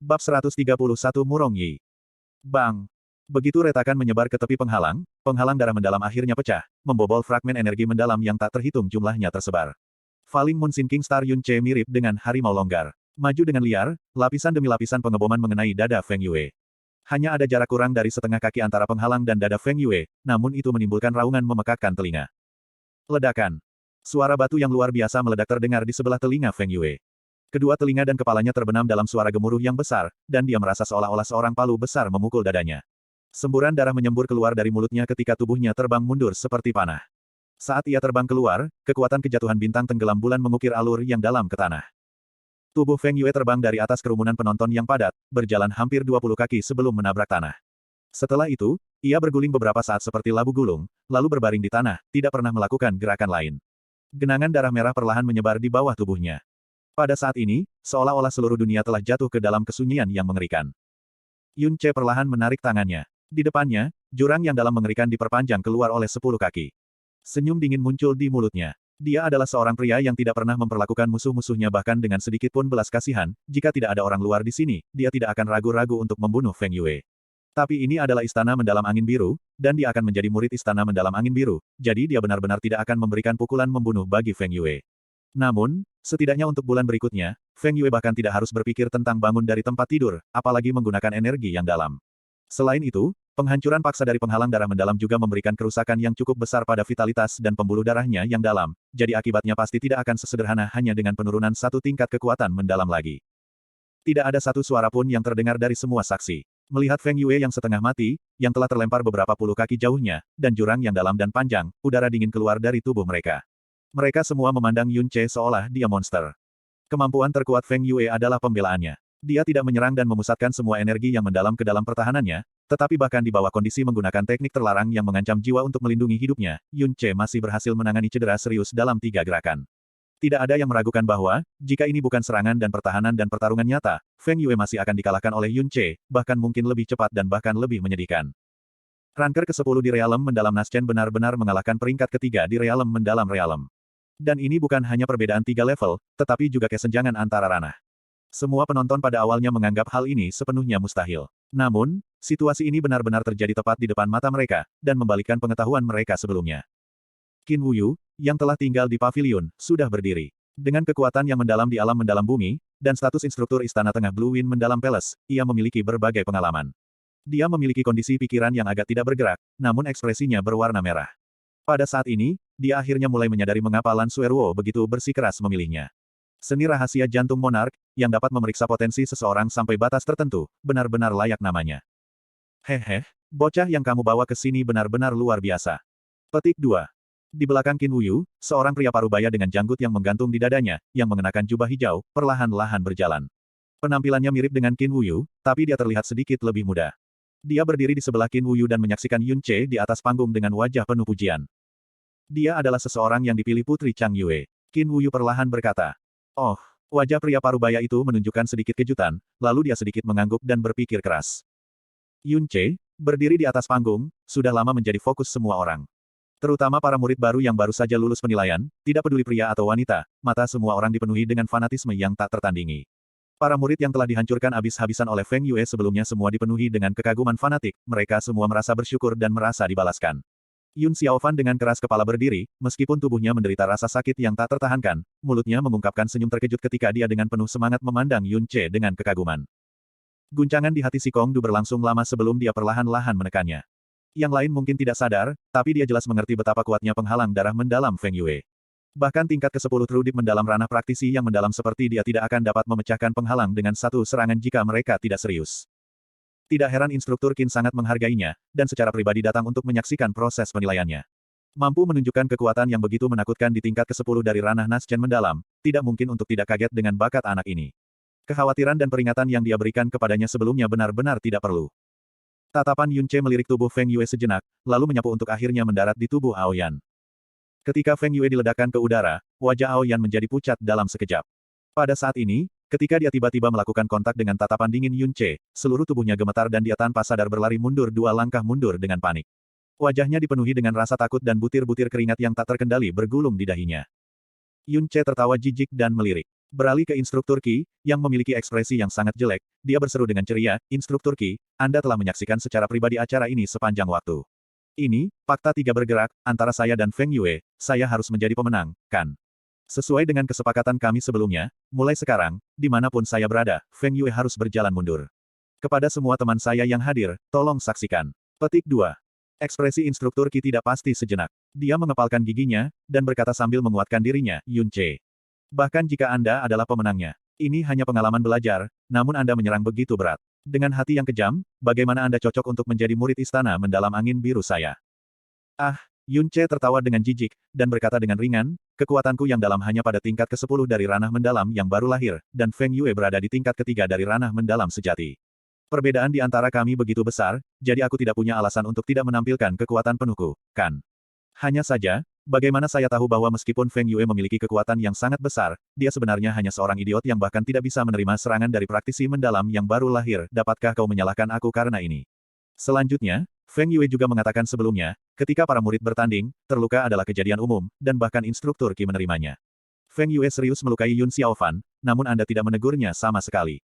Bab 131 Murong Yi. Bang! Begitu retakan menyebar ke tepi penghalang, penghalang darah mendalam akhirnya pecah, membobol fragmen energi mendalam yang tak terhitung jumlahnya tersebar. Falling Moon Sinking Star Yun Ce mirip dengan harimau longgar. Maju dengan liar, lapisan demi lapisan pengeboman mengenai dada Feng Yue. Hanya ada jarak kurang dari setengah kaki antara penghalang dan dada Feng Yue, namun itu menimbulkan raungan memekakkan telinga. Ledakan. Suara batu yang luar biasa meledak terdengar di sebelah telinga Feng Yue. Kedua telinga dan kepalanya terbenam dalam suara gemuruh yang besar, dan dia merasa seolah-olah seorang palu besar memukul dadanya. Semburan darah menyembur keluar dari mulutnya ketika tubuhnya terbang mundur seperti panah. Saat ia terbang keluar, kekuatan kejatuhan bintang tenggelam bulan mengukir alur yang dalam ke tanah. Tubuh Feng Yue terbang dari atas kerumunan penonton yang padat, berjalan hampir 20 kaki sebelum menabrak tanah. Setelah itu, ia berguling beberapa saat seperti labu gulung, lalu berbaring di tanah, tidak pernah melakukan gerakan lain. Genangan darah merah perlahan menyebar di bawah tubuhnya. Pada saat ini, seolah-olah seluruh dunia telah jatuh ke dalam kesunyian yang mengerikan. Yun Ce perlahan menarik tangannya. Di depannya, jurang yang dalam mengerikan diperpanjang keluar oleh 10 kaki. Senyum dingin muncul di mulutnya. Dia adalah seorang pria yang tidak pernah memperlakukan musuh-musuhnya bahkan dengan sedikit pun belas kasihan, jika tidak ada orang luar di sini, dia tidak akan ragu-ragu untuk membunuh Feng Yue. Tapi ini adalah istana mendalam angin biru, dan dia akan menjadi murid istana mendalam angin biru, jadi dia benar-benar tidak akan memberikan pukulan membunuh bagi Feng Yue. Namun, setidaknya untuk bulan berikutnya, Feng Yue bahkan tidak harus berpikir tentang bangun dari tempat tidur, apalagi menggunakan energi yang dalam. Selain itu, penghancuran paksa dari penghalang darah mendalam juga memberikan kerusakan yang cukup besar pada vitalitas dan pembuluh darahnya yang dalam, jadi akibatnya pasti tidak akan sesederhana hanya dengan penurunan satu tingkat kekuatan mendalam lagi. Tidak ada satu suara pun yang terdengar dari semua saksi. Melihat Feng Yue yang setengah mati, yang telah terlempar beberapa puluh kaki jauhnya, dan jurang yang dalam dan panjang, udara dingin keluar dari tubuh mereka. Mereka semua memandang Yun Ce seolah dia monster. Kemampuan terkuat Feng Yue adalah pembelaannya. Dia tidak menyerang dan memusatkan semua energi yang mendalam ke dalam pertahanannya, tetapi bahkan di bawah kondisi menggunakan teknik terlarang yang mengancam jiwa untuk melindungi hidupnya, Yun Ce masih berhasil menangani cedera serius dalam 3 gerakan. Tidak ada yang meragukan bahwa, jika ini bukan serangan dan pertarungan nyata, Feng Yue masih akan dikalahkan oleh Yun Ce, bahkan mungkin lebih cepat dan bahkan lebih menyedihkan. Ranker ke-10 di Realem Mendalam Naschen benar-benar mengalahkan peringkat ketiga di Realem Mendalam Realem. Dan ini bukan hanya perbedaan 3 level, tetapi juga kesenjangan antara ranah. Semua penonton pada awalnya menganggap hal ini sepenuhnya mustahil. Namun, situasi ini benar-benar terjadi tepat di depan mata mereka, dan membalikkan pengetahuan mereka sebelumnya. Qin Wuyu, yang telah tinggal di pavilion, sudah berdiri. Dengan kekuatan yang mendalam di alam mendalam bumi, dan status instruktur Istana Tengah Blue Wind Mendalam Palace, ia memiliki berbagai pengalaman. Dia memiliki kondisi pikiran yang agak tidak bergerak, namun ekspresinya berwarna merah. Pada saat ini, dia akhirnya mulai menyadari mengapa Lan Sueruo begitu bersikeras memilihnya. Seni rahasia jantung monark, yang dapat memeriksa potensi seseorang sampai batas tertentu, benar-benar layak namanya. Hehe, bocah yang kamu bawa ke sini benar-benar luar biasa. Petik 2. Di belakang Qin Wuyu, seorang pria parubaya dengan janggut yang menggantung di dadanya, yang mengenakan jubah hijau, perlahan-lahan berjalan. Penampilannya mirip dengan Qin Wuyu, tapi dia terlihat sedikit lebih muda. Dia berdiri di sebelah Qin Wuyu dan menyaksikan Yun Ce di atas panggung dengan wajah penuh pujian. Dia adalah seseorang yang dipilih Putri Chang Yue. Qin Wuyu perlahan berkata. Oh, wajah pria parubaya itu menunjukkan sedikit kejutan, lalu dia sedikit mengangguk dan berpikir keras. Yun Ce, berdiri di atas panggung, sudah lama menjadi fokus semua orang. Terutama para murid baru yang baru saja lulus penilaian, tidak peduli pria atau wanita, mata semua orang dipenuhi dengan fanatisme yang tak tertandingi. Para murid yang telah dihancurkan habis-habisan oleh Feng Yue sebelumnya semua dipenuhi dengan kekaguman fanatik, mereka semua merasa bersyukur dan merasa dibalaskan. Yun Xiaofan dengan keras kepala berdiri, meskipun tubuhnya menderita rasa sakit yang tak tertahankan, mulutnya mengungkapkan senyum terkejut ketika dia dengan penuh semangat memandang Yun Ce dengan kekaguman. Guncangan di hati si Kong Du berlangsung lama sebelum dia perlahan-lahan menekannya. Yang lain mungkin tidak sadar, tapi dia jelas mengerti betapa kuatnya penghalang darah mendalam Feng Yue. Bahkan tingkat ke-10 Trudip mendalam ranah praktisi yang mendalam seperti dia tidak akan dapat memecahkan penghalang dengan satu serangan jika mereka tidak serius. Tidak heran instruktur Qin sangat menghargainya, dan secara pribadi datang untuk menyaksikan proses penilaiannya. Mampu menunjukkan kekuatan yang begitu menakutkan di tingkat ke-10 dari ranah Naschen mendalam, tidak mungkin untuk tidak kaget dengan bakat anak ini. Kekhawatiran dan peringatan yang dia berikan kepadanya sebelumnya benar-benar tidak perlu. Tatapan Yun Ce melirik tubuh Feng Yue sejenak, lalu menyapu untuk akhirnya mendarat di tubuh Aoyan. Ketika Feng Yue diledakkan ke udara, wajah Aoyan menjadi pucat dalam sekejap. Pada saat ini, ketika dia tiba-tiba melakukan kontak dengan tatapan dingin Yun Ce, seluruh tubuhnya gemetar dan dia tanpa sadar berlari mundur 2 langkah mundur dengan panik. Wajahnya dipenuhi dengan rasa takut dan butir-butir keringat yang tak terkendali bergulung di dahinya. Yun Ce tertawa jijik dan melirik. Beralih ke Instruktur Qi, yang memiliki ekspresi yang sangat jelek, dia berseru dengan ceria, Instruktur Qi, Anda telah menyaksikan secara pribadi acara ini sepanjang waktu. Ini, fakta tiga bergerak, antara saya dan Feng Yue, saya harus menjadi pemenang, kan? Sesuai dengan kesepakatan kami sebelumnya, mulai sekarang, dimanapun saya berada, Feng Yue harus berjalan mundur. Kepada semua teman saya yang hadir, tolong saksikan. Petik 2. Ekspresi Instruktur Qi tidak pasti sejenak. Dia mengepalkan giginya, dan berkata sambil menguatkan dirinya, Yunce. Bahkan jika Anda adalah pemenangnya, ini hanya pengalaman belajar, namun Anda menyerang begitu berat. Dengan hati yang kejam, bagaimana Anda cocok untuk menjadi murid istana mendalam angin biru saya? Ah, Yunce tertawa dengan jijik, dan berkata dengan ringan, kekuatanku yang dalam hanya pada tingkat ke-10 dari ranah mendalam yang baru lahir, dan Feng Yue berada di tingkat ketiga dari ranah mendalam sejati. Perbedaan di antara kami begitu besar, jadi aku tidak punya alasan untuk tidak menampilkan kekuatan penuhku, kan? Hanya saja, bagaimana saya tahu bahwa meskipun Feng Yue memiliki kekuatan yang sangat besar, dia sebenarnya hanya seorang idiot yang bahkan tidak bisa menerima serangan dari praktisi mendalam yang baru lahir, dapatkah kau menyalahkan aku karena ini? Selanjutnya, Feng Yue juga mengatakan sebelumnya, ketika para murid bertanding, terluka adalah kejadian umum, dan bahkan Instruktur Qi menerimanya. Feng Yue serius melukai Yun Xiaofan, namun Anda tidak menegurnya sama sekali.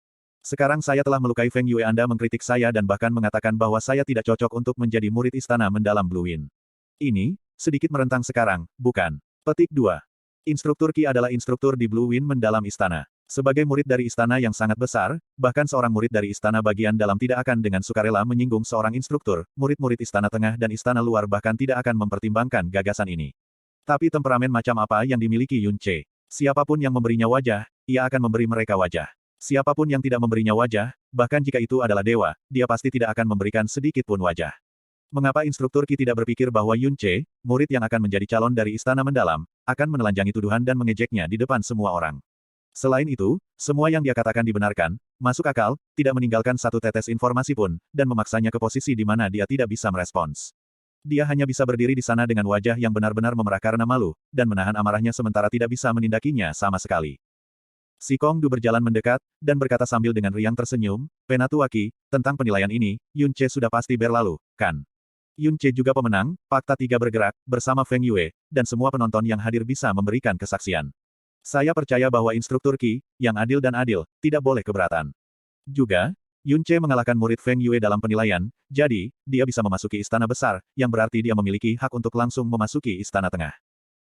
Sekarang saya telah melukai Feng Yue, Anda mengkritik saya dan bahkan mengatakan bahwa saya tidak cocok untuk menjadi murid istana mendalam Blue Wind. Ini, sedikit merentang sekarang, bukan? Petik 2. Instruktur Qi adalah instruktur di Blue Wind mendalam istana. Sebagai murid dari istana yang sangat besar, bahkan seorang murid dari istana bagian dalam tidak akan dengan sukarela menyinggung seorang instruktur, murid-murid istana tengah dan istana luar bahkan tidak akan mempertimbangkan gagasan ini. Tapi temperamen macam apa yang dimiliki Yunce? Siapapun yang memberinya wajah, ia akan memberi mereka wajah. Siapapun yang tidak memberinya wajah, bahkan jika itu adalah dewa, dia pasti tidak akan memberikan sedikit pun wajah. Mengapa Instruktur Qi tidak berpikir bahwa Yunce, murid yang akan menjadi calon dari istana mendalam, akan menelanjangi tuduhan dan mengejeknya di depan semua orang? Selain itu, semua yang dia katakan dibenarkan, masuk akal, tidak meninggalkan satu tetes informasi pun, dan memaksanya ke posisi di mana dia tidak bisa merespons. Dia hanya bisa berdiri di sana dengan wajah yang benar-benar memerah karena malu, dan menahan amarahnya sementara tidak bisa menindakinya sama sekali. Si Kong Du berjalan mendekat, dan berkata sambil dengan riang tersenyum, Penatua Qi, tentang penilaian ini, Yunce sudah pasti berlalu, kan? Yunce juga pemenang, fakta tiga bergerak, bersama Feng Yue, dan semua penonton yang hadir bisa memberikan kesaksian. Saya percaya bahwa Instruktur Qi, yang adil dan adil, tidak boleh keberatan. Juga, Yunce mengalahkan murid Feng Yue dalam penilaian, jadi, dia bisa memasuki istana besar, yang berarti dia memiliki hak untuk langsung memasuki istana tengah.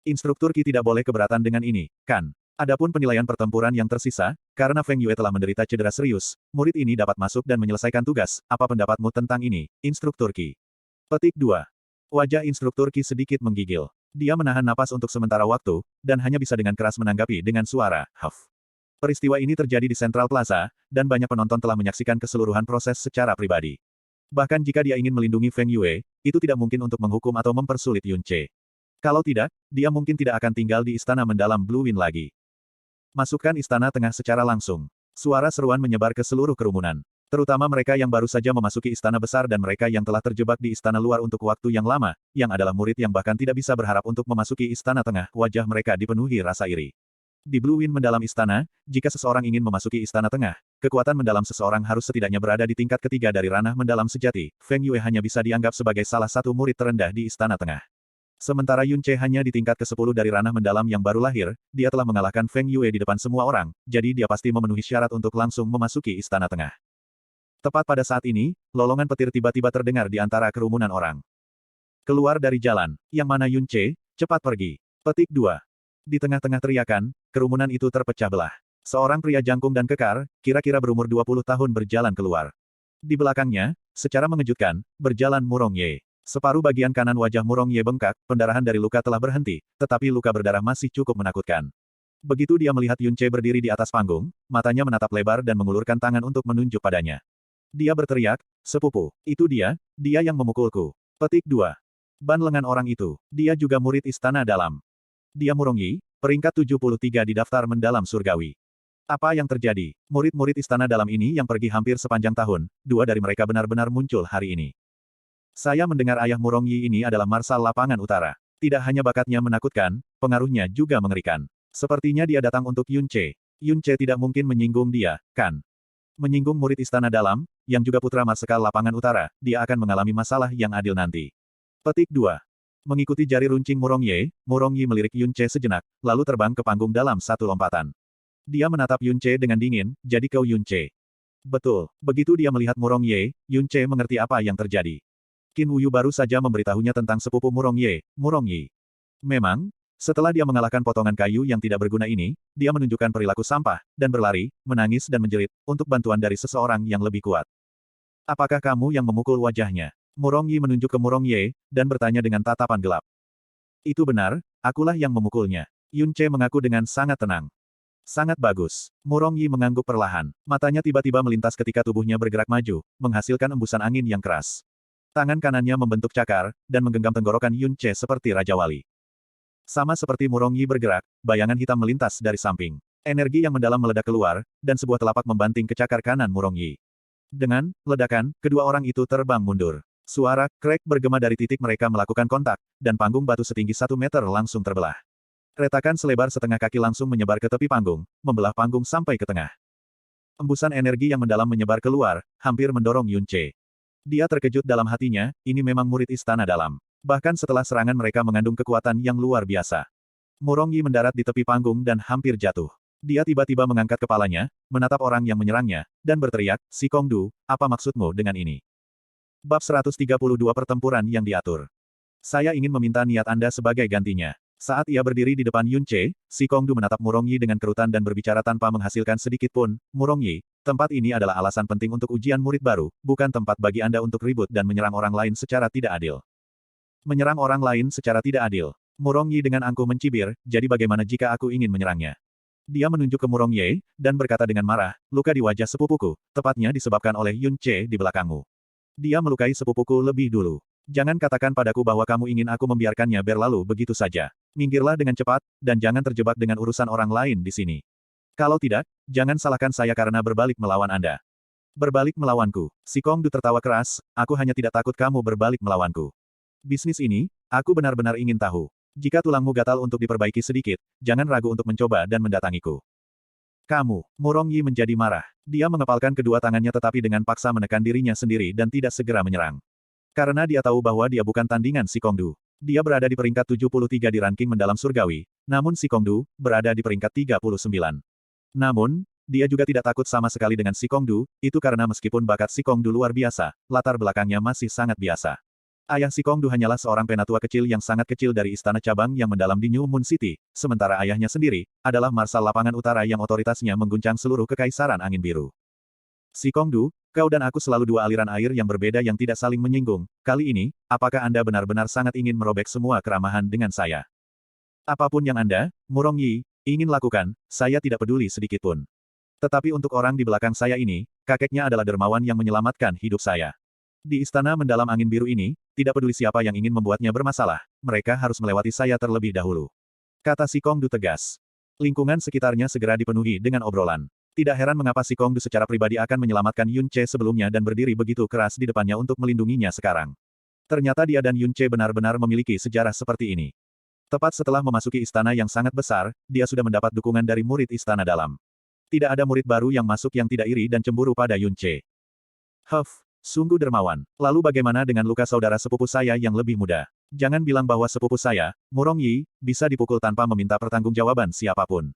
Instruktur Qi tidak boleh keberatan dengan ini, kan? Adapun penilaian pertempuran yang tersisa, karena Feng Yue telah menderita cedera serius, murid ini dapat masuk dan menyelesaikan tugas. Apa pendapatmu tentang ini, Instruktur Qi? Petik 2. Wajah Instruktur Qi sedikit menggigil. Dia menahan napas untuk sementara waktu, dan hanya bisa dengan keras menanggapi dengan suara, huff. Peristiwa ini terjadi di Central Plaza, dan banyak penonton telah menyaksikan keseluruhan proses secara pribadi. Bahkan jika dia ingin melindungi Feng Yue, itu tidak mungkin untuk menghukum atau mempersulit Yunce. Kalau tidak, dia mungkin tidak akan tinggal di istana mendalam Blue Wind lagi. Masukkan istana tengah secara langsung. Suara seruan menyebar ke seluruh kerumunan. Terutama mereka yang baru saja memasuki istana besar dan mereka yang telah terjebak di istana luar untuk waktu yang lama, yang adalah murid yang bahkan tidak bisa berharap untuk memasuki istana tengah, wajah mereka dipenuhi rasa iri. Di Blue Wind mendalam istana, jika seseorang ingin memasuki istana tengah, kekuatan mendalam seseorang harus setidaknya berada di tingkat ketiga dari ranah mendalam sejati. Feng Yue hanya bisa dianggap sebagai salah satu murid terendah di istana tengah. Sementara Yunce hanya di tingkat ke-10 dari ranah mendalam yang baru lahir, dia telah mengalahkan Feng Yue di depan semua orang, jadi dia pasti memenuhi syarat untuk langsung memasuki istana tengah. Tepat pada saat ini, lolongan petir tiba-tiba terdengar di antara kerumunan orang. Keluar dari jalan, yang mana Yunce, cepat pergi. Petik 2. Di tengah-tengah teriakan, kerumunan itu terpecah belah. Seorang pria jangkung dan kekar, kira-kira berumur 20 tahun berjalan keluar. Di belakangnya, secara mengejutkan, berjalan Murong Ye. Separuh bagian kanan wajah Murong Ye bengkak, pendarahan dari luka telah berhenti, tetapi luka berdarah masih cukup menakutkan. Begitu dia melihat Yunce berdiri di atas panggung, matanya menatap lebar dan mengulurkan tangan untuk menunjuk padanya. Dia berteriak, sepupu, itu dia yang memukulku. Petik 2. Ban lengan orang itu, dia juga murid istana dalam. Dia Murong Yi, peringkat 73 di daftar mendalam surgawi. Apa yang terjadi? Murid-murid istana dalam ini yang pergi hampir sepanjang tahun, dua dari mereka benar-benar muncul hari ini. Saya mendengar ayah Murong Yi ini adalah Marsal Lapangan Utara. Tidak hanya bakatnya menakutkan, pengaruhnya juga mengerikan. Sepertinya dia datang untuk Yunce. Yunce tidak mungkin menyinggung dia, kan? Menyinggung murid istana dalam, yang juga putra Marsekal Lapangan Utara, dia akan mengalami masalah yang adil nanti. Petik 2. Mengikuti jari runcing Murong Yi melirik Yunce sejenak, lalu terbang ke panggung dalam satu lompatan. Dia menatap Yun Ce dengan dingin, jadi kau Yun Ce. Betul. Begitu dia melihat Murong Ye, Yun Ce mengerti apa yang terjadi. Qin Wuyu baru saja memberitahunya tentang sepupu Murong Ye, Murong Yi. Memang, setelah dia mengalahkan potongan kayu yang tidak berguna ini, dia menunjukkan perilaku sampah, dan berlari, menangis dan menjerit, untuk bantuan dari seseorang yang lebih kuat. Apakah kamu yang memukul wajahnya? Murong Yi menunjuk ke Murong Ye, dan bertanya dengan tatapan gelap. Itu benar, akulah yang memukulnya. Yun Ce mengaku dengan sangat tenang. Sangat bagus. Murong Yi mengangguk perlahan. Matanya tiba-tiba melintas ketika tubuhnya bergerak maju, menghasilkan embusan angin yang keras. Tangan kanannya membentuk cakar, dan menggenggam tenggorokan Yun Ce seperti Raja Wali. Sama seperti Murong Yi bergerak, bayangan hitam melintas dari samping. Energi yang mendalam meledak keluar, dan sebuah telapak membanting ke cakar kanan Murong Yi. Dengan ledakan, kedua orang itu terbang mundur. Suara krek bergema dari titik mereka melakukan kontak, dan panggung batu setinggi 1 meter langsung terbelah. Retakan selebar setengah kaki langsung menyebar ke tepi panggung, membelah panggung sampai ke tengah. Embusan energi yang mendalam menyebar keluar, hampir mendorong Yun Ce. Dia terkejut dalam hatinya, ini memang murid istana dalam. Bahkan setelah serangan mereka mengandung kekuatan yang luar biasa. Murong Yi mendarat di tepi panggung dan hampir jatuh. Dia tiba-tiba mengangkat kepalanya, menatap orang yang menyerangnya, dan berteriak, "Si Kongdu, apa maksudmu dengan ini?" Bab 132 Pertempuran yang diatur. Saya ingin meminta niat Anda sebagai gantinya. Saat ia berdiri di depan Yun Ce, si Kongdu menatap Murong Yi dengan kerutan dan berbicara tanpa menghasilkan sedikit pun, "Murong Yi, tempat ini adalah alasan penting untuk ujian murid baru, bukan tempat bagi Anda untuk ribut dan menyerang orang lain secara tidak adil." Menyerang orang lain secara tidak adil. Murong Yi dengan angkuh mencibir, jadi bagaimana jika aku ingin menyerangnya? Dia menunjuk ke Murong Ye, dan berkata dengan marah, "Luka di wajah sepupuku, tepatnya disebabkan oleh Yun Ce di belakangmu. Dia melukai sepupuku lebih dulu. Jangan katakan padaku bahwa kamu ingin aku membiarkannya berlalu begitu saja. Minggirlah dengan cepat, dan jangan terjebak dengan urusan orang lain di sini. Kalau tidak, jangan salahkan saya karena berbalik melawan Anda." "Berbalik melawanku?" Si Kongdu tertawa keras, "Aku hanya tidak takut kamu berbalik melawanku. Bisnis ini, aku benar-benar ingin tahu. Jika tulangmu gatal untuk diperbaiki sedikit, jangan ragu untuk mencoba dan mendatangiku." "Kamu." Murong Yi menjadi marah. Dia mengepalkan kedua tangannya tetapi dengan paksa menekan dirinya sendiri dan tidak segera menyerang. Karena dia tahu bahwa dia bukan tandingan si Kongdu. Dia berada di peringkat 73 di ranking mendalam surgawi, namun si Kongdu berada di peringkat 39. Namun, dia juga tidak takut sama sekali dengan si Kongdu, itu karena meskipun bakat si Kongdu luar biasa, latar belakangnya masih sangat biasa. Ayah si Kongdu hanyalah seorang penatua kecil yang sangat kecil dari istana cabang yang mendalam di New Moon City, sementara ayahnya sendiri adalah Marsal Lapangan Utara yang otoritasnya mengguncang seluruh kekaisaran angin biru. Si Kongdu, kau dan aku selalu dua aliran air yang berbeda yang tidak saling menyinggung. Kali ini, apakah Anda benar-benar sangat ingin merobek semua keramahan dengan saya? Apapun yang Anda, Murong Yi, ingin lakukan, saya tidak peduli sedikitpun. Tetapi untuk orang di belakang saya ini, kakeknya adalah dermawan yang menyelamatkan hidup saya. Di istana mendalam angin biru ini, tidak peduli siapa yang ingin membuatnya bermasalah, mereka harus melewati saya terlebih dahulu. Kata si Kongdu tegas. Lingkungan sekitarnya segera dipenuhi dengan obrolan. Tidak heran mengapa si Kongdu secara pribadi akan menyelamatkan Yun Ce sebelumnya dan berdiri begitu keras di depannya untuk melindunginya sekarang. Ternyata dia dan Yun Ce benar-benar memiliki sejarah seperti ini. Tepat setelah memasuki istana yang sangat besar, dia sudah mendapat dukungan dari murid istana dalam. Tidak ada murid baru yang masuk yang tidak iri dan cemburu pada Yun Ce. Sungguh dermawan. Lalu bagaimana dengan luka saudara sepupu saya yang lebih muda? Jangan bilang bahwa sepupu saya, Murong Yi, bisa dipukul tanpa meminta pertanggungjawaban siapapun.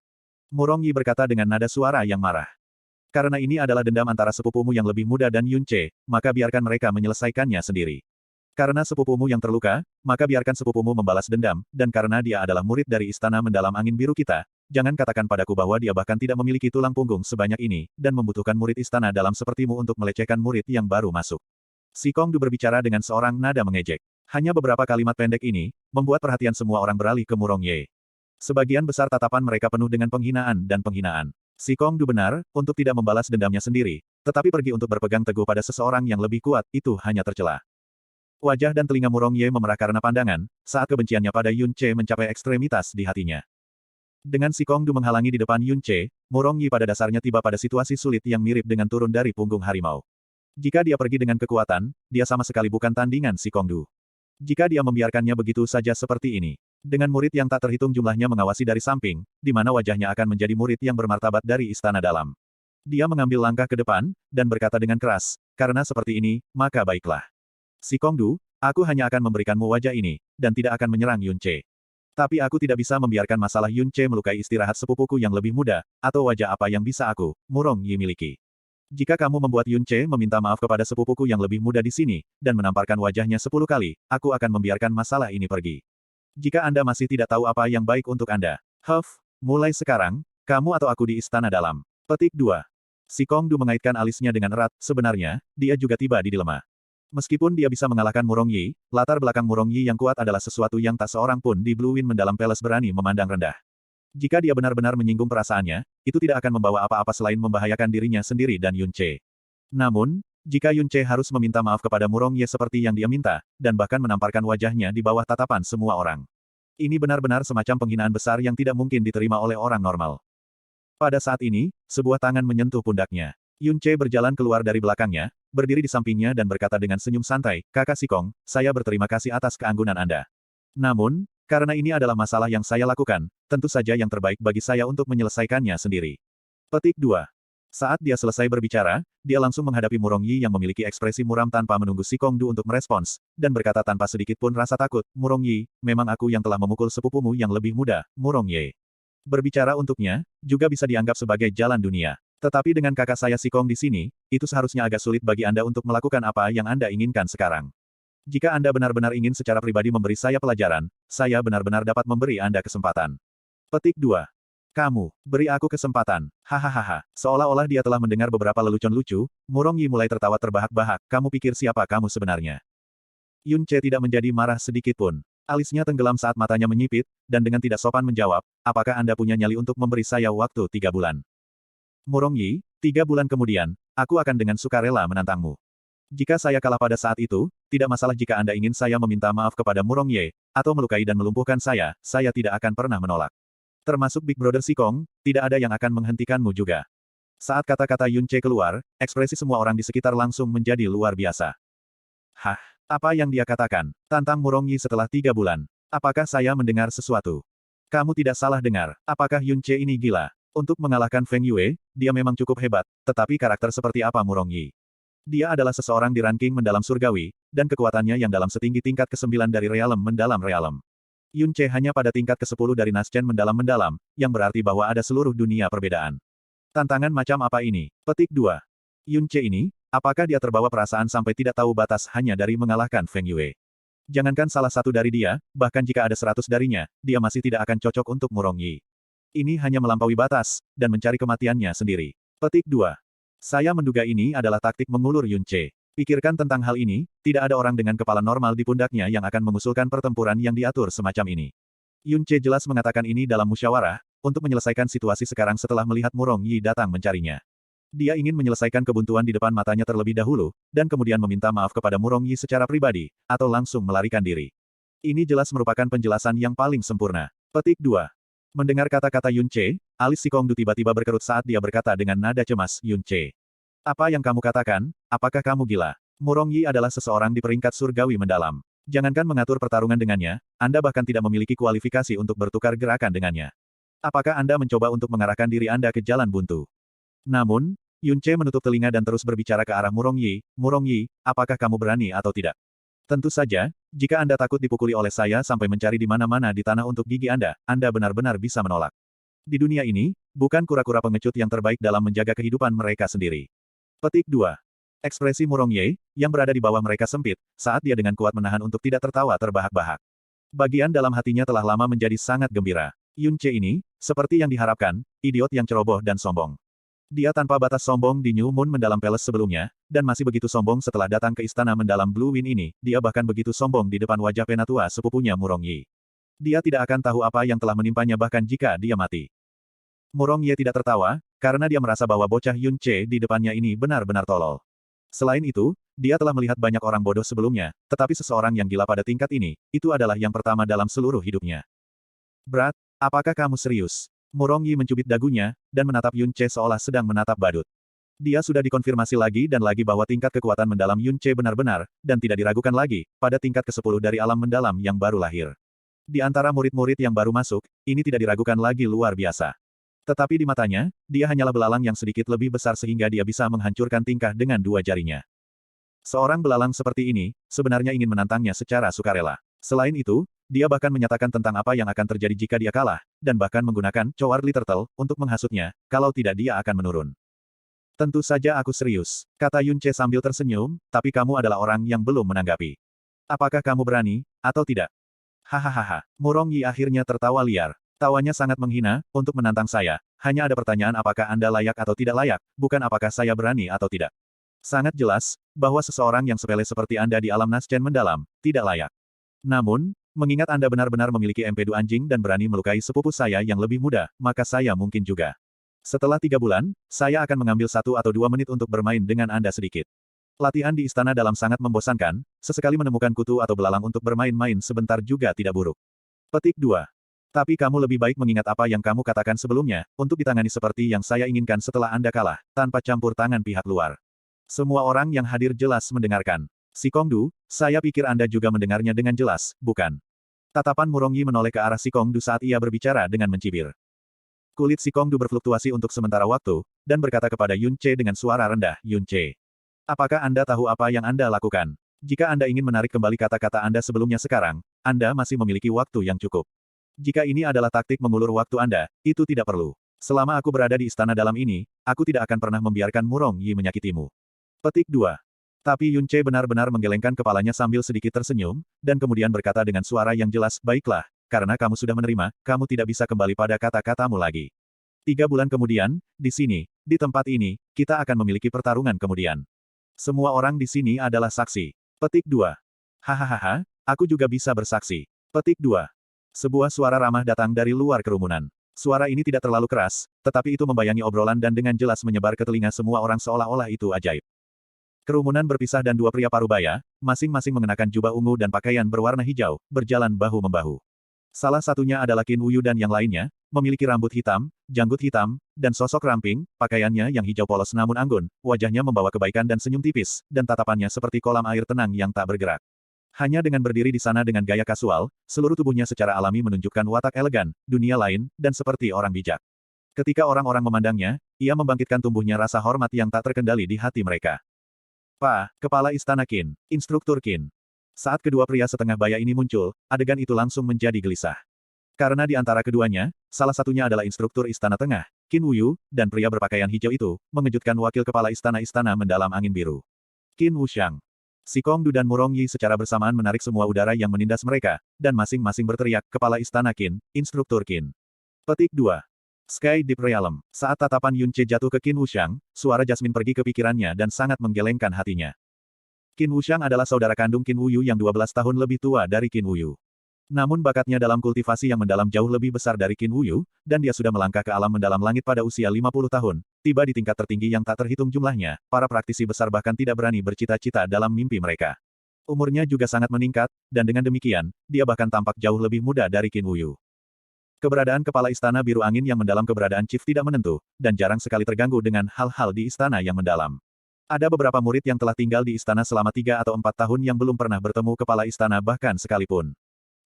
Murong Yi berkata dengan nada suara yang marah. Karena ini adalah dendam antara sepupumu yang lebih muda dan Yun Ce, maka biarkan mereka menyelesaikannya sendiri. Karena sepupumu yang terluka, maka biarkan sepupumu membalas dendam, dan karena dia adalah murid dari istana mendalam angin biru kita, jangan katakan padaku bahwa dia bahkan tidak memiliki tulang punggung sebanyak ini, dan membutuhkan murid istana dalam sepertimu untuk melecehkan murid yang baru masuk. Si Kongdu berbicara dengan seorang nada mengejek. Hanya beberapa kalimat pendek ini, membuat perhatian semua orang beralih ke Murong Ye. Sebagian besar tatapan mereka penuh dengan penghinaan dan penghinaan. Si Kongdu benar, untuk tidak membalas dendamnya sendiri, tetapi pergi untuk berpegang teguh pada seseorang yang lebih kuat, itu hanya tercela. Wajah dan telinga Murong Ye memerah karena pandangan, saat kebenciannya pada Yun Ce mencapai ekstremitas di hatinya. Dengan si Kongdu menghalangi di depan Yun Ce, Murong Yi pada dasarnya tiba pada situasi sulit yang mirip dengan turun dari punggung harimau. Jika dia pergi dengan kekuatan, dia sama sekali bukan tandingan si Kongdu. Jika dia membiarkannya begitu saja seperti ini, dengan murid yang tak terhitung jumlahnya mengawasi dari samping, di mana wajahnya akan menjadi murid yang bermartabat dari istana dalam. Dia mengambil langkah ke depan, dan berkata dengan keras, "Karena seperti ini, maka baiklah. Si Kongdu, aku hanya akan memberikanmu wajah ini, dan tidak akan menyerang Yun Ce." Tapi aku tidak bisa membiarkan masalah Yun Ce melukai istirahat sepupuku yang lebih muda, atau wajah apa yang bisa aku, Murong Yi miliki. Jika kamu membuat Yun Ce meminta maaf kepada sepupuku yang lebih muda di sini, dan menamparkan wajahnya 10 kali, aku akan membiarkan masalah ini pergi. Jika Anda masih tidak tahu apa yang baik untuk Anda, mulai sekarang, kamu atau aku di istana dalam. Petik 2. Si Kong Du mengaitkan alisnya dengan erat, sebenarnya, dia juga tiba di dilema. Meskipun dia bisa mengalahkan Murong Yi, latar belakang Murong Yi yang kuat adalah sesuatu yang tak seorang pun di Blue Wind Mendalam Palace berani memandang rendah. Jika dia benar-benar menyinggung perasaannya, itu tidak akan membawa apa-apa selain membahayakan dirinya sendiri dan Yun Ce. Namun, jika Yun Ce harus meminta maaf kepada Murong Yi seperti yang dia minta, dan bahkan menamparkan wajahnya di bawah tatapan semua orang. Ini benar-benar semacam penghinaan besar yang tidak mungkin diterima oleh orang normal. Pada saat ini, sebuah tangan menyentuh pundaknya. Yun Ce berjalan keluar dari belakangnya, berdiri di sampingnya dan berkata dengan senyum santai, Kakak Sikong, saya berterima kasih atas keanggunan Anda. Namun, karena ini adalah masalah yang saya lakukan, tentu saja yang terbaik bagi saya untuk menyelesaikannya sendiri. Petik 2. Saat dia selesai berbicara, dia langsung menghadapi Murong Yi yang memiliki ekspresi muram tanpa menunggu Sikong Du untuk merespons, dan berkata tanpa sedikit pun rasa takut, Murong Yi, memang aku yang telah memukul sepupumu yang lebih muda, Murong Yi. Berbicara untuknya, juga bisa dianggap sebagai jalan dunia. Tetapi dengan kakak saya Sikong di sini, itu seharusnya agak sulit bagi Anda untuk melakukan apa yang Anda inginkan sekarang. Jika Anda benar-benar ingin secara pribadi memberi saya pelajaran, saya benar-benar dapat memberi Anda kesempatan. Petik 2. Kamu, beri aku kesempatan. Hahaha. Seolah-olah dia telah mendengar beberapa lelucon lucu, Murong Yi mulai tertawa terbahak-bahak, kamu pikir siapa kamu sebenarnya? Yun Ce tidak menjadi marah sedikit pun. Alisnya tenggelam saat matanya menyipit, dan dengan tidak sopan menjawab, apakah Anda punya nyali untuk memberi saya waktu 3 bulan? Murong Yi, 3 bulan kemudian, aku akan dengan sukarela menantangmu. Jika saya kalah pada saat itu, tidak masalah jika Anda ingin saya meminta maaf kepada Murong Yi, atau melukai dan melumpuhkan saya tidak akan pernah menolak. Termasuk Big Brother Sikong, tidak ada yang akan menghentikanmu juga. Saat kata-kata Yun Ce keluar, ekspresi semua orang di sekitar langsung menjadi luar biasa. Hah, apa yang dia katakan? Tantang Murong Yi setelah 3 bulan. Apakah saya mendengar sesuatu? Kamu tidak salah dengar, apakah Yun Ce ini gila? Untuk mengalahkan Feng Yue, dia memang cukup hebat, tetapi karakter seperti apa Murong Yi? Dia adalah seseorang di ranking mendalam surgawi, dan kekuatannya yang dalam setinggi tingkat ke-9 dari realem mendalam realem. Yun Ce hanya pada tingkat ke-10 dari Naschen mendalam-mendalam, yang berarti bahwa ada seluruh dunia perbedaan. Tantangan macam apa ini? Petik 2. Yun Ce ini, apakah dia terbawa perasaan sampai tidak tahu batas hanya dari mengalahkan Feng Yue? Jangankan salah satu dari dia, bahkan jika ada 100 darinya, dia masih tidak akan cocok untuk Murong Yi. Ini hanya melampaui batas, dan mencari kematiannya sendiri. Petik 2. Saya menduga ini adalah taktik mengulur Yun Ce. Pikirkan tentang hal ini, tidak ada orang dengan kepala normal di pundaknya yang akan mengusulkan pertempuran yang diatur semacam ini. Yun Ce jelas mengatakan ini dalam musyawarah, untuk menyelesaikan situasi sekarang setelah melihat Murong Yi datang mencarinya. Dia ingin menyelesaikan kebuntuan di depan matanya terlebih dahulu, dan kemudian meminta maaf kepada Murong Yi secara pribadi, atau langsung melarikan diri. Ini jelas merupakan penjelasan yang paling sempurna. Petik 2. Mendengar kata-kata Yun Ce, alis Sikong Du tiba-tiba berkerut saat dia berkata dengan nada cemas, Yun Ce. Apa yang kamu katakan? Apakah kamu gila? Murong Yi adalah seseorang di peringkat surgawi mendalam. Jangankan mengatur pertarungan dengannya, Anda bahkan tidak memiliki kualifikasi untuk bertukar gerakan dengannya. Apakah Anda mencoba untuk mengarahkan diri Anda ke jalan buntu? Namun, Yun Ce menutup telinga dan terus berbicara ke arah Murong Yi, apakah kamu berani atau tidak? Tentu saja, jika Anda takut dipukuli oleh saya sampai mencari di mana-mana di tanah untuk gigi Anda benar-benar bisa menolak. Di dunia ini, bukan kura-kura pengecut yang terbaik dalam menjaga kehidupan mereka sendiri. Petik 2. Ekspresi Murong Yi, yang berada di bawah mereka sempit, saat dia dengan kuat menahan untuk tidak tertawa terbahak-bahak. Bagian dalam hatinya telah lama menjadi sangat gembira. Yun Ce ini, seperti yang diharapkan, idiot yang ceroboh dan sombong. Dia tanpa batas sombong di New Moon Mendalam Palace sebelumnya, dan masih begitu sombong setelah datang ke istana mendalam Blue Wind ini, dia bahkan begitu sombong di depan wajah penatua sepupunya Murong Yi. Dia tidak akan tahu apa yang telah menimpanya bahkan jika dia mati. Murong Yi tidak tertawa, karena dia merasa bahwa bocah Yun Ce di depannya ini benar-benar tolol. Selain itu, dia telah melihat banyak orang bodoh sebelumnya, tetapi seseorang yang gila pada tingkat ini, itu adalah yang pertama dalam seluruh hidupnya. Brad, apakah kamu serius? Murong Yi mencubit dagunya, dan menatap Yun Ce seolah sedang menatap badut. Dia sudah dikonfirmasi lagi dan lagi bahwa tingkat kekuatan mendalam Yun Ce benar-benar, dan tidak diragukan lagi, pada tingkat ke-10 dari alam mendalam yang baru lahir. Di antara murid-murid yang baru masuk, ini tidak diragukan lagi luar biasa. Tetapi di matanya, dia hanyalah belalang yang sedikit lebih besar sehingga dia bisa menghancurkan tingkah dengan 2 jarinya. Seorang belalang seperti ini, sebenarnya ingin menantangnya secara sukarela. Selain itu, Dia bahkan menyatakan tentang apa yang akan terjadi jika dia kalah, dan bahkan menggunakan Cowardly Turtle untuk menghasutnya, kalau tidak dia akan menurun. Tentu saja aku serius, kata Yun Ce sambil tersenyum, tapi kamu adalah orang yang belum menanggapi. Apakah kamu berani, atau tidak? Hahaha. Murong Yi akhirnya tertawa liar. Tawanya sangat menghina, untuk menantang saya. Hanya ada pertanyaan apakah Anda layak atau tidak layak, bukan apakah saya berani atau tidak. Sangat jelas, bahwa seseorang yang sepele seperti Anda di alam Naschen mendalam, tidak layak. Namun, mengingat Anda benar-benar memiliki empedu anjing dan berani melukai sepupu saya yang lebih muda, maka saya mungkin juga. Setelah 3 bulan, saya akan mengambil 1 atau 2 menit untuk bermain dengan Anda sedikit. Latihan di istana dalam sangat membosankan, sesekali menemukan kutu atau belalang untuk bermain-main sebentar juga tidak buruk. Petik 2. Tapi kamu lebih baik mengingat apa yang kamu katakan sebelumnya, untuk ditangani seperti yang saya inginkan setelah Anda kalah, tanpa campur tangan pihak luar. Semua orang yang hadir jelas mendengarkan. Si Kongdu, saya pikir Anda juga mendengarnya dengan jelas, bukan? Tatapan Murong Yi menoleh ke arah si Kongdu saat ia berbicara dengan mencibir. Kulit si Kongdu berfluktuasi untuk sementara waktu, dan berkata kepada Yun Ce dengan suara rendah, Yun Ce. Apakah Anda tahu apa yang Anda lakukan? Jika Anda ingin menarik kembali kata-kata Anda sebelumnya sekarang, Anda masih memiliki waktu yang cukup. Jika ini adalah taktik mengulur waktu Anda, itu tidak perlu. Selama aku berada di istana dalam ini, aku tidak akan pernah membiarkan Murong Yi menyakitimu. Petik 2. Tapi Yun Ce benar-benar menggelengkan kepalanya sambil sedikit tersenyum, dan kemudian berkata dengan suara yang jelas, baiklah, karena kamu sudah menerima, kamu tidak bisa kembali pada kata-katamu lagi. 3 bulan kemudian, di sini, di tempat ini, kita akan memiliki pertarungan kemudian. Semua orang di sini adalah saksi. Petik 2. Hahaha, aku juga bisa bersaksi. Petik 2. Sebuah suara ramah datang dari luar kerumunan. Suara ini tidak terlalu keras, tetapi itu membayangi obrolan dan dengan jelas menyebar ke telinga semua orang seolah-olah itu ajaib. Kerumunan berpisah dan 2 pria parubaya, masing-masing mengenakan jubah ungu dan pakaian berwarna hijau, berjalan bahu-membahu. Salah satunya adalah Qin Wuyu dan yang lainnya, memiliki rambut hitam, janggut hitam, dan sosok ramping, pakaiannya yang hijau polos namun anggun, wajahnya membawa kebaikan dan senyum tipis, dan tatapannya seperti kolam air tenang yang tak bergerak. Hanya dengan berdiri di sana dengan gaya kasual, seluruh tubuhnya secara alami menunjukkan watak elegan, dunia lain, dan seperti orang bijak. Ketika orang-orang memandangnya, ia membangkitkan tumbuhnya rasa hormat yang tak terkendali di hati mereka. Pak, Kepala Istana Qin, Instruktur Qin. Saat kedua pria setengah baya ini muncul, adegan itu langsung menjadi gelisah. Karena di antara keduanya, salah satunya adalah Instruktur Istana Tengah, Qin Wuyu, dan pria berpakaian hijau itu, mengejutkan wakil kepala istana-istana mendalam angin biru. Qin Wuxiang. Si Kongdu dan Murong Yi secara bersamaan menarik semua udara yang menindas mereka, dan masing-masing berteriak, Kepala Istana Qin, Instruktur Qin. Petik 2. Sky Deep Realm. Saat tatapan Yun Ce jatuh ke Qin Wuxiang, suara Jasmine pergi ke pikirannya dan sangat menggelengkan hatinya. Qin Wuxiang adalah saudara kandung Qin Wuyu yang 12 tahun lebih tua dari Qin Wuyu. Namun bakatnya dalam kultivasi yang mendalam jauh lebih besar dari Qin Wuyu, dan dia sudah melangkah ke alam mendalam langit pada usia 50 tahun, tiba di tingkat tertinggi yang tak terhitung jumlahnya, para praktisi besar bahkan tidak berani bercita-cita dalam mimpi mereka. Umurnya juga sangat meningkat, dan dengan demikian, dia bahkan tampak jauh lebih muda dari Qin Wuyu. Keberadaan Kepala Istana Biru Angin yang mendalam keberadaan Chief tidak menentu, dan jarang sekali terganggu dengan hal-hal di istana yang mendalam. Ada beberapa murid yang telah tinggal di istana selama 3 atau 4 tahun yang belum pernah bertemu Kepala Istana bahkan sekalipun.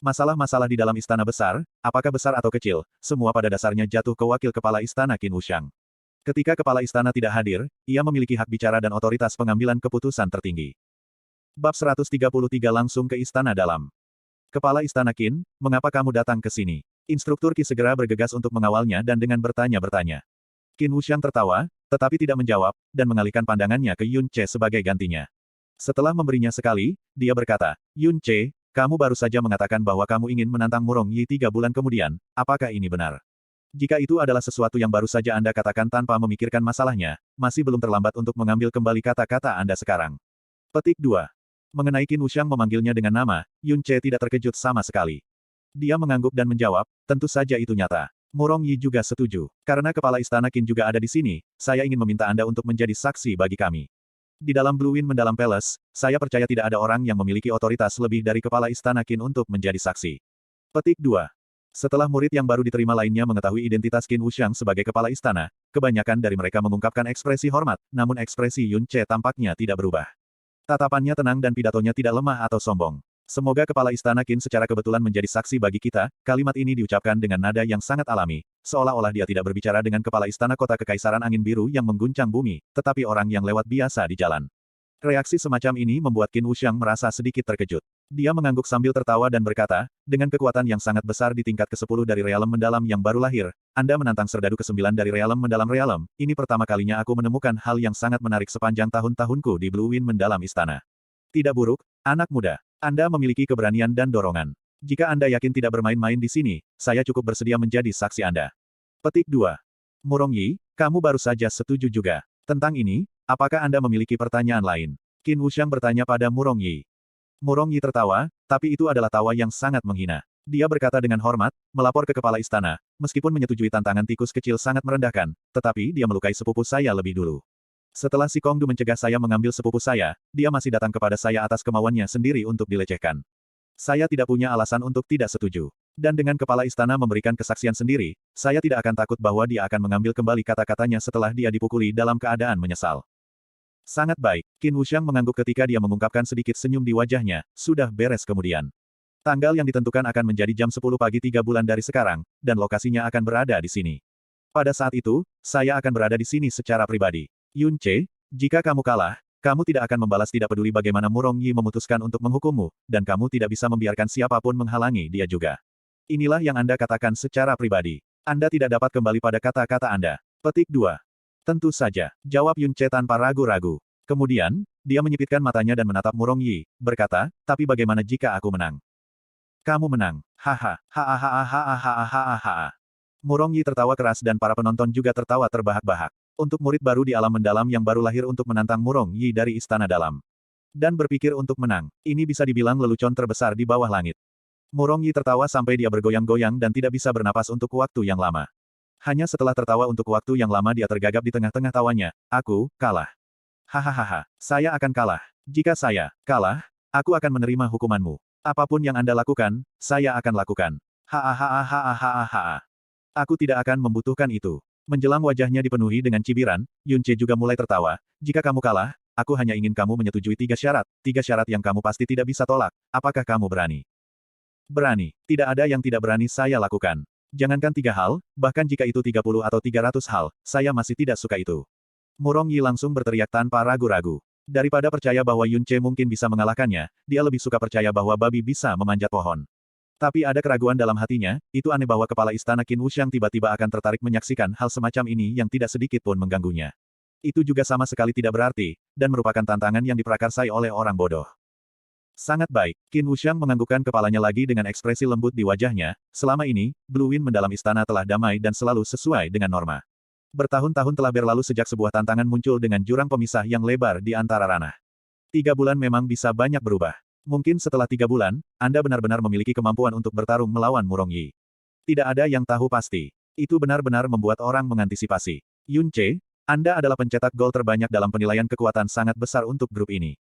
Masalah-masalah di dalam istana besar, apakah besar atau kecil, semua pada dasarnya jatuh ke wakil Kepala Istana Qin Wuxiang. Ketika Kepala Istana tidak hadir, ia memiliki hak bicara dan otoritas pengambilan keputusan tertinggi. Bab 133 langsung ke Istana Dalam. Kepala Istana Qin, mengapa kamu datang ke sini? Instruktur Qi segera bergegas untuk mengawalnya dan dengan bertanya-bertanya. Qin Wuxiang tertawa, tetapi tidak menjawab, dan mengalihkan pandangannya ke Yun Ce sebagai gantinya. Setelah memberinya sekali, dia berkata, Yun Ce, kamu baru saja mengatakan bahwa kamu ingin menantang Murong Yi 3 bulan kemudian, apakah ini benar? Jika itu adalah sesuatu yang baru saja Anda katakan tanpa memikirkan masalahnya, masih belum terlambat untuk mengambil kembali kata-kata Anda sekarang. Petik 2. Mengenai Qin Wuxiang memanggilnya dengan nama, Yun Ce tidak terkejut sama sekali. Dia mengangguk dan menjawab, tentu saja itu nyata. Murong Yi juga setuju. Karena Kepala Istana Qin juga ada di sini, saya ingin meminta Anda untuk menjadi saksi bagi kami. Di dalam Blue Wind Mendalam Palace, saya percaya tidak ada orang yang memiliki otoritas lebih dari Kepala Istana Qin untuk menjadi saksi. Petik 2. Setelah murid yang baru diterima lainnya mengetahui identitas Qin Wuxiang sebagai Kepala Istana, kebanyakan dari mereka mengungkapkan ekspresi hormat, namun ekspresi Yun Ce tampaknya tidak berubah. Tatapannya tenang dan pidatonya tidak lemah atau sombong. Semoga Kepala Istana Qin secara kebetulan menjadi saksi bagi kita, kalimat ini diucapkan dengan nada yang sangat alami, seolah-olah dia tidak berbicara dengan Kepala Istana Kota Kekaisaran Angin Biru yang mengguncang bumi, tetapi orang yang lewat biasa di jalan. Reaksi semacam ini membuat Qin Wuxiang merasa sedikit terkejut. Dia mengangguk sambil tertawa dan berkata, dengan kekuatan yang sangat besar di tingkat ke-10 dari realem mendalam yang baru lahir, Anda menantang serdadu ke-9 dari realem mendalam realem. Ini pertama kalinya aku menemukan hal yang sangat menarik sepanjang tahun-tahunku di Blue Wind mendalam istana. Tidak buruk, anak muda. Anda memiliki keberanian dan dorongan. Jika Anda yakin tidak bermain-main di sini, saya cukup bersedia menjadi saksi Anda. Petik 2. Murong Yi, kamu baru saja setuju juga. Tentang ini, apakah Anda memiliki pertanyaan lain? Qin Wuxiang bertanya pada Murong Yi. Murong Yi tertawa, tapi itu adalah tawa yang sangat menghina. Dia berkata dengan hormat, melapor ke kepala istana, meskipun menyetujui tantangan tikus kecil sangat merendahkan, tetapi dia melukai sepupu saya lebih dulu. Setelah si Kongdu mencegah saya mengambil sepupu saya, dia masih datang kepada saya atas kemauannya sendiri untuk dilecehkan. Saya tidak punya alasan untuk tidak setuju. Dan dengan kepala istana memberikan kesaksian sendiri, saya tidak akan takut bahwa dia akan mengambil kembali kata-katanya setelah dia dipukuli dalam keadaan menyesal. Sangat baik, Qin Wuxiang mengangguk ketika dia mengungkapkan sedikit senyum di wajahnya, sudah beres kemudian. Tanggal yang ditentukan akan menjadi jam 10 pagi 3 bulan dari sekarang, dan lokasinya akan berada di sini. Pada saat itu, saya akan berada di sini secara pribadi. Yun Che, jika kamu kalah, kamu tidak akan membalas tidak peduli bagaimana Murong Yi memutuskan untuk menghukummu, dan kamu tidak bisa membiarkan siapapun menghalangi dia juga. Inilah yang Anda katakan secara pribadi. Anda tidak dapat kembali pada kata-kata Anda. Petik 2. Tentu saja, jawab Yun Che tanpa ragu-ragu. Kemudian, dia menyipitkan matanya dan menatap Murong Yi, berkata, tapi bagaimana jika aku menang? Kamu menang. Haha, hahaha. Murong Yi tertawa keras dan para penonton juga tertawa terbahak-bahak. Untuk murid baru di alam mendalam yang baru lahir untuk menantang Murong Yi dari istana dalam. Dan berpikir untuk menang, ini bisa dibilang lelucon terbesar di bawah langit. Murong Yi tertawa sampai dia bergoyang-goyang dan tidak bisa bernapas untuk waktu yang lama. Hanya setelah tertawa untuk waktu yang lama dia tergagap di tengah-tengah tawanya. Aku, kalah. Hahaha, saya akan kalah. Jika saya kalah, aku akan menerima hukumanmu. Apapun yang Anda lakukan, saya akan lakukan. Hahaha. Aku tidak akan membutuhkan itu. Menjelang wajahnya dipenuhi dengan cibiran, Yun Che juga mulai tertawa. Jika kamu kalah, aku hanya ingin kamu menyetujui 3 syarat yang kamu pasti tidak bisa tolak. Apakah kamu berani? Berani. Tidak ada yang tidak berani saya lakukan. Jangankan 3 hal, bahkan jika itu 30 atau 300 hal, saya masih tidak suka itu. Murong Yi langsung berteriak tanpa ragu-ragu. Daripada percaya bahwa Yun Che mungkin bisa mengalahkannya, dia lebih suka percaya bahwa babi bisa memanjat pohon. Tapi ada keraguan dalam hatinya, itu aneh bahwa kepala istana Qin Wuxiang tiba-tiba akan tertarik menyaksikan hal semacam ini yang tidak sedikit pun mengganggunya. Itu juga sama sekali tidak berarti, dan merupakan tantangan yang diprakarsai oleh orang bodoh. Sangat baik, Qin Wuxiang menganggukkan kepalanya lagi dengan ekspresi lembut di wajahnya, selama ini, Blue Wind mendalam istana telah damai dan selalu sesuai dengan norma. Bertahun-tahun telah berlalu sejak sebuah tantangan muncul dengan jurang pemisah yang lebar di antara ranah. 3 bulan memang bisa banyak berubah. Mungkin setelah 3 bulan, Anda benar-benar memiliki kemampuan untuk bertarung melawan Murong Yi. Tidak ada yang tahu pasti. Itu benar-benar membuat orang mengantisipasi. Yun Che, Anda adalah pencetak gol terbanyak dalam penilaian kekuatan sangat besar untuk grup ini.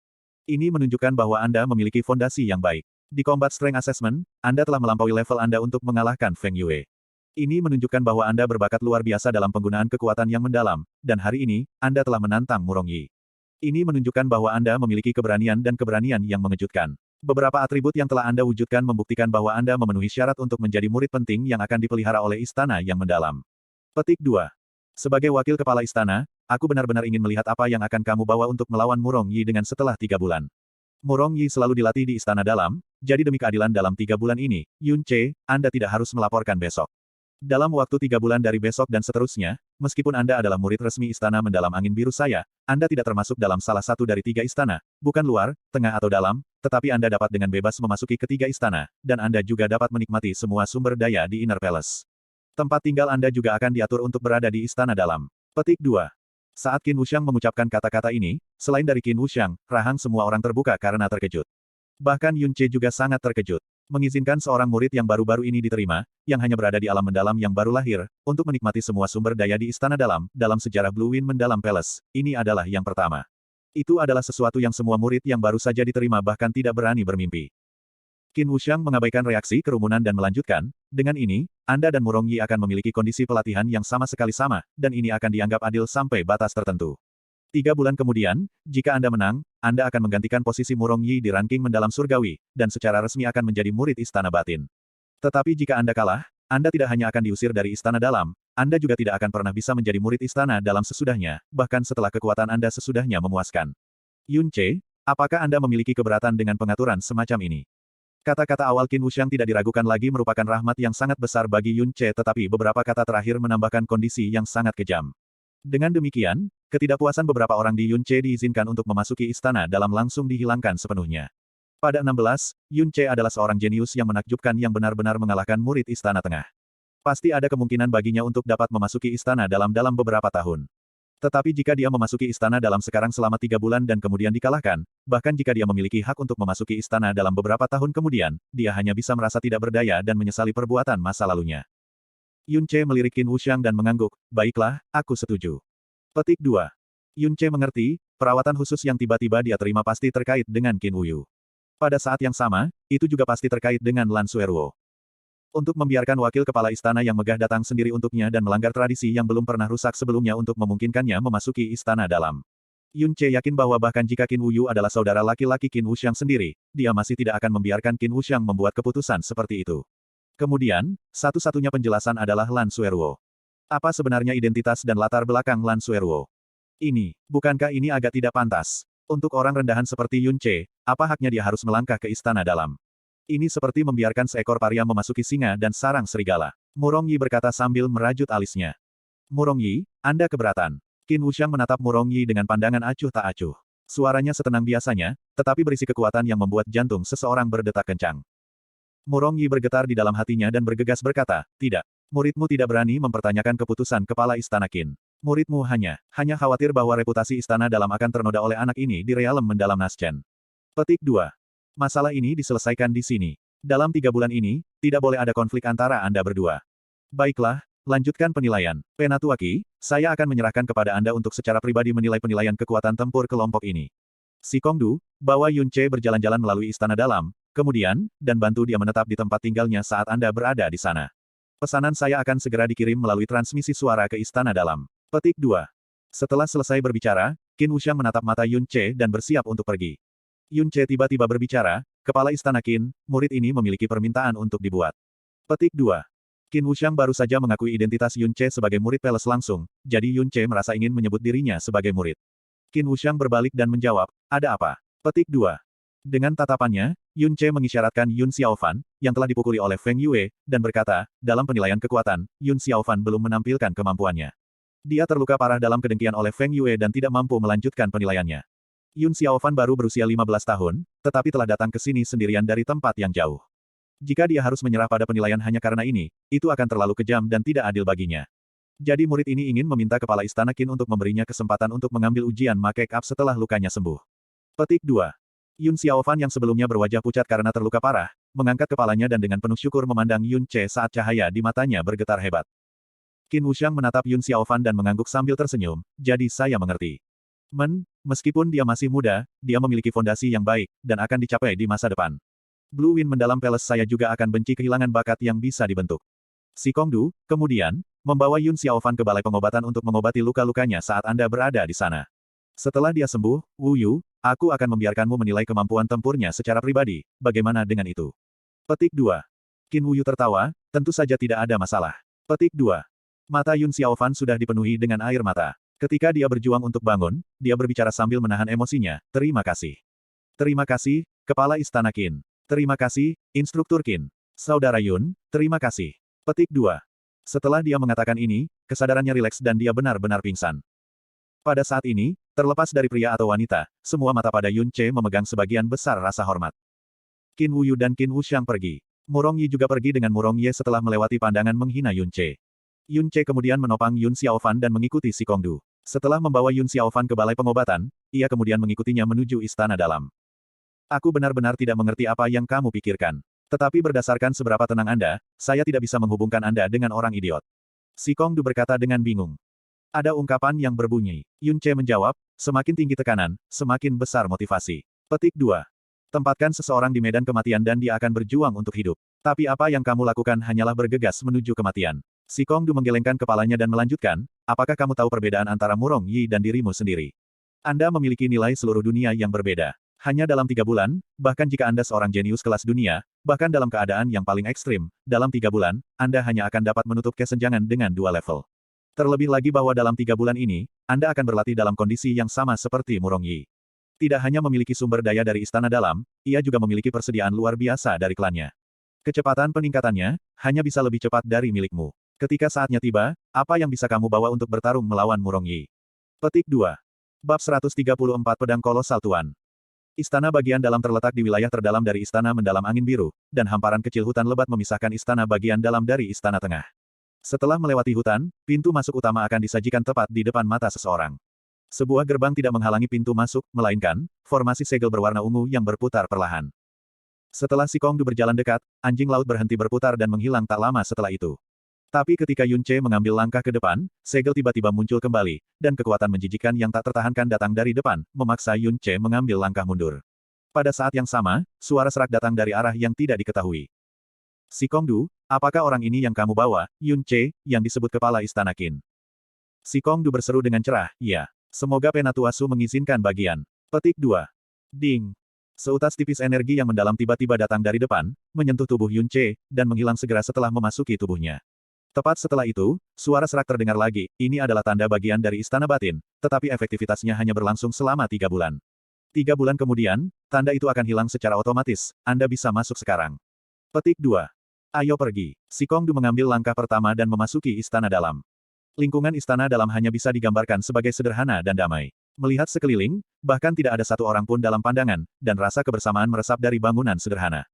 Ini menunjukkan bahwa Anda memiliki fondasi yang baik. Di Combat Strength Assessment, Anda telah melampaui level Anda untuk mengalahkan Feng Yue. Ini menunjukkan bahwa Anda berbakat luar biasa dalam penggunaan kekuatan yang mendalam, dan hari ini, Anda telah menantang Murong Yi. Ini menunjukkan bahwa Anda memiliki keberanian dan keberanian yang mengejutkan. Beberapa atribut yang telah Anda wujudkan membuktikan bahwa Anda memenuhi syarat untuk menjadi murid penting yang akan dipelihara oleh istana yang mendalam. Petik 2. Sebagai wakil kepala istana, aku benar-benar ingin melihat apa yang akan kamu bawa untuk melawan Murong Yi dengan setelah 3 bulan. Murong Yi selalu dilatih di istana dalam, jadi demi keadilan dalam 3 bulan ini, Yun Che, Anda tidak harus melaporkan besok. Dalam waktu 3 bulan dari besok dan seterusnya, meskipun Anda adalah murid resmi istana mendalam angin biru saya, Anda tidak termasuk dalam salah satu dari 3 istana, bukan luar, tengah atau dalam, tetapi Anda dapat dengan bebas memasuki ketiga istana, dan Anda juga dapat menikmati semua sumber daya di Inner Palace. Tempat tinggal Anda juga akan diatur untuk berada di istana dalam. Petik 2. Saat Qin Wuxiang mengucapkan kata-kata ini, selain dari Qin Wuxiang, rahang semua orang terbuka karena terkejut. Bahkan Yun Che juga sangat terkejut. Mengizinkan seorang murid yang baru-baru ini diterima, yang hanya berada di alam mendalam yang baru lahir, untuk menikmati semua sumber daya di istana dalam sejarah Blue Wind Mendalam Palace, ini adalah yang pertama. Itu adalah sesuatu yang semua murid yang baru saja diterima bahkan tidak berani bermimpi. Qin Wuxiang mengabaikan reaksi kerumunan dan melanjutkan, dengan ini, Anda dan Murong Yi akan memiliki kondisi pelatihan yang sama sekali sama, dan ini akan dianggap adil sampai batas tertentu. 3 bulan kemudian, jika Anda menang, Anda akan menggantikan posisi Murong Yi di ranking mendalam surgawi, dan secara resmi akan menjadi murid Istana Batin. Tetapi jika Anda kalah, Anda tidak hanya akan diusir dari Istana Dalam, Anda juga tidak akan pernah bisa menjadi murid Istana Dalam sesudahnya, bahkan setelah kekuatan Anda sesudahnya memuaskan. Yun Che, apakah Anda memiliki keberatan dengan pengaturan semacam ini? Kata-kata awal Qin Wuxiang tidak diragukan lagi merupakan rahmat yang sangat besar bagi Yun Ce, tetapi beberapa kata terakhir menambahkan kondisi yang sangat kejam. Dengan demikian, ketidakpuasan beberapa orang di Yun Ce diizinkan untuk memasuki istana dalam langsung dihilangkan sepenuhnya. Pada 16, Yun Ce adalah seorang jenius yang menakjubkan yang benar-benar mengalahkan murid Istana Tengah. Pasti ada kemungkinan baginya untuk dapat memasuki istana dalam beberapa tahun. Tetapi jika dia memasuki istana dalam sekarang selama 3 bulan dan kemudian dikalahkan, bahkan jika dia memiliki hak untuk memasuki istana dalam beberapa tahun kemudian, dia hanya bisa merasa tidak berdaya dan menyesali perbuatan masa lalunya. Yun Ce melirik Qin Wuxiang dan mengangguk, baiklah, aku setuju. Petik 2. Yun Ce mengerti, perawatan khusus yang tiba-tiba dia terima pasti terkait dengan Qin Wuyu. Pada saat yang sama, itu juga pasti terkait dengan Lan Suerwo. Untuk membiarkan wakil kepala istana yang megah datang sendiri untuknya dan melanggar tradisi yang belum pernah rusak sebelumnya untuk memungkinkannya memasuki istana dalam. Yun Ce yakin bahwa bahkan jika Qin Wuyu adalah saudara laki-laki Qin Wuxiang sendiri, dia masih tidak akan membiarkan Qin Wuxiang membuat keputusan seperti itu. Kemudian, satu-satunya penjelasan adalah Lan Suerwo. Apa sebenarnya identitas dan latar belakang Lan Suerwo? Bukankah ini agak tidak pantas? Untuk orang rendahan seperti Yun Ce, apa haknya dia harus melangkah ke istana dalam? Ini seperti membiarkan seekor paria memasuki singa dan sarang serigala. Murong Yi berkata sambil merajut alisnya. Murong Yi, Anda keberatan. Qin Wuxiang menatap Murong Yi dengan pandangan acuh tak acuh. Suaranya setenang biasanya, tetapi berisi kekuatan yang membuat jantung seseorang berdetak kencang. Murong Yi bergetar di dalam hatinya dan bergegas berkata, tidak. Muridmu tidak berani mempertanyakan keputusan kepala istana Qin. Muridmu hanya khawatir bahwa reputasi istana dalam akan ternoda oleh anak ini di realem mendalam Naschen. Petik 2. Masalah ini diselesaikan di sini. Dalam 3 bulan ini, tidak boleh ada konflik antara Anda berdua. Baiklah, lanjutkan penilaian. Penatuaki, saya akan menyerahkan kepada Anda untuk secara pribadi menilai penilaian kekuatan tempur kelompok ini. Si Kongdu, bawa Yun Ce berjalan-jalan melalui istana dalam, kemudian, dan bantu dia menetap di tempat tinggalnya saat Anda berada di sana. Pesanan saya akan segera dikirim melalui transmisi suara ke istana dalam. Petik 2. Setelah selesai berbicara, Qin Wuxiang menatap mata Yun Ce dan bersiap untuk pergi. Yun Ce tiba-tiba berbicara, kepala istana Qin, murid ini memiliki permintaan untuk dibuat. Petik 2. Qin Wuxiang baru saja mengakui identitas Yun Ce sebagai murid Peles langsung, jadi Yun Ce merasa ingin menyebut dirinya sebagai murid. Qin Wuxiang berbalik dan menjawab, ada apa? Petik 2. Dengan tatapannya, Yun Ce mengisyaratkan Yun Xiaofan, yang telah dipukuli oleh Feng Yue, dan berkata, dalam penilaian kekuatan, Yun Xiaofan belum menampilkan kemampuannya. Dia terluka parah dalam kedengkian oleh Feng Yue dan tidak mampu melanjutkan penilaiannya. Yun Xiaofan baru berusia 15 tahun, tetapi telah datang ke sini sendirian dari tempat yang jauh. Jika dia harus menyerah pada penilaian hanya karena ini, itu akan terlalu kejam dan tidak adil baginya. Jadi murid ini ingin meminta kepala istana Qin untuk memberinya kesempatan untuk mengambil ujian make up setelah lukanya sembuh. Petik 2. Yun Xiaofan yang sebelumnya berwajah pucat karena terluka parah, mengangkat kepalanya dan dengan penuh syukur memandang Yun Ce saat cahaya di matanya bergetar hebat. Qin Wuxiang menatap Yun Xiaofan dan mengangguk sambil tersenyum, jadi saya mengerti. Meskipun dia masih muda, dia memiliki fondasi yang baik, dan akan dicapai di masa depan. Blue Wind mendalam Palace saya juga akan benci kehilangan bakat yang bisa dibentuk. Si Kongdu, kemudian, membawa Yun Xiaofan ke balai pengobatan untuk mengobati luka-lukanya saat Anda berada di sana. Setelah dia sembuh, Wu Yu, aku akan membiarkanmu menilai kemampuan tempurnya secara pribadi, bagaimana dengan itu? Petik 2. Qin Wu Yu tertawa, tentu saja tidak ada masalah. Petik 2. Mata Yun Xiaofan sudah dipenuhi dengan air mata. Ketika dia berjuang untuk bangun, dia berbicara sambil menahan emosinya, terima kasih. Terima kasih, Kepala Istana Qin. Terima kasih, Instruktur Qin. Saudara Yun, terima kasih. Petik 2. Setelah dia mengatakan ini, kesadarannya rileks dan dia benar-benar pingsan. Pada saat ini, terlepas dari pria atau wanita, semua mata pada Yun Ce memegang sebagian besar rasa hormat. Qin Wu Yu dan Qin Wuxiang pergi. Murong Yi juga pergi dengan Murong Ye setelah melewati pandangan menghina Yun Ce. Yun Ce kemudian menopang Yun Xiaofan dan mengikuti si Kongdu. Setelah membawa Yun Xiaofan ke balai pengobatan, ia kemudian mengikutinya menuju istana dalam. Aku benar-benar tidak mengerti apa yang kamu pikirkan. Tetapi berdasarkan seberapa tenang Anda, saya tidak bisa menghubungkan Anda dengan orang idiot. Si Kongdu berkata dengan bingung. Ada ungkapan yang berbunyi. Yun Ce menjawab, semakin tinggi tekanan, semakin besar motivasi. Petik 2. Tempatkan seseorang di medan kematian dan dia akan berjuang untuk hidup. Tapi apa yang kamu lakukan hanyalah bergegas menuju kematian. Si Kongdu menggelengkan kepalanya dan melanjutkan, apakah kamu tahu perbedaan antara Murong Yi dan dirimu sendiri? Anda memiliki nilai seluruh dunia yang berbeda. Hanya dalam 3 bulan, bahkan jika Anda seorang jenius kelas dunia, bahkan dalam keadaan yang paling ekstrim, dalam 3 bulan, Anda hanya akan dapat menutup kesenjangan dengan 2 level. Terlebih lagi bahwa dalam 3 bulan ini, Anda akan berlatih dalam kondisi yang sama seperti Murong Yi. Tidak hanya memiliki sumber daya dari istana dalam, ia juga memiliki persediaan luar biasa dari klannya. Kecepatan peningkatannya hanya bisa lebih cepat dari milikmu. Ketika saatnya tiba, apa yang bisa kamu bawa untuk bertarung melawan Murong Yi? Petik 2. Bab 134 Pedang Kolosal Tuan. Istana bagian dalam terletak di wilayah terdalam dari Istana Mendalam Angin Biru, dan hamparan kecil hutan lebat memisahkan istana bagian dalam dari Istana Tengah. Setelah melewati hutan, pintu masuk utama akan disajikan tepat di depan mata seseorang. Sebuah gerbang tidak menghalangi pintu masuk, melainkan formasi segel berwarna ungu yang berputar perlahan. Setelah si Kongdu berjalan dekat, anjing laut berhenti berputar dan menghilang tak lama setelah itu. Tapi ketika Yun Ce mengambil langkah ke depan, segel tiba-tiba muncul kembali, dan kekuatan menjijikkan yang tak tertahankan datang dari depan, memaksa Yun Ce mengambil langkah mundur. Pada saat yang sama, suara serak datang dari arah yang tidak diketahui. Si Kongdu, apakah orang ini yang kamu bawa, Yun Ce, yang disebut kepala istana Qin? Si Kongdu berseru dengan cerah, iya. Semoga Penatuasu mengizinkan bagian. Petik 2. Ding. Seutas tipis energi yang mendalam tiba-tiba datang dari depan, menyentuh tubuh Yun Ce, dan menghilang segera setelah memasuki tubuhnya. Tepat setelah itu, suara serak terdengar lagi, ini adalah tanda bagian dari istana batin, tetapi efektivitasnya hanya berlangsung selama 3 bulan. 3 bulan kemudian, tanda itu akan hilang secara otomatis, Anda bisa masuk sekarang. Petik 2. Ayo pergi. Si Kongdu mengambil langkah pertama dan memasuki istana dalam. Lingkungan istana dalam hanya bisa digambarkan sebagai sederhana dan damai. Melihat sekeliling, bahkan tidak ada satu orang pun dalam pandangan, dan rasa kebersamaan meresap dari bangunan sederhana.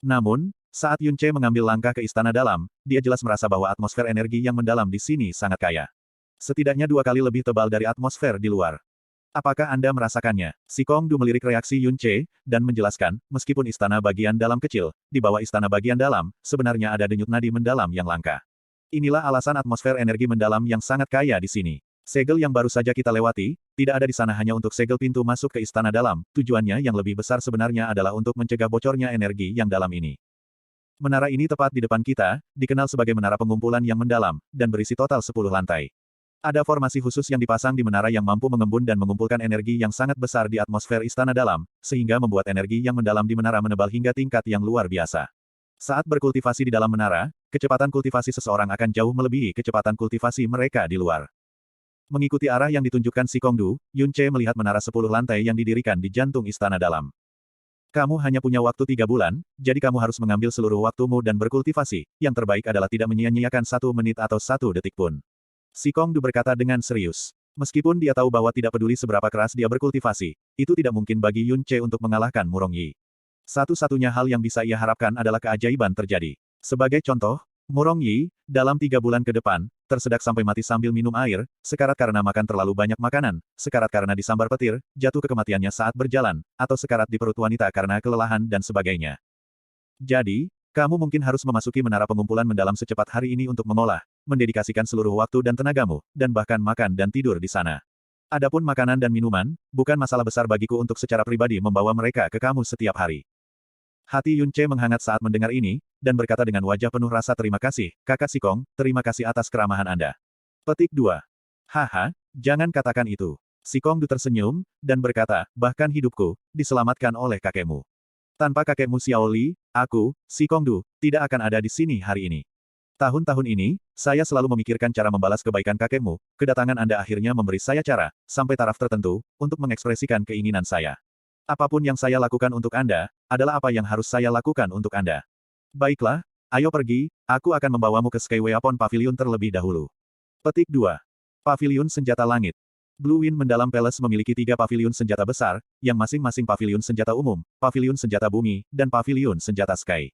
Namun, saat Yun Ce mengambil langkah ke istana dalam, dia jelas merasa bahwa atmosfer energi yang mendalam di sini sangat kaya. Setidaknya 2 kali lebih tebal dari atmosfer di luar. Apakah Anda merasakannya? Si Kongdu melirik reaksi Yun Ce, dan menjelaskan, meskipun istana bagian dalam kecil, di bawah istana bagian dalam, sebenarnya ada denyut nadi mendalam yang langka. Inilah alasan atmosfer energi mendalam yang sangat kaya di sini. Segel yang baru saja kita lewati, tidak ada di sana hanya untuk segel pintu masuk ke istana dalam, tujuannya yang lebih besar sebenarnya adalah untuk mencegah bocornya energi yang dalam ini. Menara ini tepat di depan kita, dikenal sebagai menara pengumpulan yang mendalam, dan berisi total 10 lantai. Ada formasi khusus yang dipasang di menara yang mampu mengembun dan mengumpulkan energi yang sangat besar di atmosfer istana dalam, sehingga membuat energi yang mendalam di menara menebal hingga tingkat yang luar biasa. Saat berkultivasi di dalam menara, kecepatan kultivasi seseorang akan jauh melebihi kecepatan kultivasi mereka di luar. Mengikuti arah yang ditunjukkan si Kongdu, Yun Ce melihat menara 10 lantai yang didirikan di jantung istana dalam. Kamu hanya punya waktu 3 bulan, jadi kamu harus mengambil seluruh waktumu dan berkultivasi, yang terbaik adalah tidak menyia-nyiakan 1 menit atau 1 detik pun. Si Kongdu berkata dengan serius. Meskipun dia tahu bahwa tidak peduli seberapa keras dia berkultivasi, itu tidak mungkin bagi Yun Ce untuk mengalahkan Murong Yi. Satu-satunya hal yang bisa ia harapkan adalah keajaiban terjadi. Sebagai contoh, Murong Yi, dalam 3 bulan ke depan, tersedak sampai mati sambil minum air, sekarat karena makan terlalu banyak makanan, sekarat karena disambar petir, jatuh ke kematiannya saat berjalan, atau sekarat di perut wanita karena kelelahan dan sebagainya. Jadi, kamu mungkin harus memasuki menara pengumpulan mendalam secepat hari ini untuk mengolah, mendedikasikan seluruh waktu dan tenagamu, dan bahkan makan dan tidur di sana. Adapun makanan dan minuman, bukan masalah besar bagiku untuk secara pribadi membawa mereka ke kamu setiap hari. Hati Yun Ce menghangat saat mendengar ini, dan berkata dengan wajah penuh rasa terima kasih, Kakak Sikong, terima kasih atas keramahan Anda. Petik 2. Haha, jangan katakan itu. Sikong Du tersenyum, dan berkata, bahkan hidupku, diselamatkan oleh kakekmu. Tanpa kakekmu Xiao Li, aku, Sikong Du, tidak akan ada di sini hari ini. Tahun-tahun ini, saya selalu memikirkan cara membalas kebaikan kakekmu, kedatangan Anda akhirnya memberi saya cara, sampai taraf tertentu, untuk mengekspresikan keinginan saya. Apapun yang saya lakukan untuk Anda, adalah apa yang harus saya lakukan untuk Anda. Baiklah, ayo pergi, aku akan membawamu ke Skyweapon Pavilion terlebih dahulu. Petik 2. Pavilion Senjata Langit. Blue Wind Mendalam Palace memiliki 3 pavilion senjata besar, yang masing-masing pavilion senjata umum, pavilion senjata bumi, dan pavilion senjata sky.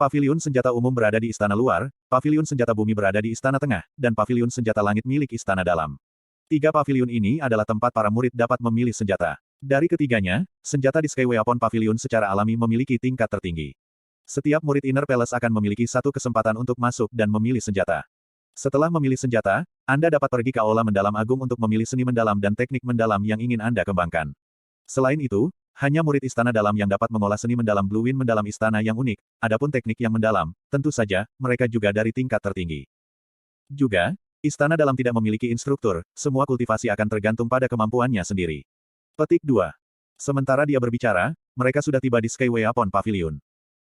Pavilion senjata umum berada di istana luar, pavilion senjata bumi berada di istana tengah, dan pavilion senjata langit milik istana dalam. 3 pavilion ini adalah tempat para murid dapat memilih senjata. Dari ketiganya, senjata di Skyweapon Pavilion secara alami memiliki tingkat tertinggi. Setiap murid Inner Palace akan memiliki 1 kesempatan untuk masuk dan memilih senjata. Setelah memilih senjata, Anda dapat pergi ke Aula Mendalam Agung untuk memilih seni mendalam dan teknik mendalam yang ingin Anda kembangkan. Selain itu, hanya murid istana dalam yang dapat mengolah seni mendalam Blue Wind mendalam istana yang unik, adapun teknik yang mendalam, tentu saja, mereka juga dari tingkat tertinggi. Juga, istana dalam tidak memiliki instruktur, semua kultivasi akan tergantung pada kemampuannya sendiri. Petik 2. Sementara dia berbicara, mereka sudah tiba di Skyweapon Pavilion.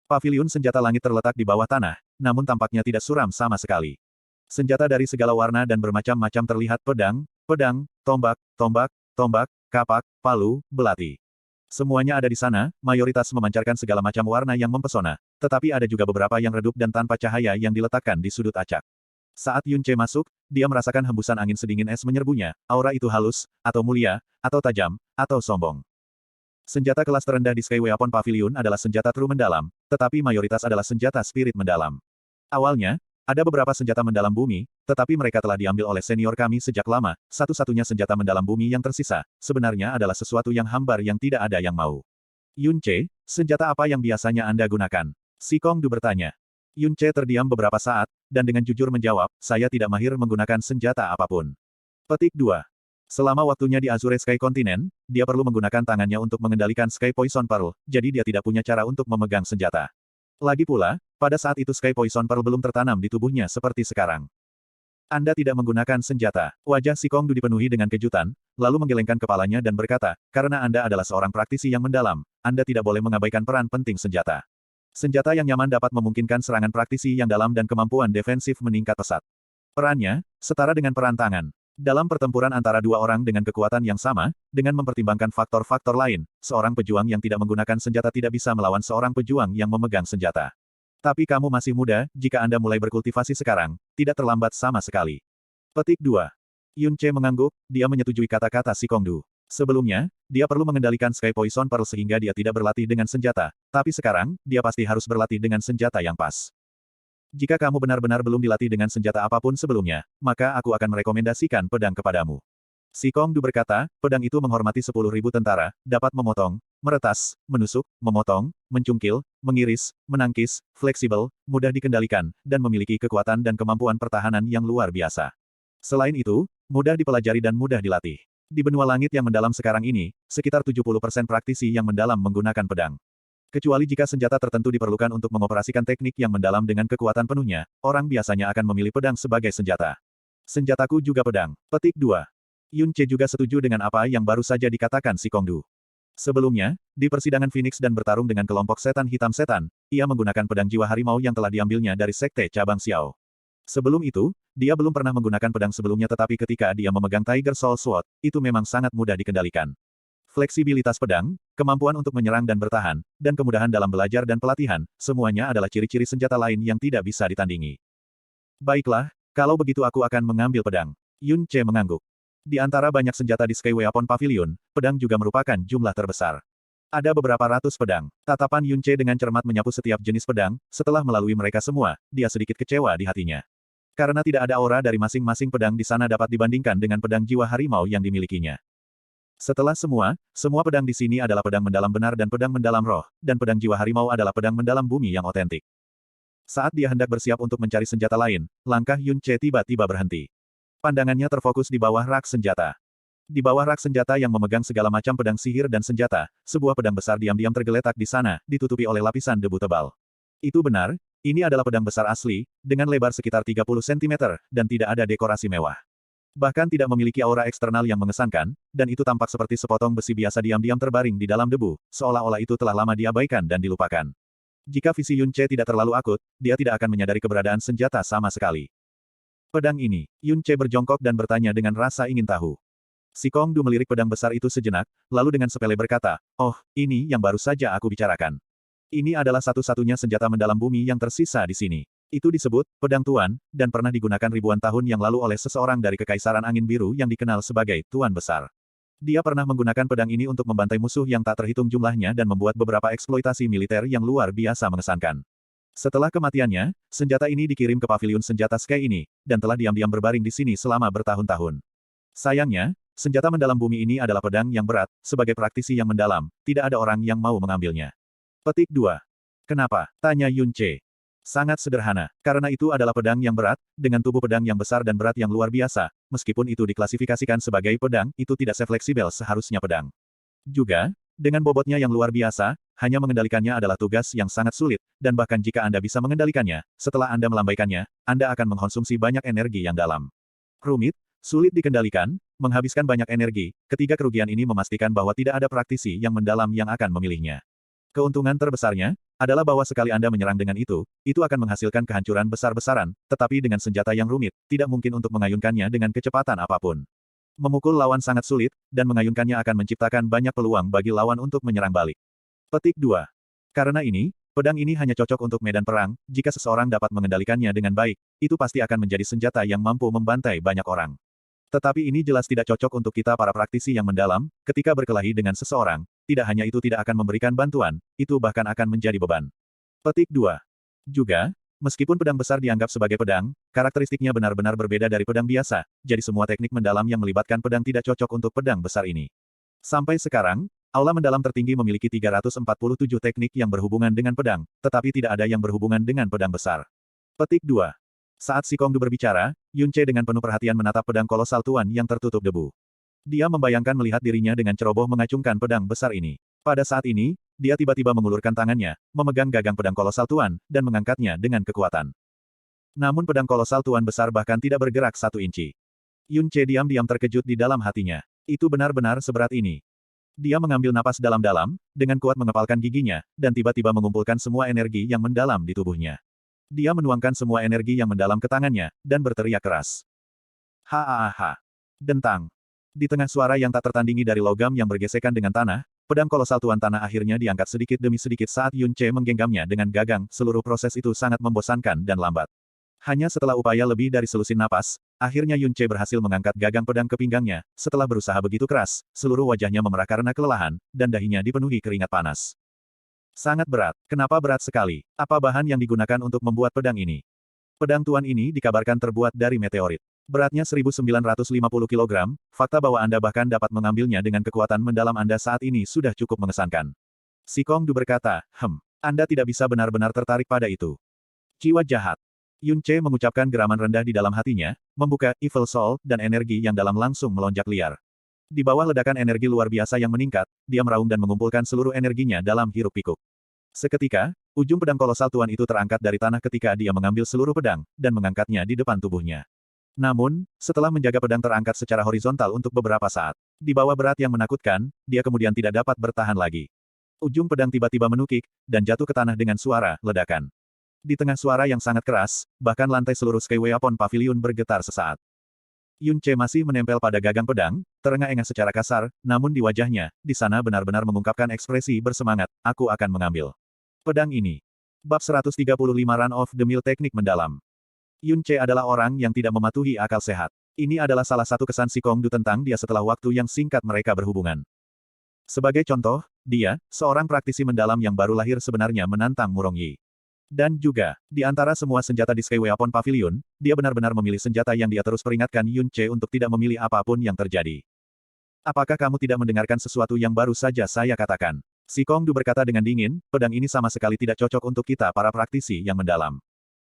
Pavilion senjata langit terletak di bawah tanah, namun tampaknya tidak suram sama sekali. Senjata dari segala warna dan bermacam-macam terlihat pedang, tombak, kapak, palu, belati. Semuanya ada di sana, mayoritas memancarkan segala macam warna yang mempesona, tetapi ada juga beberapa yang redup dan tanpa cahaya yang diletakkan di sudut acak. Saat Yun Che masuk, dia merasakan hembusan angin sedingin es menyerbunya, aura itu halus, atau mulia, atau tajam, atau sombong. Senjata kelas terendah di Sky Weapon Pavilion adalah senjata true mendalam, tetapi mayoritas adalah senjata spirit mendalam. Awalnya, ada beberapa senjata mendalam bumi, tetapi mereka telah diambil oleh senior kami sejak lama. Satu-satunya senjata mendalam bumi yang tersisa, sebenarnya adalah sesuatu yang hambar yang tidak ada yang mau. Yun Che, senjata apa yang biasanya Anda gunakan? Si Kong Du bertanya. Yun Che terdiam beberapa saat, dan dengan jujur menjawab, saya tidak mahir menggunakan senjata apapun. Petik 2. Selama waktunya di Azure Sky Continent, dia perlu menggunakan tangannya untuk mengendalikan Sky Poison Pearl, jadi dia tidak punya cara untuk memegang senjata. Lagi pula, pada saat itu Sky Poison Pearl belum tertanam di tubuhnya seperti sekarang. Anda tidak menggunakan senjata. Wajah si Kong Du dipenuhi dengan kejutan, lalu menggelengkan kepalanya dan berkata, karena Anda adalah seorang praktisi yang mendalam, Anda tidak boleh mengabaikan peran penting senjata. Senjata yang nyaman dapat memungkinkan serangan praktisi yang dalam dan kemampuan defensif meningkat pesat. Perannya, setara dengan peran tangan. Dalam pertempuran antara dua orang dengan kekuatan yang sama, dengan mempertimbangkan faktor-faktor lain, seorang pejuang yang tidak menggunakan senjata tidak bisa melawan seorang pejuang yang memegang senjata. Tapi kamu masih muda, jika Anda mulai berkultivasi sekarang, tidak terlambat sama sekali. Petik 2. Yun Che mengangguk, dia menyetujui kata-kata si Kong Du. Sebelumnya, dia perlu mengendalikan Sky Poison Pearl sehingga dia tidak berlatih dengan senjata, tapi sekarang, dia pasti harus berlatih dengan senjata yang pas. Jika kamu benar-benar belum dilatih dengan senjata apapun sebelumnya, maka aku akan merekomendasikan pedang kepadamu. Si Kong Du berkata, pedang itu menghormati 10.000 tentara, dapat memotong, meretas, menusuk, memotong, mencungkil, mengiris, menangkis, fleksibel, mudah dikendalikan, dan memiliki kekuatan dan kemampuan pertahanan yang luar biasa. Selain itu, mudah dipelajari dan mudah dilatih. Di benua langit yang mendalam sekarang ini, sekitar 70% praktisi yang mendalam menggunakan pedang. Kecuali jika senjata tertentu diperlukan untuk mengoperasikan teknik yang mendalam dengan kekuatan penuhnya, orang biasanya akan memilih pedang sebagai senjata. Senjataku juga pedang. Petik 2. Yun Che juga setuju dengan apa yang baru saja dikatakan si Kong Du. Sebelumnya, di persidangan Phoenix dan bertarung dengan kelompok setan hitam setan, ia menggunakan pedang jiwa harimau yang telah diambilnya dari Sekte Cabang Xiao. Sebelum itu, dia belum pernah menggunakan pedang sebelumnya tetapi ketika dia memegang Tiger Soul Sword, itu memang sangat mudah dikendalikan. Fleksibilitas pedang, kemampuan untuk menyerang dan bertahan, dan kemudahan dalam belajar dan pelatihan, semuanya adalah ciri-ciri senjata lain yang tidak bisa ditandingi. Baiklah, kalau begitu aku akan mengambil pedang. Yun Che mengangguk. Di antara banyak senjata di Sky Weapon Pavilion, pedang juga merupakan jumlah terbesar. Ada beberapa ratus pedang. Tatapan Yun Che dengan cermat menyapu setiap jenis pedang, setelah melalui mereka semua, dia sedikit kecewa di hatinya. Karena tidak ada aura dari masing-masing pedang di sana dapat dibandingkan dengan pedang jiwa harimau yang dimilikinya. Setelah semua pedang di sini adalah pedang mendalam benar dan pedang mendalam roh, dan pedang jiwa harimau adalah pedang mendalam bumi yang otentik. Saat dia hendak bersiap untuk mencari senjata lain, langkah Yun Che tiba-tiba berhenti. Pandangannya terfokus di bawah rak senjata. Di bawah rak senjata yang memegang segala macam pedang sihir dan senjata, sebuah pedang besar diam-diam tergeletak di sana, ditutupi oleh lapisan debu tebal. Itu benar, ini adalah pedang besar asli, dengan lebar sekitar 30 cm, dan tidak ada dekorasi mewah. Bahkan tidak memiliki aura eksternal yang mengesankan, dan itu tampak seperti sepotong besi biasa diam-diam terbaring di dalam debu, seolah-olah itu telah lama diabaikan dan dilupakan. Jika visi Yun Che tidak terlalu akut, dia tidak akan menyadari keberadaan senjata sama sekali. Pedang ini, Yun Che berjongkok dan bertanya dengan rasa ingin tahu. Si Kong Du melirik pedang besar itu sejenak, lalu dengan sepele berkata, "Oh, ini yang baru saja aku bicarakan. Ini adalah satu-satunya senjata mendalam bumi yang tersisa di sini. Itu disebut pedang tuan, dan pernah digunakan ribuan tahun yang lalu oleh seseorang dari Kekaisaran Angin Biru yang dikenal sebagai Tuan Besar. Dia pernah menggunakan pedang ini untuk membantai musuh yang tak terhitung jumlahnya dan membuat beberapa eksploitasi militer yang luar biasa mengesankan. Setelah kematiannya, senjata ini dikirim ke pavilion senjata Sky ini, dan telah diam-diam berbaring di sini selama bertahun-tahun. Sayangnya, senjata mendalam bumi ini adalah pedang yang berat, sebagai praktisi yang mendalam, tidak ada orang yang mau mengambilnya." Petik 2. Kenapa? Tanya Yun Che. Sangat sederhana, karena itu adalah pedang yang berat, dengan tubuh pedang yang besar dan berat yang luar biasa, meskipun itu diklasifikasikan sebagai pedang, itu tidak sefleksibel seharusnya pedang. Juga, dengan bobotnya yang luar biasa, hanya mengendalikannya adalah tugas yang sangat sulit, dan bahkan jika Anda bisa mengendalikannya, setelah Anda melambaikannya, Anda akan mengkonsumsi banyak energi yang dalam. Rumit, sulit dikendalikan, menghabiskan banyak energi, ketiga kerugian ini memastikan bahwa tidak ada praktisi yang mendalam yang akan memilihnya. Keuntungan terbesarnya, adalah bahwa sekali Anda menyerang dengan itu akan menghasilkan kehancuran besar-besaran, tetapi dengan senjata yang rumit, tidak mungkin untuk mengayunkannya dengan kecepatan apapun. Memukul lawan sangat sulit, dan mengayunkannya akan menciptakan banyak peluang bagi lawan untuk menyerang balik. Petik 2. Karena ini, pedang ini hanya cocok untuk medan perang, jika seseorang dapat mengendalikannya dengan baik, itu pasti akan menjadi senjata yang mampu membantai banyak orang. Tetapi ini jelas tidak cocok untuk kita para praktisi yang mendalam, ketika berkelahi dengan seseorang, tidak hanya itu tidak akan memberikan bantuan, itu bahkan akan menjadi beban. Petik 2. Juga, meskipun pedang besar dianggap sebagai pedang, karakteristiknya benar-benar berbeda dari pedang biasa, jadi semua teknik mendalam yang melibatkan pedang tidak cocok untuk pedang besar ini. Sampai sekarang, Aula Mendalam Tertinggi memiliki 347 teknik yang berhubungan dengan pedang, tetapi tidak ada yang berhubungan dengan pedang besar. Petik 2. Saat Si Kongdu berbicara, Yun Ce dengan penuh perhatian menatap pedang kolosal tuan yang tertutup debu. Dia membayangkan melihat dirinya dengan ceroboh mengacungkan pedang besar ini. Pada saat ini, dia tiba-tiba mengulurkan tangannya, memegang gagang pedang kolosal tuan, dan mengangkatnya dengan kekuatan. Namun pedang kolosal tuan besar bahkan tidak bergerak 1 inci. Yun Ce diam-diam terkejut di dalam hatinya. Itu benar-benar seberat ini. Dia mengambil napas dalam-dalam, dengan kuat mengepalkan giginya, dan tiba-tiba mengumpulkan semua energi yang mendalam di tubuhnya. Dia menuangkan semua energi yang mendalam ke tangannya, dan berteriak keras. Ha-ha-ha. Dentang. Di tengah suara yang tak tertandingi dari logam yang bergesekan dengan tanah, pedang kolosal tuan tanah akhirnya diangkat sedikit demi sedikit saat Yun Ce menggenggamnya dengan gagang, seluruh proses itu sangat membosankan dan lambat. Hanya setelah upaya lebih dari selusin napas, akhirnya Yun Ce berhasil mengangkat gagang pedang ke pinggangnya. Setelah berusaha begitu keras, seluruh wajahnya memerah karena kelelahan, dan dahinya dipenuhi keringat panas. Sangat berat. Kenapa berat sekali? Apa bahan yang digunakan untuk membuat pedang ini? Pedang tuan ini dikabarkan terbuat dari meteorit. Beratnya 1950 kg, fakta bahwa Anda bahkan dapat mengambilnya dengan kekuatan mendalam Anda saat ini sudah cukup mengesankan. Si Kongdu berkata, Anda tidak bisa benar-benar tertarik pada itu. Jiwa jahat. Yun Ce mengucapkan geraman rendah di dalam hatinya, membuka Evil Soul, dan energi yang dalam langsung melonjak liar. Di bawah ledakan energi luar biasa yang meningkat, dia meraung dan mengumpulkan seluruh energinya dalam hiruk-pikuk. Seketika, ujung pedang kolosal tuan itu terangkat dari tanah ketika dia mengambil seluruh pedang, dan mengangkatnya di depan tubuhnya. Namun, setelah menjaga pedang terangkat secara horizontal untuk beberapa saat, di bawah berat yang menakutkan, dia kemudian tidak dapat bertahan lagi. Ujung pedang tiba-tiba menukik, dan jatuh ke tanah dengan suara ledakan. Di tengah suara yang sangat keras, bahkan lantai seluruh Skyway Upon Pavilion bergetar sesaat. Yun Ce masih menempel pada gagang pedang, terengah-engah secara kasar, namun di wajahnya, di sana benar-benar mengungkapkan ekspresi bersemangat, aku akan mengambil pedang ini. Bab 135 Run of the Mill Teknik Mendalam. Yun Ce adalah orang yang tidak mematuhi akal sehat. Ini adalah salah satu kesan Si Kongdu tentang dia setelah waktu yang singkat mereka berhubungan. Sebagai contoh, dia, seorang praktisi mendalam yang baru lahir sebenarnya menantang Murong Yi. Dan juga, di antara semua senjata di Skyway Upon Pavilion, dia benar-benar memilih senjata yang dia terus peringatkan Yun Ce untuk tidak memilih apapun yang terjadi. Apakah kamu tidak mendengarkan sesuatu yang baru saja saya katakan? Si Kongdu berkata dengan dingin, pedang ini sama sekali tidak cocok untuk kita para praktisi yang mendalam.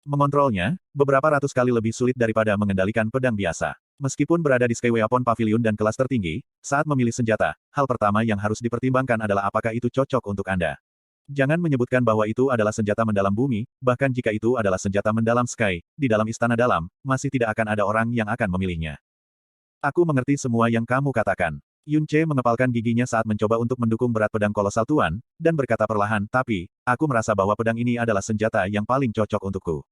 Mengontrolnya, beberapa ratus kali lebih sulit daripada mengendalikan pedang biasa. Meskipun berada di Skyway Upon Pavilion dan kelas tertinggi, saat memilih senjata, hal pertama yang harus dipertimbangkan adalah apakah itu cocok untuk Anda. Jangan menyebutkan bahwa itu adalah senjata mendalam bumi, bahkan jika itu adalah senjata mendalam Sky, di dalam istana dalam, masih tidak akan ada orang yang akan memilihnya. Aku mengerti semua yang kamu katakan. Yun Ce mengepalkan giginya saat mencoba untuk mendukung berat pedang kolosal tuan, dan berkata perlahan, tapi, aku merasa bahwa pedang ini adalah senjata yang paling cocok untukku.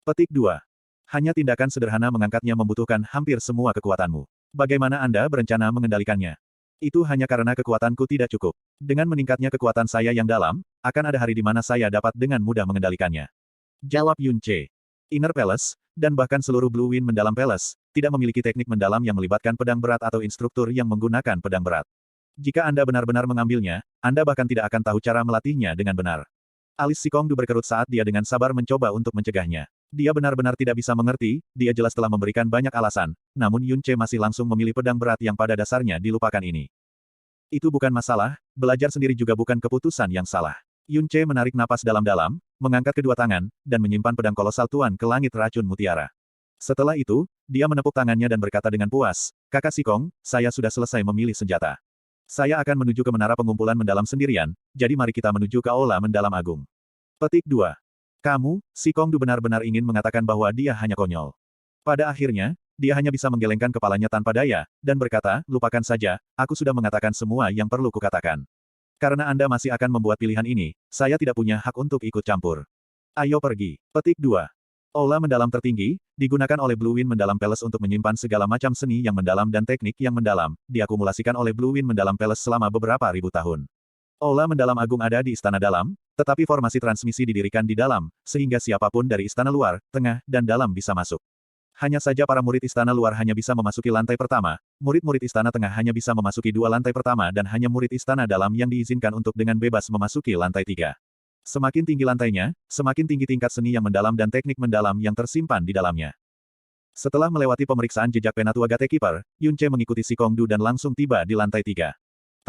Petik 2. Hanya tindakan sederhana mengangkatnya membutuhkan hampir semua kekuatanmu. Bagaimana Anda berencana mengendalikannya? Itu hanya karena kekuatanku tidak cukup. Dengan meningkatnya kekuatan saya yang dalam, akan ada hari di mana saya dapat dengan mudah mengendalikannya. Jawab Yun Ce. Inner Palace, dan bahkan seluruh Blue Wind Mendalam Palace, tidak memiliki teknik mendalam yang melibatkan pedang berat atau instruktur yang menggunakan pedang berat. Jika Anda benar-benar mengambilnya, Anda bahkan tidak akan tahu cara melatihnya dengan benar. Alis Si Kongdu berkerut saat dia dengan sabar mencoba untuk mencegahnya. Dia benar-benar tidak bisa mengerti, dia jelas telah memberikan banyak alasan, namun Yun Ce masih langsung memilih pedang berat yang pada dasarnya dilupakan ini. Itu bukan masalah, belajar sendiri juga bukan keputusan yang salah. Yun Ce menarik napas dalam-dalam, mengangkat kedua tangan, dan menyimpan pedang kolosal tuan ke langit racun mutiara. Setelah itu, dia menepuk tangannya dan berkata dengan puas, Kakak Si Kong, saya sudah selesai memilih senjata. Saya akan menuju ke menara pengumpulan mendalam sendirian, jadi mari kita menuju ke Aula Mendalam Agung. Petik 2. Kamu, Si Kongdu benar-benar ingin mengatakan bahwa dia hanya konyol. Pada akhirnya, dia hanya bisa menggelengkan kepalanya tanpa daya, dan berkata, lupakan saja, aku sudah mengatakan semua yang perlu kukatakan. Karena Anda masih akan membuat pilihan ini, saya tidak punya hak untuk ikut campur. Ayo pergi. Petik 2. Aula mendalam tertinggi, digunakan oleh Blue Wind Mendalam Palace untuk menyimpan segala macam seni yang mendalam dan teknik yang mendalam, diakumulasikan oleh Blue Wind Mendalam Palace selama beberapa ribu tahun. Aula Mendalam Agung ada di Istana Dalam, tetapi formasi transmisi didirikan di dalam, sehingga siapapun dari Istana Luar, Tengah, dan Dalam bisa masuk. Hanya saja para murid Istana Luar hanya bisa memasuki lantai pertama, murid-murid Istana Tengah hanya bisa memasuki dua lantai pertama dan hanya murid Istana Dalam yang diizinkan untuk dengan bebas memasuki lantai tiga. Semakin tinggi lantainya, semakin tinggi tingkat seni yang mendalam dan teknik mendalam yang tersimpan di dalamnya. Setelah melewati pemeriksaan jejak Penatua Gatekeeper, Yunce mengikuti Si Kongdu dan langsung tiba di lantai 3.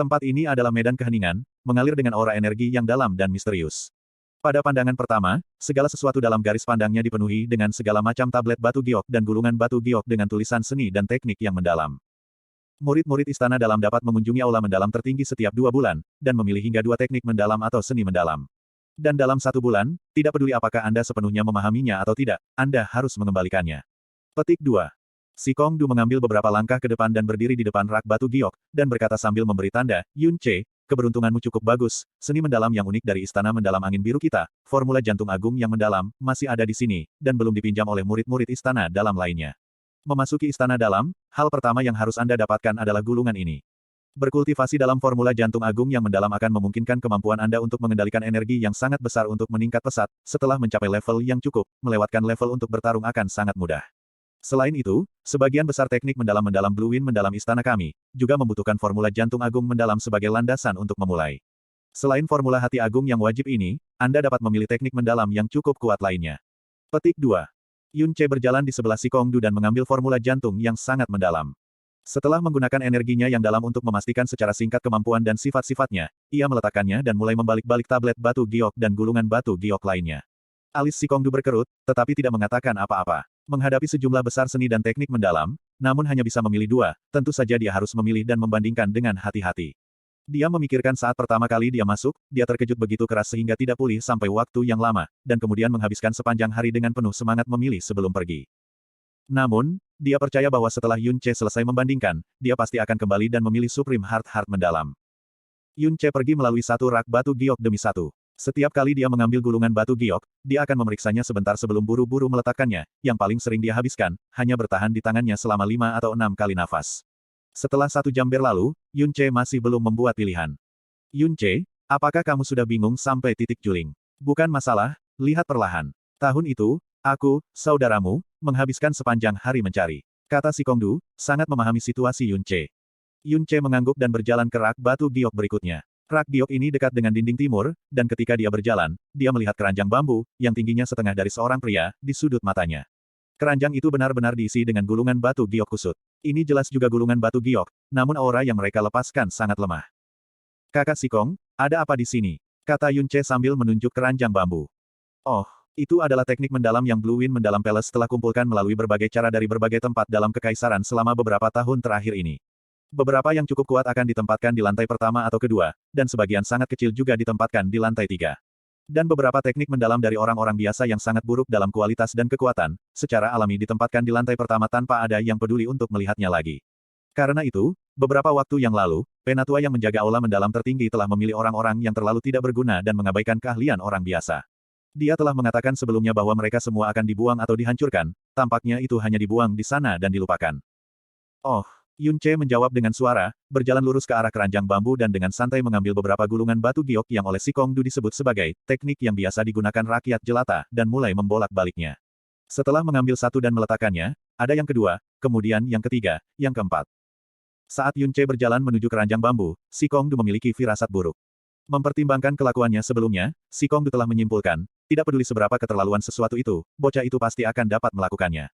Tempat ini adalah medan keheningan, mengalir dengan aura energi yang dalam dan misterius. Pada pandangan pertama, segala sesuatu dalam garis pandangnya dipenuhi dengan segala macam tablet batu giok dan gulungan batu giok dengan tulisan seni dan teknik yang mendalam. Murid-murid Istana Dalam dapat mengunjungi aula mendalam tertinggi setiap 2 bulan, dan memilih hingga 2 teknik mendalam atau seni mendalam. Dan dalam 1 bulan, tidak peduli apakah Anda sepenuhnya memahaminya atau tidak, Anda harus mengembalikannya. Petik 2. Si Kongdu mengambil beberapa langkah ke depan dan berdiri di depan rak batu giok, dan berkata sambil memberi tanda, Yunce, keberuntunganmu cukup bagus, seni mendalam yang unik dari Istana Mendalam Angin Biru kita, formula jantung agung yang mendalam, masih ada di sini, dan belum dipinjam oleh murid-murid Istana Dalam lainnya. Memasuki Istana Dalam, hal pertama yang harus Anda dapatkan adalah gulungan ini. Berkultivasi dalam formula jantung agung yang mendalam akan memungkinkan kemampuan Anda untuk mengendalikan energi yang sangat besar untuk meningkat pesat, setelah mencapai level yang cukup, melewatkan level untuk bertarung akan sangat mudah. Selain itu, sebagian besar teknik mendalam-mendalam Blue Wind Mendalam Istana kami, juga membutuhkan formula jantung agung mendalam sebagai landasan untuk memulai. Selain formula hati agung yang wajib ini, Anda dapat memilih teknik mendalam yang cukup kuat lainnya. Petik 2. Yunce berjalan di sebelah Si Kongdu dan mengambil formula jantung yang sangat mendalam. Setelah menggunakan energinya yang dalam untuk memastikan secara singkat kemampuan dan sifat-sifatnya, ia meletakkannya dan mulai membalik-balik tablet batu giok dan gulungan batu giok lainnya. Alis Si Kongdu berkerut, tetapi tidak mengatakan apa-apa. Menghadapi sejumlah besar seni dan teknik mendalam, namun hanya bisa memilih 2, tentu saja dia harus memilih dan membandingkan dengan hati-hati. Dia memikirkan saat pertama kali dia masuk, dia terkejut begitu keras sehingga tidak pulih sampai waktu yang lama, dan kemudian menghabiskan sepanjang hari dengan penuh semangat memilih sebelum pergi. Namun, dia percaya bahwa setelah Yunce selesai membandingkan, dia pasti akan kembali dan memilih Supreme Heart mendalam. Yunce pergi melalui satu rak batu giok demi satu. Setiap kali dia mengambil gulungan batu giok, dia akan memeriksanya sebentar sebelum buru-buru meletakkannya, yang paling sering dia habiskan, hanya bertahan di tangannya selama 5 atau 6 kali nafas. Setelah 1 jam berlalu, Yunce masih belum membuat pilihan. Yunce, apakah kamu sudah bingung sampai titik juling? Bukan masalah, lihat perlahan. Tahun itu, aku, saudaramu, menghabiskan sepanjang hari mencari. Kata Si Kongdu, sangat memahami situasi Yunce. Yunce mengangguk dan berjalan ke rak batu giok berikutnya. Rak giok ini dekat dengan dinding timur, dan ketika dia berjalan, dia melihat keranjang bambu, yang tingginya setengah dari seorang pria, di sudut matanya. Keranjang itu benar-benar diisi dengan gulungan batu giok kusut. Ini jelas juga gulungan batu giok, namun aura yang mereka lepaskan sangat lemah. Kakak Si Kong, ada apa di sini? Kata Yunce sambil menunjuk keranjang bambu. Oh, itu adalah teknik mendalam yang Blue Wind Mendalam Palace telah kumpulkan melalui berbagai cara dari berbagai tempat dalam kekaisaran selama beberapa tahun terakhir ini. Beberapa yang cukup kuat akan ditempatkan di lantai pertama atau kedua, dan sebagian sangat kecil juga ditempatkan di lantai 3. Dan beberapa teknik mendalam dari orang-orang biasa yang sangat buruk dalam kualitas dan kekuatan, secara alami ditempatkan di lantai pertama tanpa ada yang peduli untuk melihatnya lagi. Karena itu, beberapa waktu yang lalu, Penatua yang menjaga aula mendalam tertinggi telah memilih orang-orang yang terlalu tidak berguna dan mengabaikan keahlian orang biasa. Dia telah mengatakan sebelumnya bahwa mereka semua akan dibuang atau dihancurkan, tampaknya itu hanya dibuang di sana dan dilupakan. Oh. Yunce menjawab dengan suara, berjalan lurus ke arah keranjang bambu dan dengan santai mengambil beberapa gulungan batu giok yang oleh Si Kongdu disebut sebagai teknik yang biasa digunakan rakyat jelata, dan mulai membolak-baliknya. Setelah mengambil satu dan meletakkannya, ada yang kedua, kemudian yang ketiga, yang keempat. Saat Yunce berjalan menuju keranjang bambu, Si Kongdu memiliki firasat buruk. Mempertimbangkan kelakuannya sebelumnya, Si Kongdu telah menyimpulkan, tidak peduli seberapa keterlaluan sesuatu itu, bocah itu pasti akan dapat melakukannya.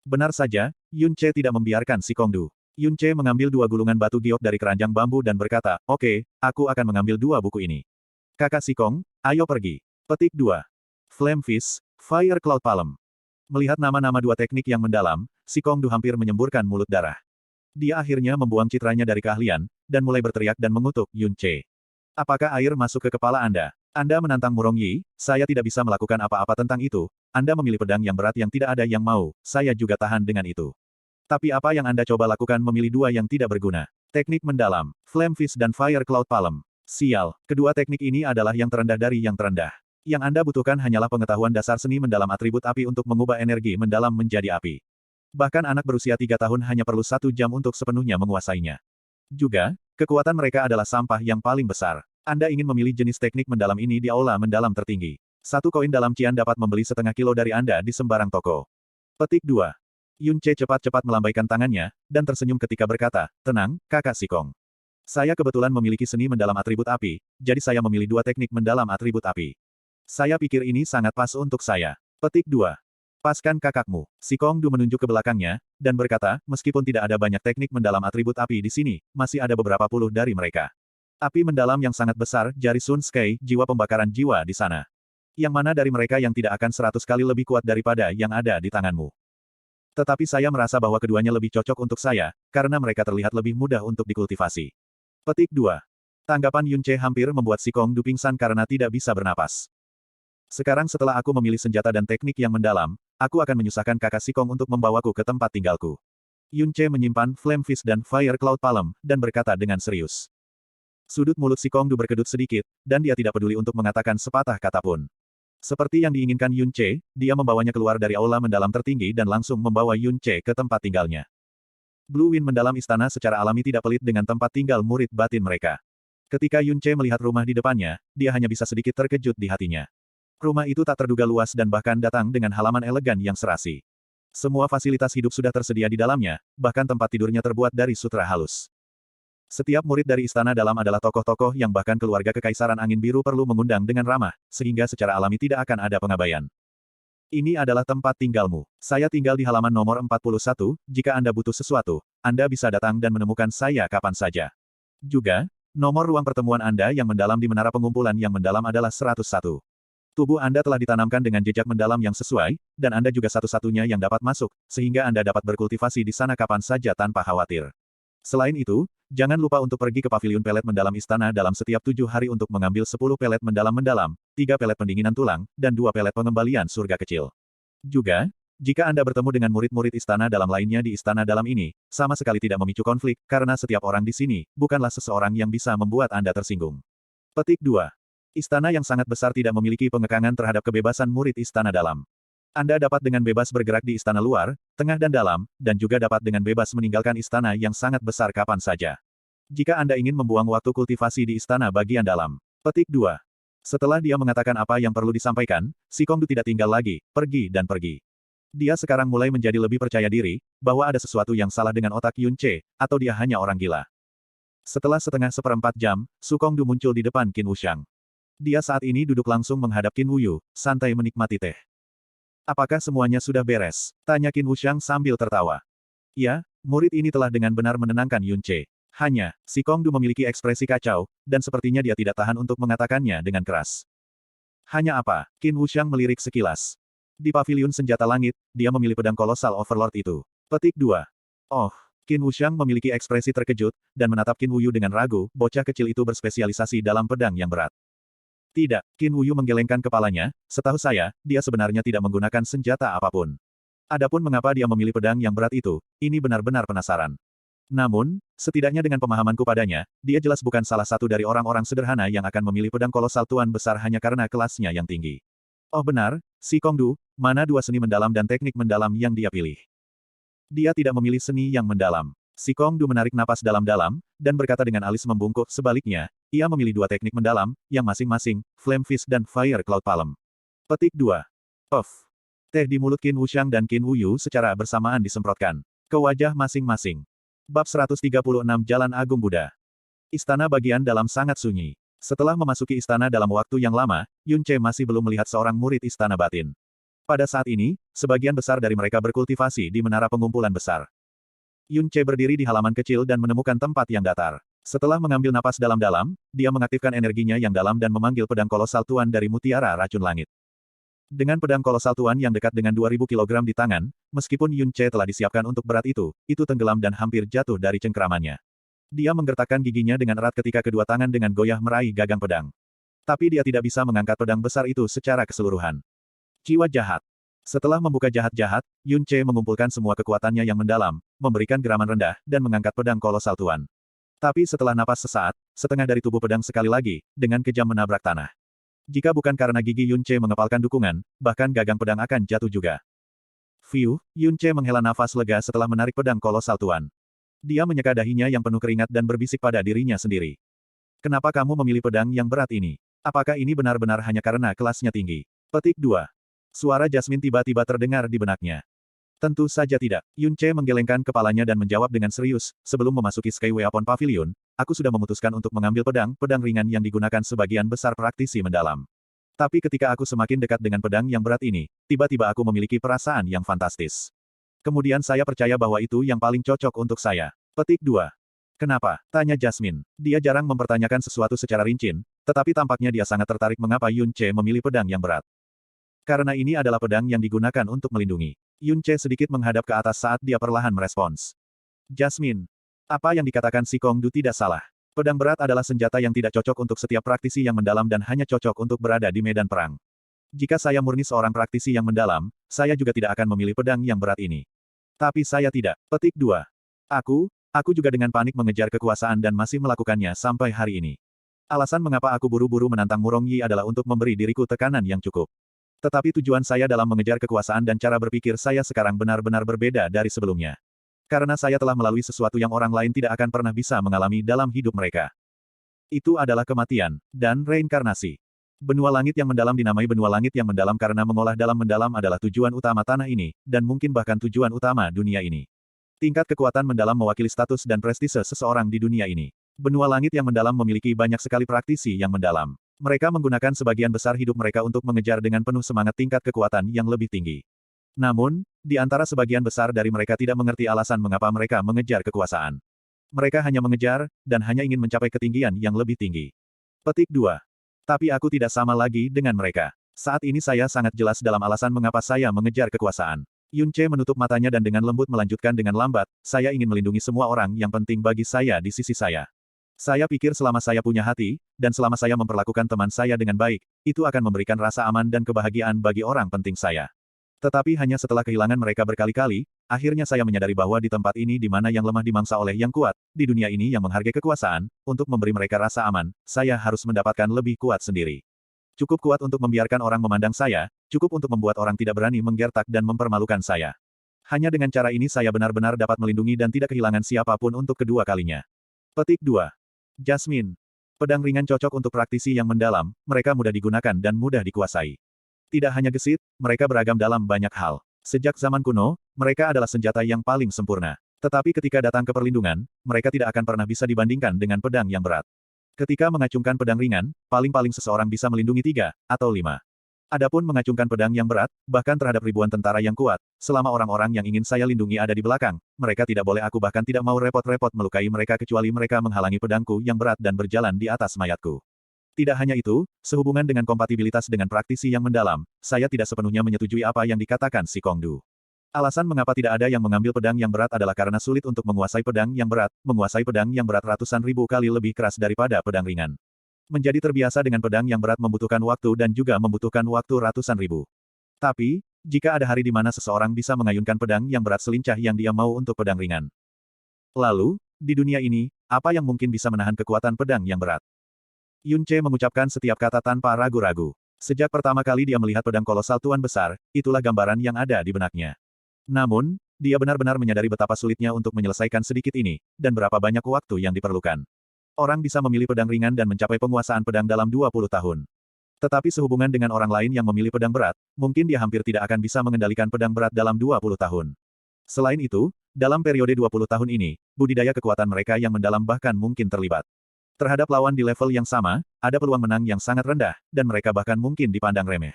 Benar saja, Yunce tidak membiarkan Si Kongdu. Yunce mengambil 2 gulungan batu giok dari keranjang bambu dan berkata, oke, aku akan mengambil 2 buku ini. Kakak Si Kong, ayo pergi. Petik 2. Flame Fist, Fire Cloud Palm. Melihat nama-nama 2 teknik yang mendalam, Si Kongdu hampir menyemburkan mulut darah. Dia akhirnya membuang citranya dari keahlian, dan mulai berteriak dan mengutuk Yunce. Apakah air masuk ke kepala Anda? Anda menantang Murong Yi, saya tidak bisa melakukan apa-apa tentang itu. Anda memilih pedang yang berat yang tidak ada yang mau, saya juga tahan dengan itu. Tapi apa yang Anda coba lakukan memilih 2 yang tidak berguna? Teknik mendalam, Flame Fist dan Fire Cloud Palm. Sial, kedua teknik ini adalah yang terendah dari yang terendah. Yang Anda butuhkan hanyalah pengetahuan dasar seni mendalam atribut api untuk mengubah energi mendalam menjadi api. Bahkan anak berusia 3 tahun hanya perlu 1 jam untuk sepenuhnya menguasainya. Juga, kekuatan mereka adalah sampah yang paling besar. Anda ingin memilih jenis teknik mendalam ini di aula mendalam tertinggi. 1 koin dalam cian dapat membeli setengah kilo dari Anda di sembarang toko. Petik 2. Yunce cepat-cepat melambaikan tangannya, dan tersenyum ketika berkata, "Tenang, kakak Sikong. Saya kebetulan memiliki seni mendalam atribut api, jadi saya memilih 2 teknik mendalam atribut api. Saya pikir ini sangat pas untuk saya." Petik 2. Paskan kakakmu. Sikong Du menunjuk ke belakangnya, dan berkata, meskipun tidak ada banyak teknik mendalam atribut api di sini, masih ada beberapa puluh dari mereka. Api mendalam yang sangat besar, jari Sun Sky, jiwa pembakaran jiwa di sana. Yang mana dari mereka yang tidak akan 100 kali lebih kuat daripada yang ada di tanganmu? Tetapi saya merasa bahwa keduanya lebih cocok untuk saya, karena mereka terlihat lebih mudah untuk dikultivasi. Petik 2. Tanggapan Yunce hampir membuat Sikong Du pingsan karena tidak bisa bernapas. Sekarang setelah aku memilih senjata dan teknik yang mendalam, aku akan menyusahkan kakak Sikong untuk membawaku ke tempat tinggalku. Yunce menyimpan Flame Fist dan Fire Cloud Palm, dan berkata dengan serius. Sudut mulut Sikong Du berkedut sedikit, dan dia tidak peduli untuk mengatakan sepatah kata pun. Seperti yang diinginkan Yunce, dia membawanya keluar dari aula mendalam tertinggi dan langsung membawa Yunce ke tempat tinggalnya. Blue Wind mendalam istana secara alami tidak pelit dengan tempat tinggal murid batin mereka. Ketika Yunce melihat rumah di depannya, dia hanya bisa sedikit terkejut di hatinya. Rumah itu tak terduga luas dan bahkan datang dengan halaman elegan yang serasi. Semua fasilitas hidup sudah tersedia di dalamnya, bahkan tempat tidurnya terbuat dari sutra halus. Setiap murid dari istana dalam adalah tokoh-tokoh yang bahkan keluarga Kekaisaran Angin Biru perlu mengundang dengan ramah, sehingga secara alami tidak akan ada pengabaian. Ini adalah tempat tinggalmu. Saya tinggal di halaman nomor 41, jika Anda butuh sesuatu, Anda bisa datang dan menemukan saya kapan saja. Juga, nomor ruang pertemuan Anda yang mendalam di menara pengumpulan yang mendalam adalah 101. Tubuh Anda telah ditanamkan dengan jejak mendalam yang sesuai, dan Anda juga satu-satunya yang dapat masuk, sehingga Anda dapat berkultivasi di sana kapan saja tanpa khawatir. Selain itu, jangan lupa untuk pergi ke paviliun pelet mendalam istana dalam setiap 7 hari untuk mengambil 10 pelet mendalam-mendalam, 3 pelet pendinginan tulang, dan 2 pelet pengembalian surga kecil. Juga, jika Anda bertemu dengan murid-murid istana dalam lainnya di istana dalam ini, sama sekali tidak memicu konflik, karena setiap orang di sini, bukanlah seseorang yang bisa membuat Anda tersinggung. Petik 2. Istana yang sangat besar tidak memiliki pengekangan terhadap kebebasan murid istana dalam. Anda dapat dengan bebas bergerak di istana luar, tengah dan dalam, dan juga dapat dengan bebas meninggalkan istana yang sangat besar kapan saja. Jika Anda ingin membuang waktu kultivasi di istana bagian dalam. Petik 2. Setelah dia mengatakan apa yang perlu disampaikan, Sikong Du tidak tinggal lagi, pergi dan pergi. Dia sekarang mulai menjadi lebih percaya diri, bahwa ada sesuatu yang salah dengan otak Yunce, atau dia hanya orang gila. Setelah setengah seperempat jam, Sikong Du muncul di depan Qin Wuxiang. Dia saat ini duduk langsung menghadap Qin Wuyu, santai menikmati teh. Apakah semuanya sudah beres? Tanya Qin Wuxiang sambil tertawa. Ya, murid ini telah dengan benar menenangkan Yunce. Hanya, Sikong Du memiliki ekspresi kacau, dan sepertinya dia tidak tahan untuk mengatakannya dengan keras. Hanya apa? Qin Wuxiang melirik sekilas. Di paviliun senjata langit, dia memilih pedang kolosal Overlord itu. Petik 2. Oh, Qin Wuxiang memiliki ekspresi terkejut, dan menatap Qin Wuyu dengan ragu, bocah kecil itu berspesialisasi dalam pedang yang berat. Tidak, Qin Wuyu menggelengkan kepalanya, setahu saya, dia sebenarnya tidak menggunakan senjata apapun. Adapun mengapa dia memilih pedang yang berat itu, ini benar-benar penasaran. Namun, setidaknya dengan pemahamanku padanya, dia jelas bukan salah satu dari orang-orang sederhana yang akan memilih pedang kolosal tuan besar hanya karena kelasnya yang tinggi. Oh benar, Sikong Du, mana 2 seni mendalam dan teknik mendalam yang dia pilih? Dia tidak memilih seni yang mendalam. Sikong Du menarik napas dalam-dalam, dan berkata dengan alis membungkuk, sebaliknya, ia memilih 2 teknik mendalam, yang masing-masing, Flame Fist dan Fire Cloud Palm. Petik 2. Puff. Teh di mulut Qin Wuxiang dan Qin Wuyu secara bersamaan disemprotkan ke wajah masing-masing. Bab 136 Jalan Agung Buddha. Istana bagian dalam sangat sunyi. Setelah memasuki istana dalam waktu yang lama, Yunce masih belum melihat seorang murid istana batin. Pada saat ini, sebagian besar dari mereka berkultivasi di menara pengumpulan besar. Yunce berdiri di halaman kecil dan menemukan tempat yang datar. Setelah mengambil napas dalam-dalam, dia mengaktifkan energinya yang dalam dan memanggil pedang kolosal tuan dari mutiara racun langit. Dengan pedang kolosal tuan yang dekat dengan 2000 kg di tangan, meskipun Yunce telah disiapkan untuk berat itu tenggelam dan hampir jatuh dari cengkeramannya. Dia menggertakkan giginya dengan erat ketika kedua tangan dengan goyah meraih gagang pedang. Tapi dia tidak bisa mengangkat pedang besar itu secara keseluruhan. Jiwa jahat. Setelah membuka jahat-jahat, Yunce mengumpulkan semua kekuatannya yang mendalam, memberikan geraman rendah, dan mengangkat pedang kolosal tuan. Tapi setelah napas sesaat, setengah dari tubuh pedang sekali lagi, dengan kejam menabrak tanah. Jika bukan karena gigi Yun Ce mengepalkan dukungan, bahkan gagang pedang akan jatuh juga. Fiu, Yun Ce menghela nafas lega setelah menarik pedang kolosal Tuan. Dia menyeka dahinya yang penuh keringat dan berbisik pada dirinya sendiri. Kenapa kamu memilih pedang yang berat ini? Apakah ini benar-benar hanya karena kelasnya tinggi? Petik 2. Suara Jasmine tiba-tiba terdengar di benaknya. Tentu saja tidak. Yun Ce menggelengkan kepalanya dan menjawab dengan serius, sebelum memasuki Skyway Upon Pavilion, aku sudah memutuskan untuk mengambil pedang ringan yang digunakan sebagian besar praktisi mendalam. Tapi ketika aku semakin dekat dengan pedang yang berat ini, tiba-tiba aku memiliki perasaan yang fantastis. Kemudian saya percaya bahwa itu yang paling cocok untuk saya. Petik 2. Kenapa? Tanya Jasmine. Dia jarang mempertanyakan sesuatu secara rinci, tetapi tampaknya dia sangat tertarik mengapa Yun Ce memilih pedang yang berat. Karena ini adalah pedang yang digunakan untuk melindungi. Yun Ce sedikit menghadap ke atas saat dia perlahan merespons. Jasmine. Apa yang dikatakan si Kongdu tidak salah. Pedang berat adalah senjata yang tidak cocok untuk setiap praktisi yang mendalam dan hanya cocok untuk berada di medan perang. Jika saya murni seorang praktisi yang mendalam, saya juga tidak akan memilih pedang yang berat ini. Tapi saya tidak. Petik 2. Aku juga dengan panik mengejar kekuasaan dan masih melakukannya sampai hari ini. Alasan mengapa aku buru-buru menantang Murong Yi adalah untuk memberi diriku tekanan yang cukup. Tetapi tujuan saya dalam mengejar kekuasaan dan cara berpikir saya sekarang benar-benar berbeda dari sebelumnya. Karena saya telah melalui sesuatu yang orang lain tidak akan pernah bisa mengalami dalam hidup mereka. Itu adalah kematian, dan reinkarnasi. Benua langit yang mendalam dinamai benua langit yang mendalam karena mengolah dalam mendalam adalah tujuan utama tanah ini, dan mungkin bahkan tujuan utama dunia ini. Tingkat kekuatan mendalam mewakili status dan prestise seseorang di dunia ini. Benua langit yang mendalam memiliki banyak sekali praktisi yang mendalam. Mereka menggunakan sebagian besar hidup mereka untuk mengejar dengan penuh semangat tingkat kekuatan yang lebih tinggi. Namun, di antara sebagian besar dari mereka tidak mengerti alasan mengapa mereka mengejar kekuasaan. Mereka hanya mengejar, dan hanya ingin mencapai ketinggian yang lebih tinggi. Petik 2. Tapi aku tidak sama lagi dengan mereka. Saat ini saya sangat jelas dalam alasan mengapa saya mengejar kekuasaan. Yun Ce menutup matanya dan dengan lembut melanjutkan dengan lambat, saya ingin melindungi semua orang yang penting bagi saya di sisi saya. Saya pikir selama saya punya hati, dan selama saya memperlakukan teman saya dengan baik, itu akan memberikan rasa aman dan kebahagiaan bagi orang penting saya. Tetapi hanya setelah kehilangan mereka berkali-kali, akhirnya saya menyadari bahwa di tempat ini di mana yang lemah dimangsa oleh yang kuat, di dunia ini yang menghargai kekuasaan, untuk memberi mereka rasa aman, saya harus mendapatkan lebih kuat sendiri. Cukup kuat untuk membiarkan orang memandang saya, cukup untuk membuat orang tidak berani menggertak dan mempermalukan saya. Hanya dengan cara ini saya benar-benar dapat melindungi dan tidak kehilangan siapapun untuk kedua kalinya. Petik 2. Jasmine. Pedang ringan cocok untuk praktisi yang mendalam, mereka mudah digunakan dan mudah dikuasai. Tidak hanya gesit, mereka beragam dalam banyak hal. Sejak zaman kuno, mereka adalah senjata yang paling sempurna. Tetapi ketika datang ke perlindungan, mereka tidak akan pernah bisa dibandingkan dengan pedang yang berat. Ketika mengacungkan pedang ringan, paling-paling seseorang bisa melindungi 3 atau 5. Adapun mengacungkan pedang yang berat, bahkan terhadap ribuan tentara yang kuat, selama orang-orang yang ingin saya lindungi ada di belakang, mereka tidak boleh aku bahkan tidak mau repot-repot melukai mereka kecuali mereka menghalangi pedangku yang berat dan berjalan di atas mayatku. Tidak hanya itu, sehubungan dengan kompatibilitas dengan praktisi yang mendalam, saya tidak sepenuhnya menyetujui apa yang dikatakan si Kongdu. Alasan mengapa tidak ada yang mengambil pedang yang berat adalah karena sulit untuk menguasai pedang yang berat ratusan ribu kali lebih keras daripada pedang ringan. Menjadi terbiasa dengan pedang yang berat membutuhkan waktu dan juga membutuhkan waktu ratusan ribu. Tapi, jika ada hari di mana seseorang bisa mengayunkan pedang yang berat selincah yang dia mau untuk pedang ringan. Lalu, di dunia ini, apa yang mungkin bisa menahan kekuatan pedang yang berat? Yun Ce mengucapkan setiap kata tanpa ragu-ragu. Sejak pertama kali dia melihat pedang kolosal Tuan Besar, itulah gambaran yang ada di benaknya. Namun, dia benar-benar menyadari betapa sulitnya untuk menyelesaikan sedikit ini, dan berapa banyak waktu yang diperlukan. Orang bisa memilih pedang ringan dan mencapai penguasaan pedang dalam 20 tahun. Tetapi sehubungan dengan orang lain yang memilih pedang berat, mungkin dia hampir tidak akan bisa mengendalikan pedang berat dalam 20 tahun. Selain itu, dalam periode 20 tahun ini, budidaya kekuatan mereka yang mendalam bahkan mungkin terlibat. Terhadap lawan di level yang sama, ada peluang menang yang sangat rendah, dan mereka bahkan mungkin dipandang remeh.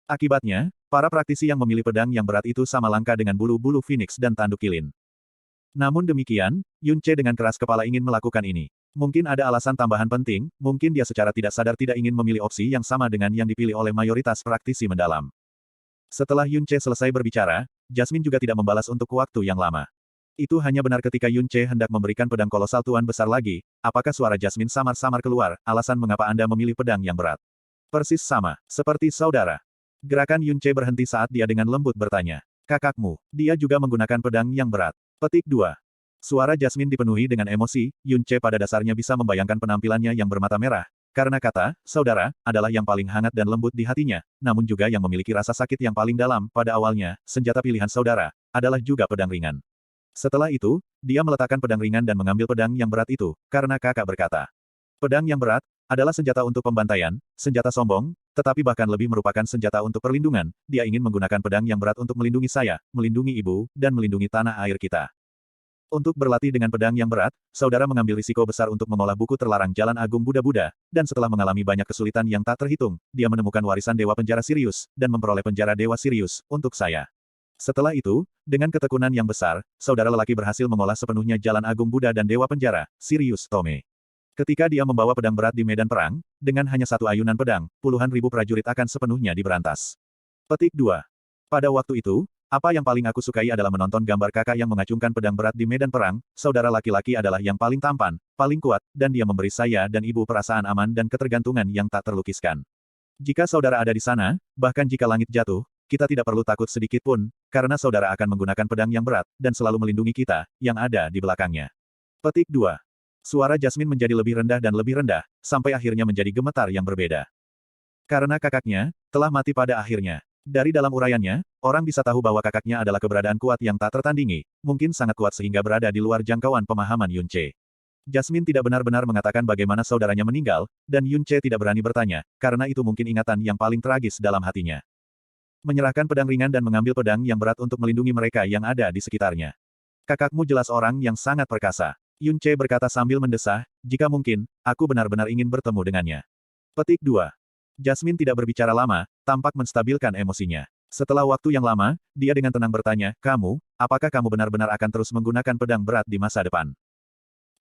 Akibatnya, para praktisi yang memilih pedang yang berat itu sama langka dengan bulu-bulu Phoenix dan tanduk kilin. Namun demikian, Yun Ce dengan keras kepala ingin melakukan ini. Mungkin ada alasan tambahan penting, mungkin dia secara tidak sadar tidak ingin memilih opsi yang sama dengan yang dipilih oleh mayoritas praktisi mendalam. Setelah Yun Ce selesai berbicara, Jasmine juga tidak membalas untuk waktu yang lama. Itu hanya benar ketika Yun Ce hendak memberikan pedang kolosal Tuan Besar lagi, apakah suara Jasmine samar-samar keluar, alasan mengapa Anda memilih pedang yang berat. Persis sama, seperti saudara. Gerakan Yun Ce berhenti saat dia dengan lembut bertanya. Kakakmu, dia juga menggunakan pedang yang berat. Petik 2. Suara Jasmine dipenuhi dengan emosi, Yun Ce pada dasarnya bisa membayangkan penampilannya yang bermata merah, karena kata, saudara, adalah yang paling hangat dan lembut di hatinya, namun juga yang memiliki rasa sakit yang paling dalam. Pada awalnya, senjata pilihan saudara adalah juga pedang ringan. Setelah itu, dia meletakkan pedang ringan dan mengambil pedang yang berat itu, karena kakak berkata. Pedang yang berat adalah senjata untuk pembantaian, senjata sombong, tetapi bahkan lebih merupakan senjata untuk perlindungan. Dia ingin menggunakan pedang yang berat untuk melindungi saya, melindungi ibu, dan melindungi tanah air kita. Untuk berlatih dengan pedang yang berat, saudara mengambil risiko besar untuk mengolah buku terlarang Jalan Agung Buddha-Buddha, dan setelah mengalami banyak kesulitan yang tak terhitung, dia menemukan warisan Dewa Penjara Sirius, dan memperoleh penjara Dewa Sirius, untuk saya. Setelah itu, dengan ketekunan yang besar, saudara lelaki berhasil mengolah sepenuhnya Jalan Agung Buddha dan Dewa Penjara, Sirius Tome. Ketika dia membawa pedang berat di medan perang, dengan hanya satu ayunan pedang, puluhan ribu prajurit akan sepenuhnya diberantas. Petik 2. Pada waktu itu, apa yang paling aku sukai adalah menonton gambar kakak yang mengacungkan pedang berat di medan perang. Saudara laki-laki adalah yang paling tampan, paling kuat, dan dia memberi saya dan ibu perasaan aman dan ketergantungan yang tak terlukiskan. Jika saudara ada di sana, bahkan jika langit jatuh, kita tidak perlu takut sedikit pun, karena saudara akan menggunakan pedang yang berat, dan selalu melindungi kita, yang ada di belakangnya. Petik 2. Suara Jasmine menjadi lebih rendah dan lebih rendah, sampai akhirnya menjadi gemetar yang berbeda. Karena kakaknya telah mati pada akhirnya. Dari dalam uraiannya, orang bisa tahu bahwa kakaknya adalah keberadaan kuat yang tak tertandingi, mungkin sangat kuat sehingga berada di luar jangkauan pemahaman Yunce. Jasmine tidak benar-benar mengatakan bagaimana saudaranya meninggal, dan Yunce tidak berani bertanya, karena itu mungkin ingatan yang paling tragis dalam hatinya. Menyerahkan pedang ringan dan mengambil pedang yang berat untuk melindungi mereka yang ada di sekitarnya. Kakakmu jelas orang yang sangat perkasa. Yunce berkata sambil mendesah, jika mungkin, aku benar-benar ingin bertemu dengannya. Petik 2. Jasmine tidak berbicara lama, tampak menstabilkan emosinya. Setelah waktu yang lama, dia dengan tenang bertanya, apakah kamu benar-benar akan terus menggunakan pedang berat di masa depan?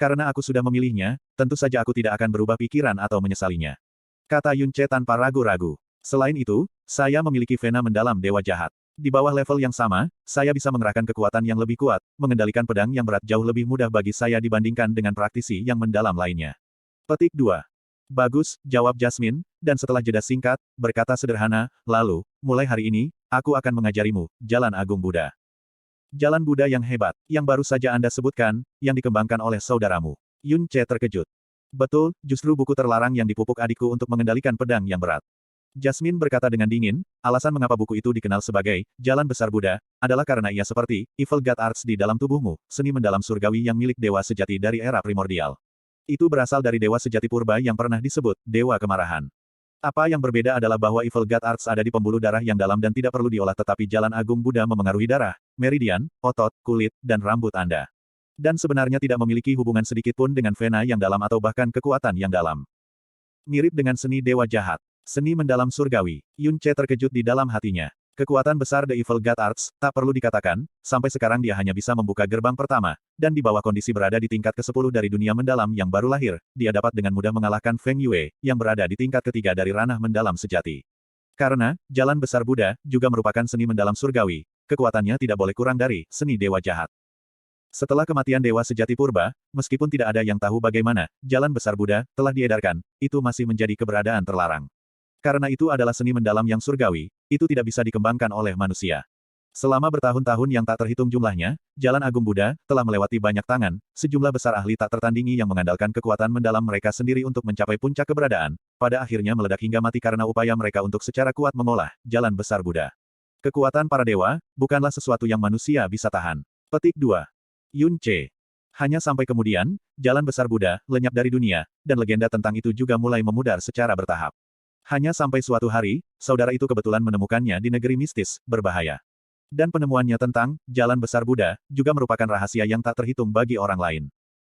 Karena aku sudah memilihnya, tentu saja aku tidak akan berubah pikiran atau menyesalinya. Kata Yunce tanpa ragu-ragu. Selain itu, saya memiliki vena mendalam dewa jahat. Di bawah level yang sama, saya bisa mengerahkan kekuatan yang lebih kuat, mengendalikan pedang yang berat jauh lebih mudah bagi saya dibandingkan dengan praktisi yang mendalam lainnya. Petik 2. Bagus, jawab Jasmine, dan setelah jeda singkat, berkata sederhana, lalu, mulai hari ini, aku akan mengajarimu, Jalan Agung Buddha. Jalan Buddha yang hebat, yang baru saja Anda sebutkan, yang dikembangkan oleh saudaramu. Yunce terkejut. Betul, justru buku terlarang yang dipupuk adikku untuk mengendalikan pedang yang berat. Jasmine berkata dengan dingin, alasan mengapa buku itu dikenal sebagai Jalan Besar Buddha, adalah karena ia seperti Evil God Arts di dalam tubuhmu, seni mendalam surgawi yang milik dewa sejati dari era primordial. Itu berasal dari dewa sejati purba yang pernah disebut Dewa Kemarahan. Apa yang berbeda adalah bahwa Evil God Arts ada di pembuluh darah yang dalam dan tidak perlu diolah, tetapi Jalan Agung Buddha memengaruhi darah, meridian, otot, kulit, dan rambut Anda. Dan sebenarnya tidak memiliki hubungan sedikit pun dengan vena yang dalam atau bahkan kekuatan yang dalam. Mirip dengan seni dewa jahat. Seni mendalam surgawi. Yunce terkejut di dalam hatinya. Kekuatan besar The Evil God Arts, tak perlu dikatakan, sampai sekarang dia hanya bisa membuka gerbang pertama, dan di bawah kondisi berada di tingkat ke-10 dari dunia mendalam yang baru lahir, dia dapat dengan mudah mengalahkan Feng Yue, yang berada di tingkat ketiga dari ranah mendalam sejati. Karena, Jalan Besar Buddha, juga merupakan seni mendalam surgawi, kekuatannya tidak boleh kurang dari seni dewa jahat. Setelah kematian Dewa Sejati Purba, meskipun tidak ada yang tahu bagaimana Jalan Besar Buddha telah diedarkan, itu masih menjadi keberadaan terlarang. Karena itu adalah seni mendalam yang surgawi, itu tidak bisa dikembangkan oleh manusia. Selama bertahun-tahun yang tak terhitung jumlahnya, Jalan Agung Buddha telah melewati banyak tangan, sejumlah besar ahli tak tertandingi yang mengandalkan kekuatan mendalam mereka sendiri untuk mencapai puncak keberadaan, pada akhirnya meledak hingga mati karena upaya mereka untuk secara kuat mengolah Jalan Besar Buddha. Kekuatan para dewa, bukanlah sesuatu yang manusia bisa tahan. Petik 2. Yunce. Hanya sampai kemudian, Jalan Besar Buddha lenyap dari dunia, dan legenda tentang itu juga mulai memudar secara bertahap. Hanya sampai suatu hari, saudara itu kebetulan menemukannya di negeri mistis, berbahaya. Dan penemuannya tentang Jalan Besar Buddha juga merupakan rahasia yang tak terhitung bagi orang lain.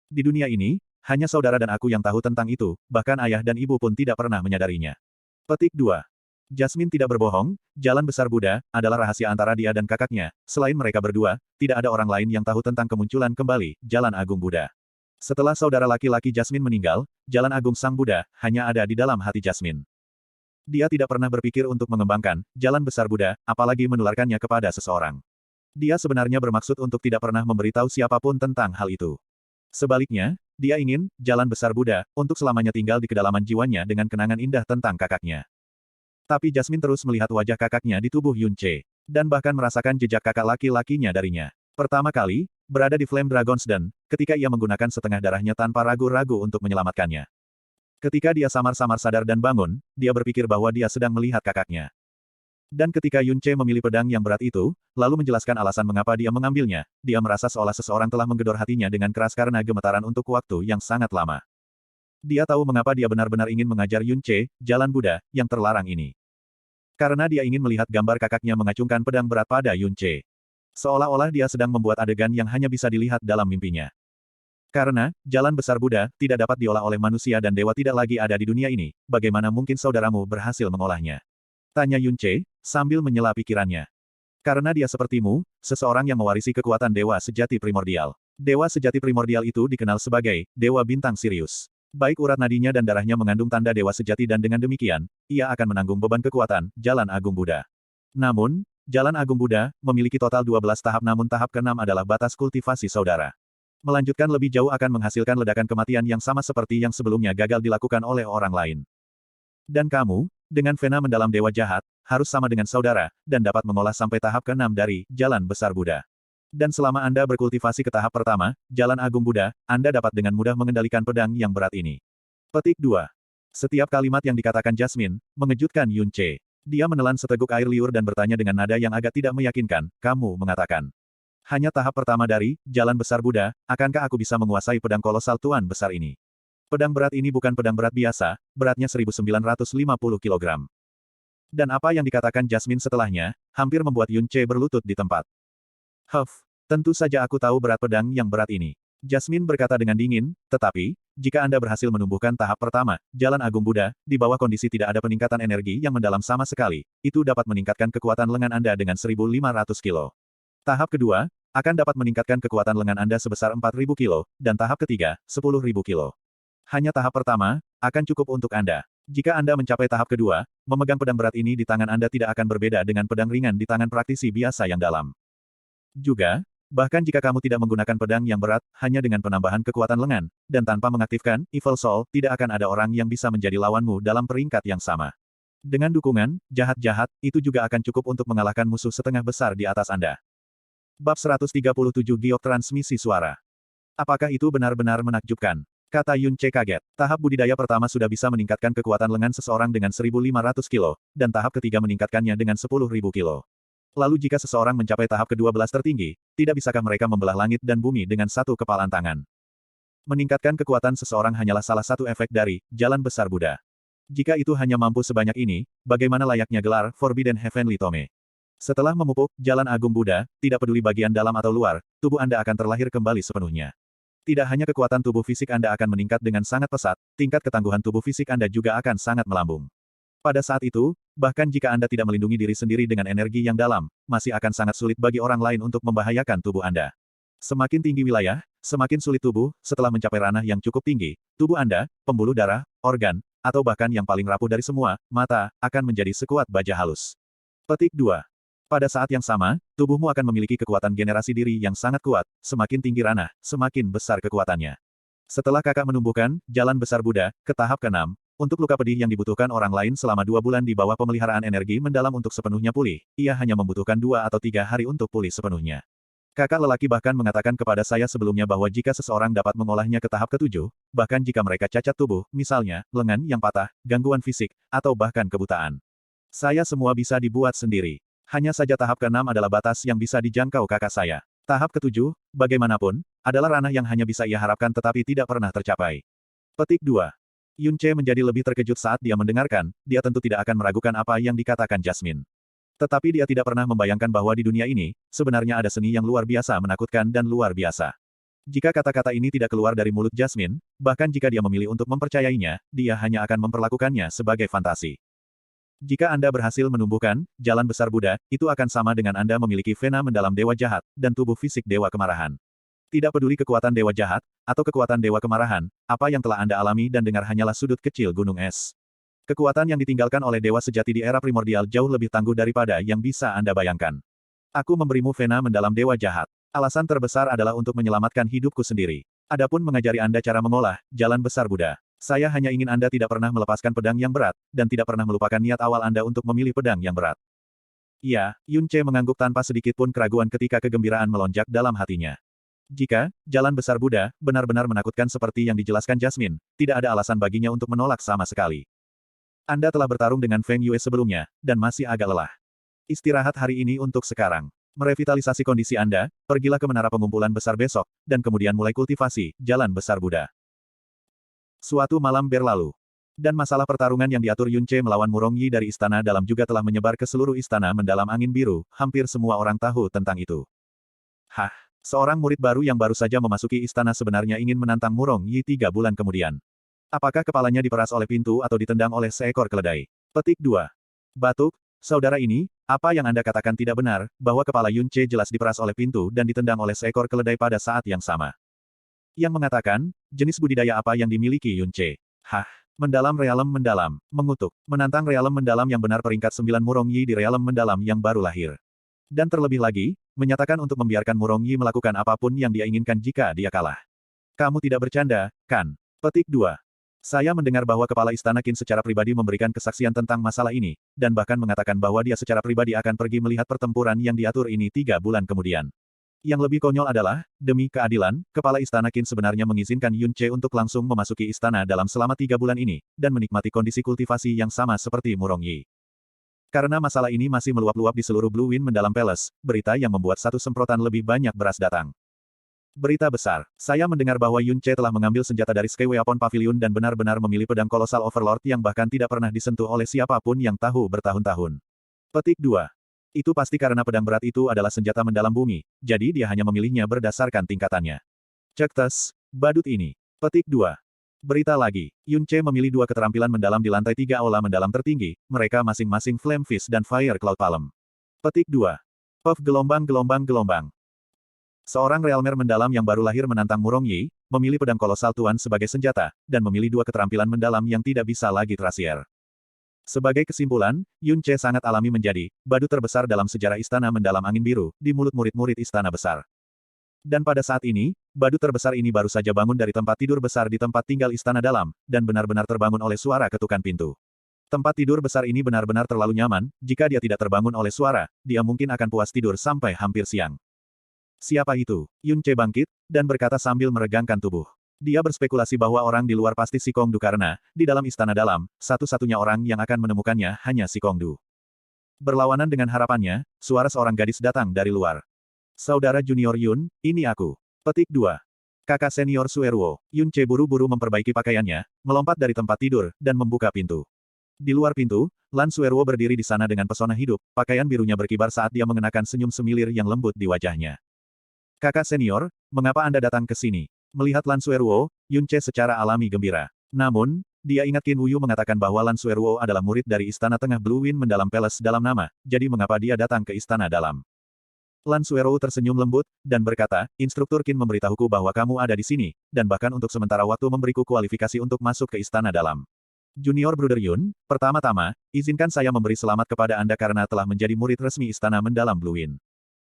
Di dunia ini, hanya saudara dan aku yang tahu tentang itu, bahkan ayah dan ibu pun tidak pernah menyadarinya. Petik 2. Jasmine tidak berbohong, Jalan Besar Buddha adalah rahasia antara dia dan kakaknya. Selain mereka berdua, tidak ada orang lain yang tahu tentang kemunculan kembali Jalan Agung Buddha. Setelah saudara laki-laki Jasmine meninggal, Jalan Agung Sang Buddha hanya ada di dalam hati Jasmine. Dia tidak pernah berpikir untuk mengembangkan Jalan Besar Buddha, apalagi menularkannya kepada seseorang. Dia sebenarnya bermaksud untuk tidak pernah memberitahu siapapun tentang hal itu. Sebaliknya, dia ingin Jalan Besar Buddha untuk selamanya tinggal di kedalaman jiwanya dengan kenangan indah tentang kakaknya. Tapi Jasmine terus melihat wajah kakaknya di tubuh Yunce, dan bahkan merasakan jejak kakak laki-lakinya darinya. Pertama kali, berada di Flame Dragon's Den, ketika ia menggunakan setengah darahnya tanpa ragu-ragu untuk menyelamatkannya. Ketika dia samar-samar sadar dan bangun, dia berpikir bahwa dia sedang melihat kakaknya. Dan ketika Yun Ce memilih pedang yang berat itu, lalu menjelaskan alasan mengapa dia mengambilnya, dia merasa seolah seseorang telah menggedor hatinya dengan keras karena gemetaran untuk waktu yang sangat lama. Dia tahu mengapa dia benar-benar ingin mengajar Yun Ce, jalan Buddha, yang terlarang ini. Karena dia ingin melihat gambar kakaknya mengacungkan pedang berat pada Yun Ce. Seolah-olah dia sedang membuat adegan yang hanya bisa dilihat dalam mimpinya. Karena, jalan besar Buddha, tidak dapat diolah oleh manusia dan dewa tidak lagi ada di dunia ini, bagaimana mungkin saudaramu berhasil mengolahnya? Tanya Yun Ce, sambil menyela pikirannya. Karena dia sepertimu, seseorang yang mewarisi kekuatan dewa sejati primordial. Dewa sejati primordial itu dikenal sebagai, Dewa Bintang Sirius. Baik urat nadinya dan darahnya mengandung tanda dewa sejati dan dengan demikian, ia akan menanggung beban kekuatan, Jalan Agung Buddha. Namun, Jalan Agung Buddha, memiliki total 12 tahap namun tahap ke-6 adalah batas kultivasi saudara. Melanjutkan lebih jauh akan menghasilkan ledakan kematian yang sama seperti yang sebelumnya gagal dilakukan oleh orang lain. Dan kamu, dengan vena mendalam dewa jahat, harus sama dengan saudara, dan dapat mengolah sampai tahap ke-6 dari Jalan Besar Buddha. Dan selama Anda berkultivasi ke tahap pertama, Jalan Agung Buddha, Anda dapat dengan mudah mengendalikan pedang yang berat ini. Petik 2. Setiap kalimat yang dikatakan Jasmine, mengejutkan Yun Ce. Dia menelan seteguk air liur dan bertanya dengan nada yang agak tidak meyakinkan, kamu mengatakan. Hanya tahap pertama dari Jalan Besar Buddha, akankah aku bisa menguasai pedang kolosal Tuan Besar ini? Pedang berat ini bukan pedang berat biasa, beratnya 1950 kg. Dan apa yang dikatakan Jasmine setelahnya, hampir membuat Yun Ce berlutut di tempat. Tentu saja aku tahu berat pedang yang berat ini. Jasmine berkata dengan dingin, tetapi, jika Anda berhasil menumbuhkan tahap pertama, Jalan Agung Buddha, di bawah kondisi tidak ada peningkatan energi yang mendalam sama sekali, itu dapat meningkatkan kekuatan lengan Anda dengan 1.500 kilo. Tahap kedua, akan dapat meningkatkan kekuatan lengan Anda sebesar 4.000 kilo, dan tahap ketiga, 10.000 kilo. Hanya tahap pertama, akan cukup untuk Anda. Jika Anda mencapai tahap kedua, memegang pedang berat ini di tangan Anda tidak akan berbeda dengan pedang ringan di tangan praktisi biasa yang dalam. Juga, bahkan jika kamu tidak menggunakan pedang yang berat, hanya dengan penambahan kekuatan lengan, dan tanpa mengaktifkan Evil Soul, tidak akan ada orang yang bisa menjadi lawanmu dalam peringkat yang sama. Dengan dukungan, jahat-jahat, itu juga akan cukup untuk mengalahkan musuh setengah besar di atas Anda. Bab 137 Giok Transmisi Suara. Apakah itu benar-benar menakjubkan? Kata Yun Ce kaget. Tahap budidaya pertama sudah bisa meningkatkan kekuatan lengan seseorang dengan 1.500 kilo, dan tahap ketiga meningkatkannya dengan 10.000 kilo. Lalu jika seseorang mencapai tahap ke-12 tertinggi, tidak bisakah mereka membelah langit dan bumi dengan satu kepalan tangan? Meningkatkan kekuatan seseorang hanyalah salah satu efek dari Jalan Besar Buddha. Jika itu hanya mampu sebanyak ini, bagaimana layaknya gelar Forbidden Heavenly Tome? Setelah memupuk Jalan Agung Buddha, tidak peduli bagian dalam atau luar, tubuh Anda akan terlahir kembali sepenuhnya. Tidak hanya kekuatan tubuh fisik Anda akan meningkat dengan sangat pesat, tingkat ketangguhan tubuh fisik Anda juga akan sangat melambung. Pada saat itu, bahkan jika Anda tidak melindungi diri sendiri dengan energi yang dalam, masih akan sangat sulit bagi orang lain untuk membahayakan tubuh Anda. Semakin tinggi wilayah, semakin sulit tubuh, setelah mencapai ranah yang cukup tinggi, tubuh Anda, pembuluh darah, organ, atau bahkan yang paling rapuh dari semua, mata, akan menjadi sekuat baja halus. Petik 2. Pada saat yang sama, tubuhmu akan memiliki kekuatan generasi diri yang sangat kuat, semakin tinggi ranah, semakin besar kekuatannya. Setelah kakak menumbuhkan Jalan Besar Buddha ke tahap ke-6, untuk luka pedih yang dibutuhkan orang lain selama 2 bulan di bawah pemeliharaan energi mendalam untuk sepenuhnya pulih, ia hanya membutuhkan 2 atau 3 hari untuk pulih sepenuhnya. Kakak lelaki bahkan mengatakan kepada saya sebelumnya bahwa jika seseorang dapat mengolahnya ke tahap ke-7, bahkan jika mereka cacat tubuh, misalnya, lengan yang patah, gangguan fisik, atau bahkan kebutaan. Saya semua bisa dibuat sendiri. Hanya saja tahap ke-6 adalah batas yang bisa dijangkau kakak saya. Tahap ke-7, bagaimanapun, adalah ranah yang hanya bisa ia harapkan tetapi tidak pernah tercapai. Petik 2. Yun Ce menjadi lebih terkejut saat dia mendengarkan, dia tentu tidak akan meragukan apa yang dikatakan Jasmine. Tetapi dia tidak pernah membayangkan bahwa di dunia ini, sebenarnya ada seni yang luar biasa menakutkan dan luar biasa. Jika kata-kata ini tidak keluar dari mulut Jasmine, bahkan jika dia memilih untuk mempercayainya, dia hanya akan memperlakukannya sebagai fantasi. Jika Anda berhasil menumbuhkan Jalan Besar Buddha, itu akan sama dengan Anda memiliki vena mendalam dewa jahat, dan tubuh fisik dewa kemarahan. Tidak peduli kekuatan dewa jahat, atau kekuatan dewa kemarahan, apa yang telah Anda alami dan dengar hanyalah sudut kecil gunung es. Kekuatan yang ditinggalkan oleh dewa sejati di era primordial jauh lebih tangguh daripada yang bisa Anda bayangkan. Aku memberimu vena mendalam dewa jahat. Alasan terbesar adalah untuk menyelamatkan hidupku sendiri. Adapun mengajari Anda cara mengolah Jalan Besar Buddha. Saya hanya ingin Anda tidak pernah melepaskan pedang yang berat, dan tidak pernah melupakan niat awal Anda untuk memilih pedang yang berat. Ya, Yun Ce mengangguk tanpa sedikit pun keraguan ketika kegembiraan melonjak dalam hatinya. Jika jalan besar Buddha benar-benar menakutkan seperti yang dijelaskan Jasmine, tidak ada alasan baginya untuk menolak sama sekali. Anda telah bertarung dengan Feng Yue sebelumnya, dan masih agak lelah. Istirahat hari ini untuk sekarang. Merevitalisasi kondisi Anda, pergilah ke menara pengumpulan besar besok, dan kemudian mulai kultivasi jalan besar Buddha. Suatu malam berlalu. Dan masalah pertarungan yang diatur Yun Ce melawan Murong Yi dari istana dalam juga telah menyebar ke seluruh istana mendalam angin biru, hampir semua orang tahu tentang itu. Hah, seorang murid baru yang baru saja memasuki istana sebenarnya ingin menantang Murong Yi 3 bulan kemudian. Apakah kepalanya diperas oleh pintu atau ditendang oleh seekor keledai? Petik 2. Batuk, saudara ini, apa yang Anda katakan tidak benar, bahwa kepala Yun Ce jelas diperas oleh pintu dan ditendang oleh seekor keledai pada saat yang sama. Yang mengatakan, jenis budidaya apa yang dimiliki Yun Ce? Hah? Mendalam realem mendalam, mengutuk, menantang realem mendalam yang benar peringkat 9 Murong Yi di realem mendalam yang baru lahir. Dan terlebih lagi, menyatakan untuk membiarkan Murong Yi melakukan apapun yang dia inginkan jika dia kalah. Kamu tidak bercanda, kan? Petik 2. Saya mendengar bahwa kepala istana Qin secara pribadi memberikan kesaksian tentang masalah ini, dan bahkan mengatakan bahwa dia secara pribadi akan pergi melihat pertempuran yang diatur ini 3 bulan kemudian. Yang lebih konyol adalah, demi keadilan, kepala istana Qin sebenarnya mengizinkan Yun Ce untuk langsung memasuki istana dalam selama 3 bulan ini, dan menikmati kondisi kultivasi yang sama seperti Murong Yi. Karena masalah ini masih meluap-luap di seluruh Blue Wind Mendalam Palace, berita yang membuat satu semprotan lebih banyak beras datang. Berita besar, saya mendengar bahwa Yun Ce telah mengambil senjata dari Sky Weapon Pavilion dan benar-benar memilih pedang kolosal Overlord yang bahkan tidak pernah disentuh oleh siapapun yang tahu bertahun-tahun. Petik 2. Itu pasti karena pedang berat itu adalah senjata mendalam bumi, jadi dia hanya memilihnya berdasarkan tingkatannya. Cek tes, badut ini. Petik 2. Berita lagi, Yun Ce memilih 2 keterampilan mendalam di lantai 3 aula mendalam tertinggi, mereka masing-masing Flame Fist dan Fire Cloud Palm. Petik 2. Puff gelombang. Seorang realmer mendalam yang baru lahir menantang Murong Yi, memilih pedang kolosal Tuan sebagai senjata, dan memilih 2 keterampilan mendalam yang tidak bisa lagi terasier. Sebagai kesimpulan, Yun Ce sangat alami menjadi badut terbesar dalam sejarah istana mendalam angin biru, di mulut murid-murid istana besar. Dan pada saat ini, badut terbesar ini baru saja bangun dari tempat tidur besar di tempat tinggal istana dalam, dan benar-benar terbangun oleh suara ketukan pintu. Tempat tidur besar ini benar-benar terlalu nyaman, jika dia tidak terbangun oleh suara, dia mungkin akan puas tidur sampai hampir siang. Siapa itu? Yun Ce bangkit, dan berkata sambil meregangkan tubuh. Dia berspekulasi bahwa orang di luar pasti Si Kongdu karena, di dalam istana dalam, satu-satunya orang yang akan menemukannya hanya Si Kongdu. Berlawanan dengan harapannya, suara seorang gadis datang dari luar. Saudara junior Yun, ini aku. Petik 2. Kakak senior Sueruo. Yun Ce buru-buru memperbaiki pakaiannya, melompat dari tempat tidur, dan membuka pintu. Di luar pintu, Lan Sueruo berdiri di sana dengan pesona hidup, pakaian birunya berkibar saat dia mengenakan senyum semilir yang lembut di wajahnya. Kakak senior, mengapa Anda datang ke sini? Melihat Lan Sueruo, Yun Ce secara alami gembira. Namun, dia ingat Qin Wuyu mengatakan bahwa Lan Sueruo adalah murid dari Istana Tengah Blue Wind Mendalam Palace dalam nama, jadi mengapa dia datang ke Istana Dalam? Lan Sueruo tersenyum lembut, dan berkata, Instruktur Qin memberitahuku bahwa kamu ada di sini, dan bahkan untuk sementara waktu memberiku kualifikasi untuk masuk ke Istana Dalam. Junior Bruder Yun, pertama-tama, izinkan saya memberi selamat kepada Anda karena telah menjadi murid resmi Istana Mendalam Blue Wind.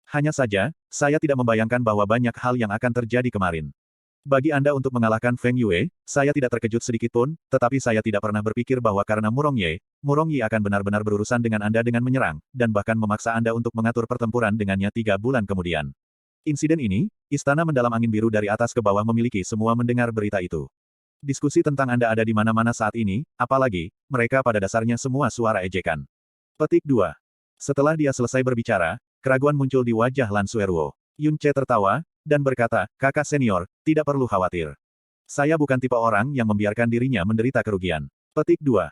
Hanya saja, saya tidak membayangkan bahwa banyak hal yang akan terjadi kemarin. Bagi Anda untuk mengalahkan Feng Yue, saya tidak terkejut sedikitpun, tetapi saya tidak pernah berpikir bahwa karena Murong Yi akan benar-benar berurusan dengan Anda dengan menyerang, dan bahkan memaksa Anda untuk mengatur pertempuran dengannya 3 bulan kemudian. Insiden ini, Istana Mendalam Angin Biru dari atas ke bawah memiliki semua mendengar berita itu. Diskusi tentang Anda ada di mana-mana saat ini, apalagi, mereka pada dasarnya semua suara ejekan. Petik 2. Setelah dia selesai berbicara, keraguan muncul di wajah Lan Sueruo. Yun Ce tertawa, dan berkata, kakak senior, tidak perlu khawatir. Saya bukan tipe orang yang membiarkan dirinya menderita kerugian. Petik 2.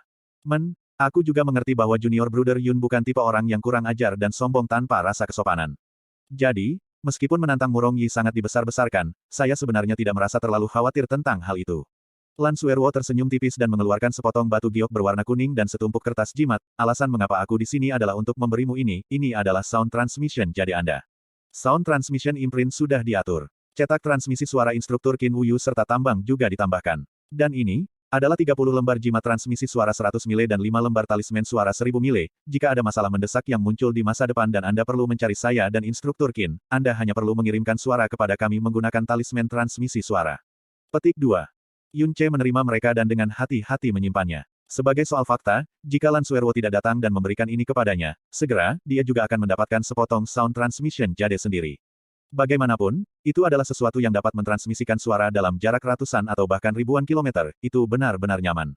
Aku juga mengerti bahwa junior Bruder Yun bukan tipe orang yang kurang ajar dan sombong tanpa rasa kesopanan. Jadi, meskipun menantang Murong Yi sangat dibesar-besarkan, saya sebenarnya tidak merasa terlalu khawatir tentang hal itu. Lan Sueruo tersenyum tipis dan mengeluarkan sepotong batu giok berwarna kuning dan setumpuk kertas jimat. Alasan mengapa aku di sini adalah untuk memberimu ini adalah sound transmission jadi Anda. Sound transmission imprint sudah diatur. Cetak transmisi suara instruktur Qin Wuyu serta tambang juga ditambahkan. Dan ini adalah 30 lembar jimat transmisi suara 100 mile dan 5 lembar talisman suara 1000 mile. Jika ada masalah mendesak yang muncul di masa depan dan Anda perlu mencari saya dan instruktur Qin, Anda hanya perlu mengirimkan suara kepada kami menggunakan talisman transmisi suara. Petik 2. Yun Ce menerima mereka dan dengan hati-hati menyimpannya. Sebagai soal fakta, jika Lan Sueruo tidak datang dan memberikan ini kepadanya, segera, dia juga akan mendapatkan sepotong sound transmission jade sendiri. Bagaimanapun, itu adalah sesuatu yang dapat mentransmisikan suara dalam jarak ratusan atau bahkan ribuan kilometer, itu benar-benar nyaman.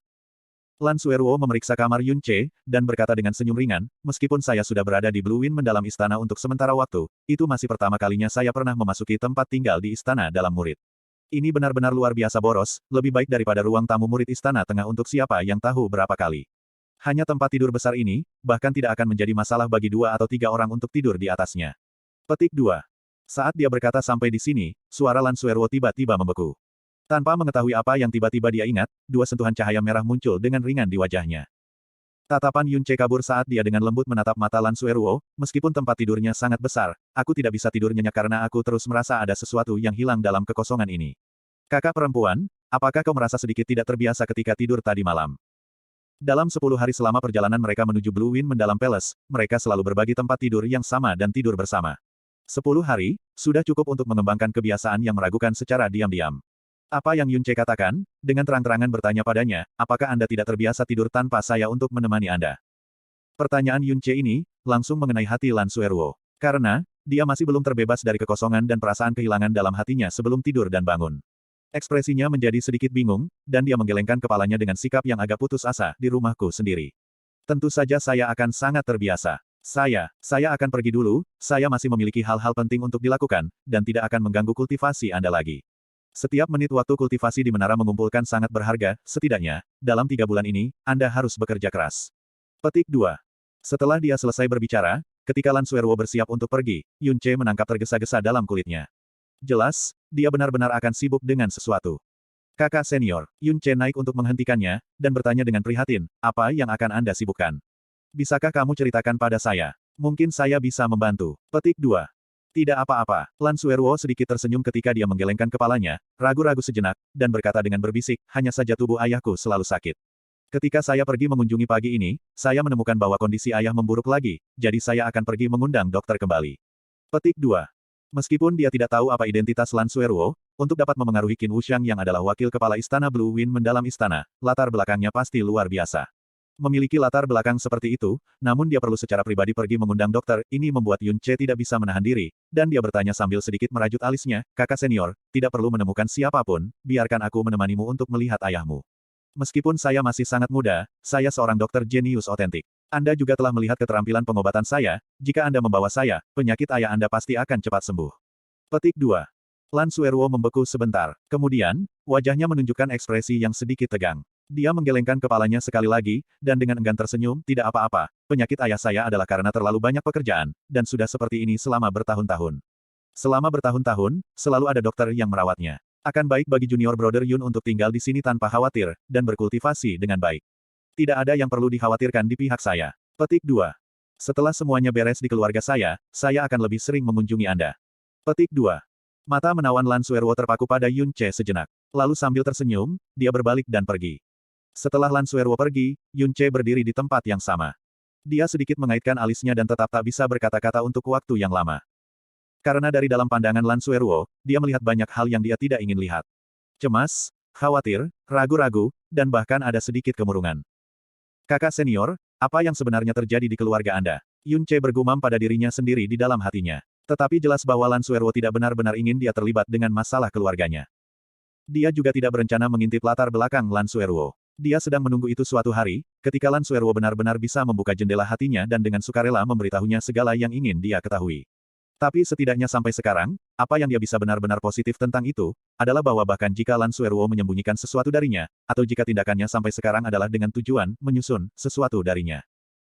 Lan Suerwo memeriksa kamar Yun Che, dan berkata dengan senyum ringan, meskipun saya sudah berada di Blue Wind mendalam istana untuk sementara waktu, itu masih pertama kalinya saya pernah memasuki tempat tinggal di istana dalam murid. Ini benar-benar luar biasa boros, lebih baik daripada ruang tamu murid istana tengah untuk siapa yang tahu berapa kali. Hanya tempat tidur besar ini, bahkan tidak akan menjadi masalah bagi 2 atau 3 orang untuk tidur di atasnya. Petik 2. Saat dia berkata sampai di sini, suara Lan Suerwo tiba-tiba membeku. Tanpa mengetahui apa yang tiba-tiba dia ingat, 2 sentuhan cahaya merah muncul dengan ringan di wajahnya. Tatapan Yun Che kabur saat dia dengan lembut menatap mata Lan Suerwo, meskipun tempat tidurnya sangat besar, aku tidak bisa tidur nyenyak karena aku terus merasa ada sesuatu yang hilang dalam kekosongan ini. Kakak perempuan, apakah kau merasa sedikit tidak terbiasa ketika tidur tadi malam? Dalam 10 hari selama perjalanan mereka menuju Blue Wind Mendalam Palace, mereka selalu berbagi tempat tidur yang sama dan tidur bersama. 10 hari, sudah cukup untuk mengembangkan kebiasaan yang meragukan secara diam-diam. Apa yang Yun Che katakan, dengan terang-terangan bertanya padanya, apakah Anda tidak terbiasa tidur tanpa saya untuk menemani Anda? Pertanyaan Yun Che ini, langsung mengenai hati Lan Suerwo. Karena, dia masih belum terbebas dari kekosongan dan perasaan kehilangan dalam hatinya sebelum tidur dan bangun. Ekspresinya menjadi sedikit bingung, dan dia menggelengkan kepalanya dengan sikap yang agak putus asa, di rumahku sendiri. Tentu saja saya akan sangat terbiasa. Saya akan pergi dulu, saya masih memiliki hal-hal penting untuk dilakukan, dan tidak akan mengganggu kultivasi Anda lagi. Setiap menit waktu kultivasi di menara mengumpulkan sangat berharga, setidaknya, dalam 3 bulan ini, Anda harus bekerja keras. Petik 2. Setelah dia selesai berbicara, ketika Lan Suerwo bersiap untuk pergi, Yun Che menangkap tergesa-gesa dalam kulitnya. Jelas, dia benar-benar akan sibuk dengan sesuatu. Kakak senior, Yun Che naik untuk menghentikannya, dan bertanya dengan prihatin, apa yang akan Anda sibukkan? Bisakah kamu ceritakan pada saya? Mungkin saya bisa membantu. Petik 2. Tidak apa-apa. Lan Suerwo sedikit tersenyum ketika dia menggelengkan kepalanya, ragu-ragu sejenak, dan berkata dengan berbisik, hanya saja tubuh ayahku selalu sakit. Ketika saya pergi mengunjungi pagi ini, saya menemukan bahwa kondisi ayah memburuk lagi, jadi saya akan pergi mengundang dokter kembali. Petik 2. Meskipun dia tidak tahu apa identitas Lan Suerwo, untuk dapat memengaruhi Qin Wuxiang yang adalah wakil kepala istana Blue Wind mendalam istana, latar belakangnya pasti luar biasa. Memiliki latar belakang seperti itu, namun dia perlu secara pribadi pergi mengundang dokter, ini membuat Yun Che tidak bisa menahan diri, dan dia bertanya sambil sedikit merajut alisnya, kakak senior, tidak perlu menemukan siapapun, biarkan aku menemanimu untuk melihat ayahmu. Meskipun saya masih sangat muda, saya seorang dokter jenius otentik. Anda juga telah melihat keterampilan pengobatan saya, jika Anda membawa saya, penyakit ayah Anda pasti akan cepat sembuh. Petik 2. Lan Suerwo membeku sebentar, kemudian, wajahnya menunjukkan ekspresi yang sedikit tegang. Dia menggelengkan kepalanya sekali lagi, dan dengan enggan tersenyum, tidak apa-apa, penyakit ayah saya adalah karena terlalu banyak pekerjaan, dan sudah seperti ini selama bertahun-tahun. Selama bertahun-tahun, selalu ada dokter yang merawatnya. Akan baik bagi junior brother Yun untuk tinggal di sini tanpa khawatir, dan berkultivasi dengan baik. Tidak ada yang perlu dikhawatirkan di pihak saya. Petik 2. Setelah semuanya beres di keluarga saya akan lebih sering mengunjungi Anda. Petik 2. Mata menawan Lan Suerwo terpaku pada Yun Che sejenak. Lalu sambil tersenyum, dia berbalik dan pergi. Setelah Lan Suerwo pergi, Yun Che berdiri di tempat yang sama. Dia sedikit mengaitkan alisnya dan tetap tak bisa berkata-kata untuk waktu yang lama. Karena dari dalam pandangan Lan Suerwo, dia melihat banyak hal yang dia tidak ingin lihat. Cemas, khawatir, ragu-ragu, dan bahkan ada sedikit kemurungan. Kakak senior, apa yang sebenarnya terjadi di keluarga Anda? Yun Che bergumam pada dirinya sendiri di dalam hatinya. Tetapi jelas bahwa Lan Suerwo tidak benar-benar ingin dia terlibat dengan masalah keluarganya. Dia juga tidak berencana mengintip latar belakang Lan Suerwo. Dia sedang menunggu itu suatu hari, ketika Lan Suerwo benar-benar bisa membuka jendela hatinya dan dengan sukarela memberitahunya segala yang ingin dia ketahui. Tapi setidaknya sampai sekarang, apa yang dia bisa benar-benar positif tentang itu, adalah bahwa bahkan jika Lan Suerwo menyembunyikan sesuatu darinya, atau jika tindakannya sampai sekarang adalah dengan tujuan menyusun sesuatu darinya,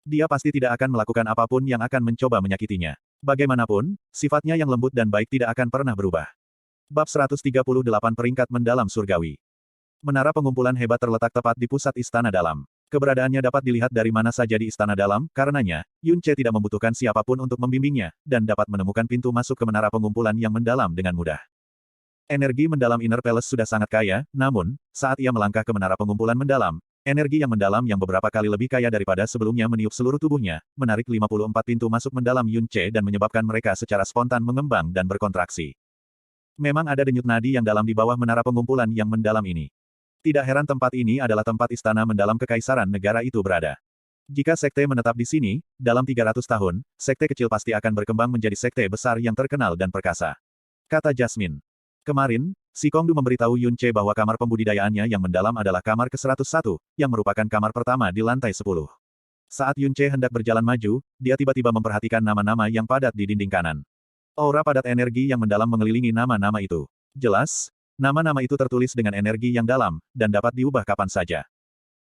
dia pasti tidak akan melakukan apapun yang akan mencoba menyakitinya. Bagaimanapun, sifatnya yang lembut dan baik tidak akan pernah berubah. Bab 138 Peringkat Mendalam Surgawi. Menara pengumpulan hebat terletak tepat di pusat Istana Dalam. Keberadaannya dapat dilihat dari mana saja di Istana Dalam, karenanya, Yun Che tidak membutuhkan siapapun untuk membimbingnya, dan dapat menemukan pintu masuk ke menara pengumpulan yang mendalam dengan mudah. Energi mendalam Inner Palace sudah sangat kaya, namun, saat ia melangkah ke menara pengumpulan mendalam, energi yang mendalam yang beberapa kali lebih kaya daripada sebelumnya meniup seluruh tubuhnya, menarik 54 pintu masuk mendalam Yun Che dan menyebabkan mereka secara spontan mengembang dan berkontraksi. Memang ada denyut nadi yang dalam di bawah menara pengumpulan yang mendalam ini. Tidak heran tempat ini adalah tempat istana mendalam kekaisaran negara itu berada. Jika sekte menetap di sini, dalam 300 tahun, sekte kecil pasti akan berkembang menjadi sekte besar yang terkenal dan perkasa. kata Jasmine. Kemarin, si Kongdu memberitahu Yun Ce bahwa kamar pembudidayaannya yang mendalam adalah kamar ke-101, yang merupakan kamar pertama di lantai 10. Saat Yun Ce hendak berjalan maju, dia tiba-tiba memperhatikan nama-nama yang padat di dinding kanan. Aura padat energi yang mendalam mengelilingi nama-nama itu. Jelas, nama-nama itu tertulis dengan energi yang dalam, dan dapat diubah kapan saja.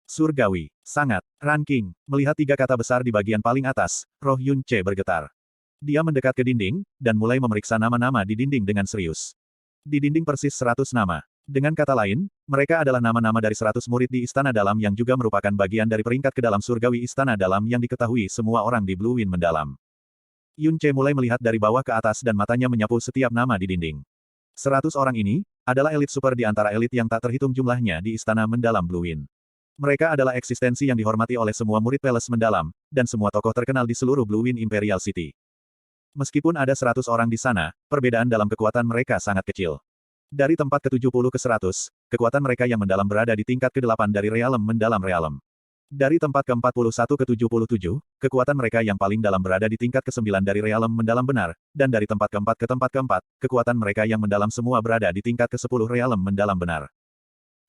Surgawi, sangat, ranking. Melihat 3 kata besar di bagian paling atas, roh Yun Ce bergetar. Dia mendekat ke dinding, dan mulai memeriksa nama-nama di dinding dengan serius. Di dinding persis 100 nama. Dengan kata lain, mereka adalah nama-nama dari 100 murid di Istana Dalam yang juga merupakan bagian dari peringkat ke dalam surgawi Istana Dalam yang diketahui semua orang di Blue Wind Mendalam. Yun Ce mulai melihat dari bawah ke atas dan matanya menyapu setiap nama di dinding. 100 orang ini, adalah elit super di antara elit yang tak terhitung jumlahnya di Istana Mendalam Blue Wind. Mereka adalah eksistensi yang dihormati oleh semua murid Palace Mendalam, dan semua tokoh terkenal di seluruh Blue Wind Imperial City. Meskipun ada 100 orang di sana, perbedaan dalam kekuatan mereka sangat kecil. Dari tempat ke-70 ke 100, kekuatan mereka yang mendalam berada di tingkat ke-8 dari Realem Mendalam Realem. Dari tempat ke-41 ke 77, kekuatan mereka yang paling dalam berada di tingkat ke-9 dari Realem Mendalam Benar, dan dari tempat ke-4 ke tempat ke-4, kekuatan mereka yang mendalam semua berada di tingkat ke-10 Realem Mendalam Benar.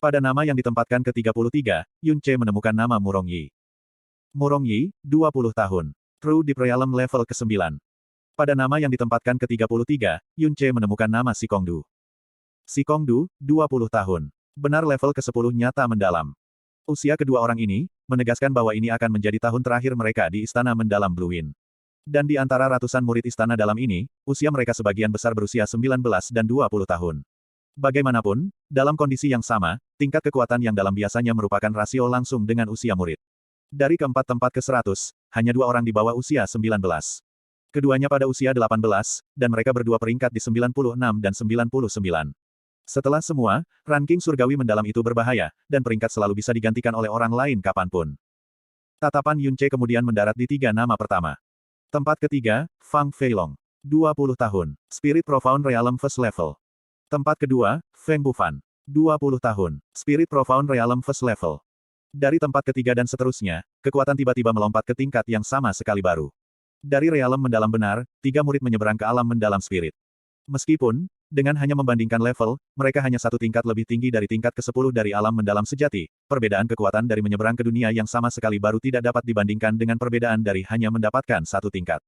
Pada nama yang ditempatkan ke-33, Yun Ce menemukan nama Murong Yi. Murong Yi, 20 tahun. True Deep Realm level ke-9. Pada nama yang ditempatkan ke-33, Yun Ce menemukan nama Si Kongdu. Si Kongdu, 20 tahun. Benar level ke-10 nyata mendalam. Usia kedua orang ini, menegaskan bahwa ini akan menjadi tahun terakhir mereka di Istana Mendalam Blue Wind. Dan di antara ratusan murid Istana Dalam ini, usia mereka sebagian besar berusia 19 dan 20 tahun. Bagaimanapun, dalam kondisi yang sama, tingkat kekuatan yang dalam biasanya merupakan rasio langsung dengan usia murid. Dari keempat tempat ke-100, hanya 2 orang di bawah usia 19. Keduanya pada usia 18, dan mereka berdua peringkat di 96 dan 99. Setelah semua, ranking surgawi mendalam itu berbahaya, dan peringkat selalu bisa digantikan oleh orang lain kapanpun. Tatapan Yun Ce kemudian mendarat di 3 nama pertama. Tempat ketiga, Fang Feilong. 20 tahun. Spirit Profound Realm First Level. Tempat kedua, Feng Bufan. 20 tahun. Spirit Profound Realm First Level. Dari tempat ketiga dan seterusnya, kekuatan tiba-tiba melompat ke tingkat yang sama sekali baru. Dari Realm Mendalam Benar, 3 murid menyeberang ke alam mendalam spirit. Meskipun, dengan hanya membandingkan level, mereka hanya 1 tingkat lebih tinggi dari tingkat ke-10 dari alam mendalam sejati, perbedaan kekuatan dari menyeberang ke dunia yang sama sekali baru tidak dapat dibandingkan dengan perbedaan dari hanya mendapatkan 1 tingkat.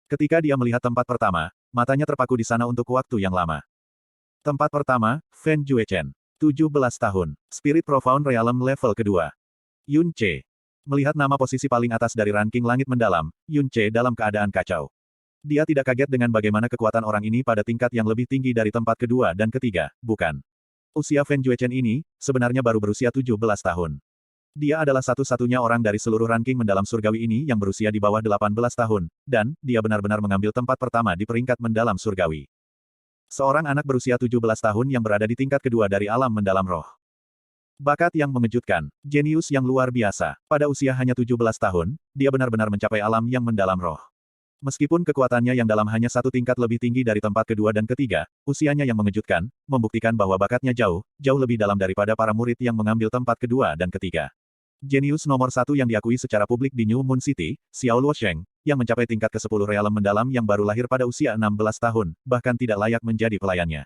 Ketika dia melihat tempat pertama, matanya terpaku di sana untuk waktu yang lama. Tempat pertama, Fen Juechen. 17 tahun. Spirit Profound Realm level kedua. Yun Ce. Melihat nama posisi paling atas dari ranking langit mendalam, Yun Ce dalam keadaan kacau. Dia tidak kaget dengan bagaimana kekuatan orang ini pada tingkat yang lebih tinggi dari tempat kedua dan ketiga, bukan? Usia Fen Juechen ini, sebenarnya baru berusia 17 tahun. Dia adalah satu-satunya orang dari seluruh ranking mendalam surgawi ini yang berusia di bawah 18 tahun, dan, dia benar-benar mengambil tempat pertama di peringkat mendalam surgawi. Seorang anak berusia 17 tahun yang berada di tingkat kedua dari alam mendalam roh. Bakat yang mengejutkan, jenius yang luar biasa. Pada usia hanya 17 tahun, dia benar-benar mencapai alam yang mendalam roh. Meskipun kekuatannya yang dalam hanya 1 tingkat lebih tinggi dari tempat kedua dan ketiga, usianya yang mengejutkan, membuktikan bahwa bakatnya jauh lebih dalam daripada para murid yang mengambil tempat kedua dan ketiga. Jenius nomor 1 yang diakui secara publik di New Moon City, Xiao Luosheng, yang mencapai tingkat ke-10 realem mendalam yang baru lahir pada usia 16 tahun, bahkan tidak layak menjadi pelayannya.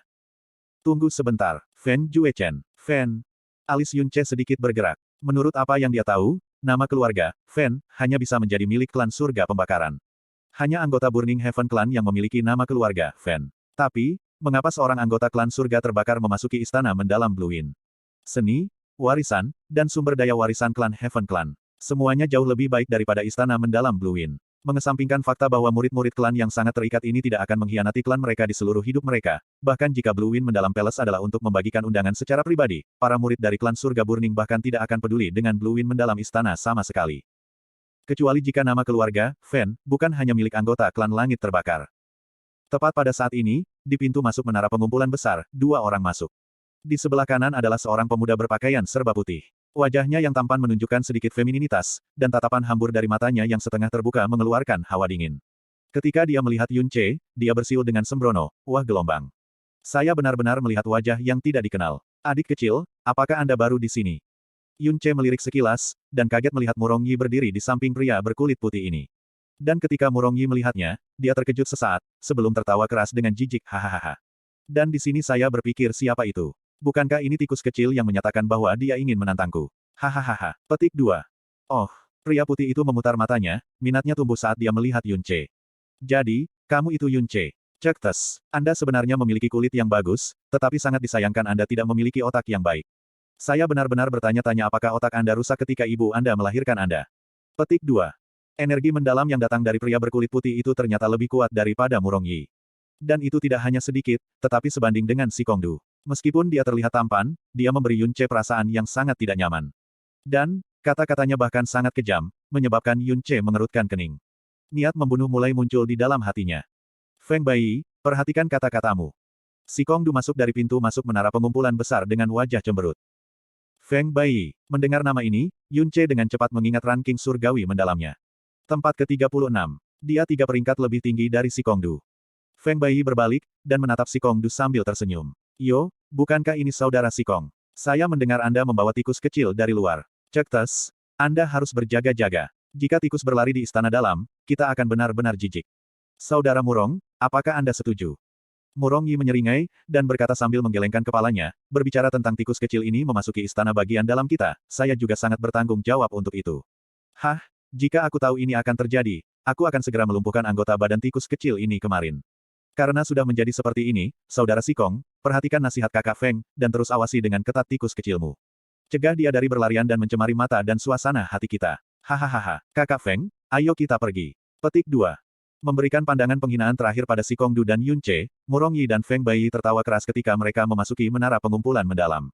Tunggu sebentar, Fen Juechen. Fen. Alis Yun Ce sedikit bergerak. Menurut apa yang dia tahu, nama keluarga, Fen, hanya bisa menjadi milik klan surga pembakaran. Hanya anggota Burning Heaven Clan yang memiliki nama keluarga, Fen. Tapi, mengapa seorang anggota klan surga terbakar memasuki istana mendalam Blue Wind? Seni, warisan, dan sumber daya warisan klan Heaven Clan. Semuanya jauh lebih baik daripada istana mendalam Blue Wind. Mengesampingkan fakta bahwa murid-murid klan yang sangat terikat ini tidak akan mengkhianati klan mereka di seluruh hidup mereka, bahkan jika Blue Wind Mendalam Palace adalah untuk membagikan undangan secara pribadi, para murid dari klan surga Burning bahkan tidak akan peduli dengan Blue Wind Mendalam istana sama sekali. Kecuali jika nama keluarga, Fen, bukan hanya milik anggota klan langit terbakar. Tepat pada saat ini, di pintu masuk menara pengumpulan besar, 2 orang masuk. Di sebelah kanan adalah seorang pemuda berpakaian serba putih. Wajahnya yang tampan menunjukkan sedikit femininitas, dan tatapan hambur dari matanya yang setengah terbuka mengeluarkan hawa dingin. Ketika dia melihat Yun Ce, dia bersiul dengan sembrono, wah gelombang. Saya benar-benar melihat wajah yang tidak dikenal. Adik kecil, apakah Anda baru di sini? Yun Ce melirik sekilas, dan kaget melihat Murong Yi berdiri di samping pria berkulit putih ini. Dan ketika Murong Yi melihatnya, dia terkejut sesaat, sebelum tertawa keras dengan jijik, hahaha. Dan di sini saya berpikir siapa itu? Bukankah ini tikus kecil yang menyatakan bahwa dia ingin menantangku? Hahaha. Petik 2. Oh, pria putih itu memutar matanya, minatnya tumbuh saat dia melihat Yunce. Jadi, kamu itu Yunce. Cek tes. Anda sebenarnya memiliki kulit yang bagus, tetapi sangat disayangkan Anda tidak memiliki otak yang baik. Saya benar-benar bertanya-tanya apakah otak Anda rusak ketika ibu Anda melahirkan Anda. Petik 2. Energi mendalam yang datang dari pria berkulit putih itu ternyata lebih kuat daripada Murong Yi. Dan itu tidak hanya sedikit, tetapi sebanding dengan si Kongdu. Meskipun dia terlihat tampan, dia memberi Yunce perasaan yang sangat tidak nyaman. Dan, kata-katanya bahkan sangat kejam, menyebabkan Yunce mengerutkan kening. Niat membunuh mulai muncul di dalam hatinya. Feng Bai, perhatikan kata-katamu. Si Kongdu masuk dari pintu masuk menara pengumpulan besar dengan wajah cemberut. Feng Bai, mendengar nama ini, Yunce dengan cepat mengingat ranking surgawi mendalamnya. Tempat ke-36. Dia 3 peringkat lebih tinggi dari si Kongdu. Feng Bai berbalik, dan menatap si Kongdu sambil tersenyum. Yo, bukankah ini saudara si Kong? Saya mendengar Anda membawa tikus kecil dari luar. Cek tes. Anda harus berjaga-jaga. Jika tikus berlari di istana dalam, kita akan benar-benar jijik. Saudara Murong, apakah Anda setuju? Murong Yi menyeringai, dan berkata sambil menggelengkan kepalanya, berbicara tentang tikus kecil ini memasuki istana bagian dalam kita, saya juga sangat bertanggung jawab untuk itu. Hah, jika aku tahu ini akan terjadi, aku akan segera melumpuhkan anggota badan tikus kecil ini kemarin. Karena sudah menjadi seperti ini, saudara Sikong, perhatikan nasihat kakak Feng, dan terus awasi dengan ketat tikus kecilmu. Cegah dia dari berlarian dan mencemari mata dan suasana hati kita. Hahaha, kakak Feng, ayo kita pergi. Petik 2. Memberikan pandangan penghinaan terakhir pada si Kongdu dan Yunce, Murong Yi dan Feng Bai tertawa keras ketika mereka memasuki menara pengumpulan mendalam.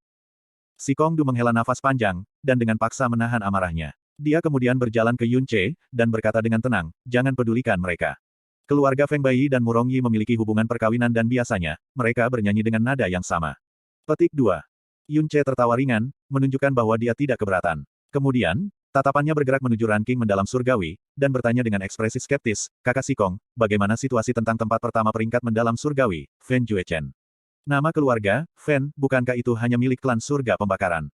Si Kongdu menghela nafas panjang, dan dengan paksa menahan amarahnya. Dia kemudian berjalan ke Yunce, dan berkata dengan tenang, jangan pedulikan mereka. Keluarga Feng Bai dan Murong Yi memiliki hubungan perkawinan dan biasanya, mereka bernyanyi dengan nada yang sama. Petik 2. Yunce tertawa ringan, menunjukkan bahwa dia tidak keberatan. Kemudian, tatapannya bergerak menuju ranking mendalam surgawi, dan bertanya dengan ekspresi skeptis, kakak Sikong, bagaimana situasi tentang tempat pertama peringkat mendalam surgawi, Fen Juechen? Nama keluarga, Fen, bukankah itu hanya milik klan surga pembakaran?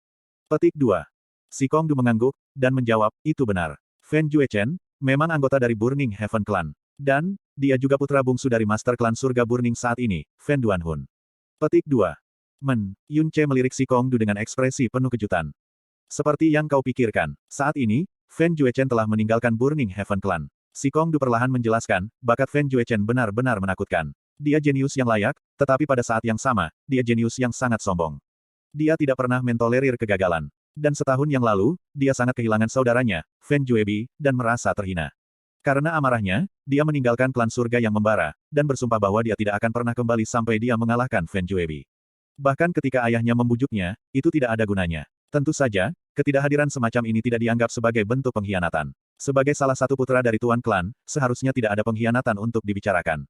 Petik 2. Sikong Du mengangguk, dan menjawab, itu benar. Fen Juechen, memang anggota dari Burning Heaven Clan. Dan, dia juga putra bungsu dari Master Klan Surga Burning saat ini, Fen Duanhun. Petik 2. Yunce melirik si Kongdu dengan ekspresi penuh kejutan. Seperti yang kau pikirkan, saat ini, Fen Juechen telah meninggalkan Burning Heaven Clan. Si Kongdu perlahan menjelaskan, bakat Fen Juechen benar-benar menakutkan. Dia jenius yang layak, tetapi pada saat yang sama, dia jenius yang sangat sombong. Dia tidak pernah mentolerir kegagalan. Dan setahun yang lalu, dia sangat kehilangan saudaranya, Fen Juebi, dan merasa terhina. Karena amarahnya, dia meninggalkan klan surga yang membara, dan bersumpah bahwa dia tidak akan pernah kembali sampai dia mengalahkan Fen Juebi. Bahkan ketika ayahnya membujuknya, itu tidak ada gunanya. Tentu saja, ketidakhadiran semacam ini tidak dianggap sebagai bentuk pengkhianatan. Sebagai salah satu putra dari Tuan Klan, seharusnya tidak ada pengkhianatan untuk dibicarakan.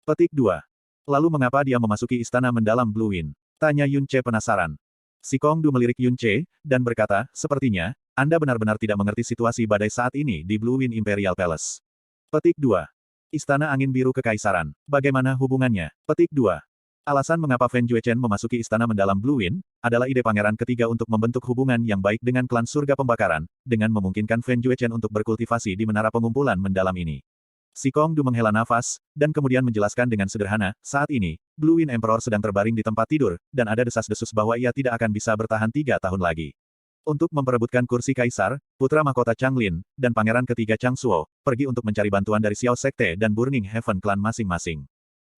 Petik 2. Lalu mengapa dia memasuki istana mendalam Blue Wind? Tanya Yunce penasaran. Si Kongdu melirik Yunce, dan berkata, sepertinya, Anda benar-benar tidak mengerti situasi badai saat ini di Blue Wind Imperial Palace. Petik 2. Istana Angin Biru Kekaisaran. Bagaimana hubungannya? Petik 2. Alasan mengapa Fen Juechen memasuki istana mendalam Blue Wind, adalah ide pangeran ketiga untuk membentuk hubungan yang baik dengan klan surga pembakaran, dengan memungkinkan Fen Juechen untuk berkultivasi di menara pengumpulan mendalam ini. Si Kongdu menghela nafas, dan kemudian menjelaskan dengan sederhana, saat ini, Blue Wind Emperor sedang terbaring di tempat tidur, dan ada desas-desus bahwa ia tidak akan bisa bertahan 3 tahun lagi. Untuk memperebutkan kursi kaisar, putra mahkota Chang Lin, dan pangeran ketiga Chang Suo, pergi untuk mencari bantuan dari Xiao Sekte dan Burning Heaven Clan masing-masing.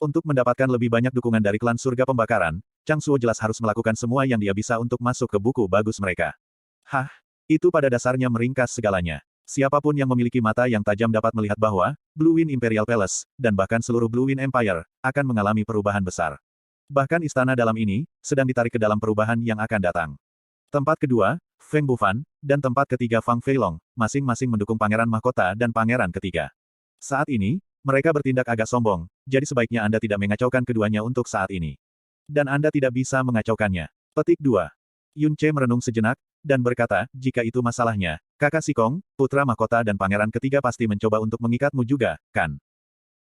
Untuk mendapatkan lebih banyak dukungan dari klan surga pembakaran, Chang Suo jelas harus melakukan semua yang dia bisa untuk masuk ke buku bagus mereka. Hah? Itu pada dasarnya meringkas segalanya. Siapapun yang memiliki mata yang tajam dapat melihat bahwa, Blue Wind Imperial Palace, dan bahkan seluruh Blue Wind Empire, akan mengalami perubahan besar. Bahkan istana dalam ini, sedang ditarik ke dalam perubahan yang akan datang. Tempat kedua, Feng Bufan, dan tempat ketiga Fang Feilong, masing-masing mendukung pangeran mahkota dan pangeran ketiga. Saat ini, mereka bertindak agak sombong, jadi sebaiknya Anda tidak mengacaukan keduanya untuk saat ini. Dan Anda tidak bisa mengacaukannya. Petik 2. Yunce merenung sejenak, dan berkata, jika itu masalahnya, kakak Sikong, putra mahkota dan pangeran ketiga pasti mencoba untuk mengikatmu juga, kan?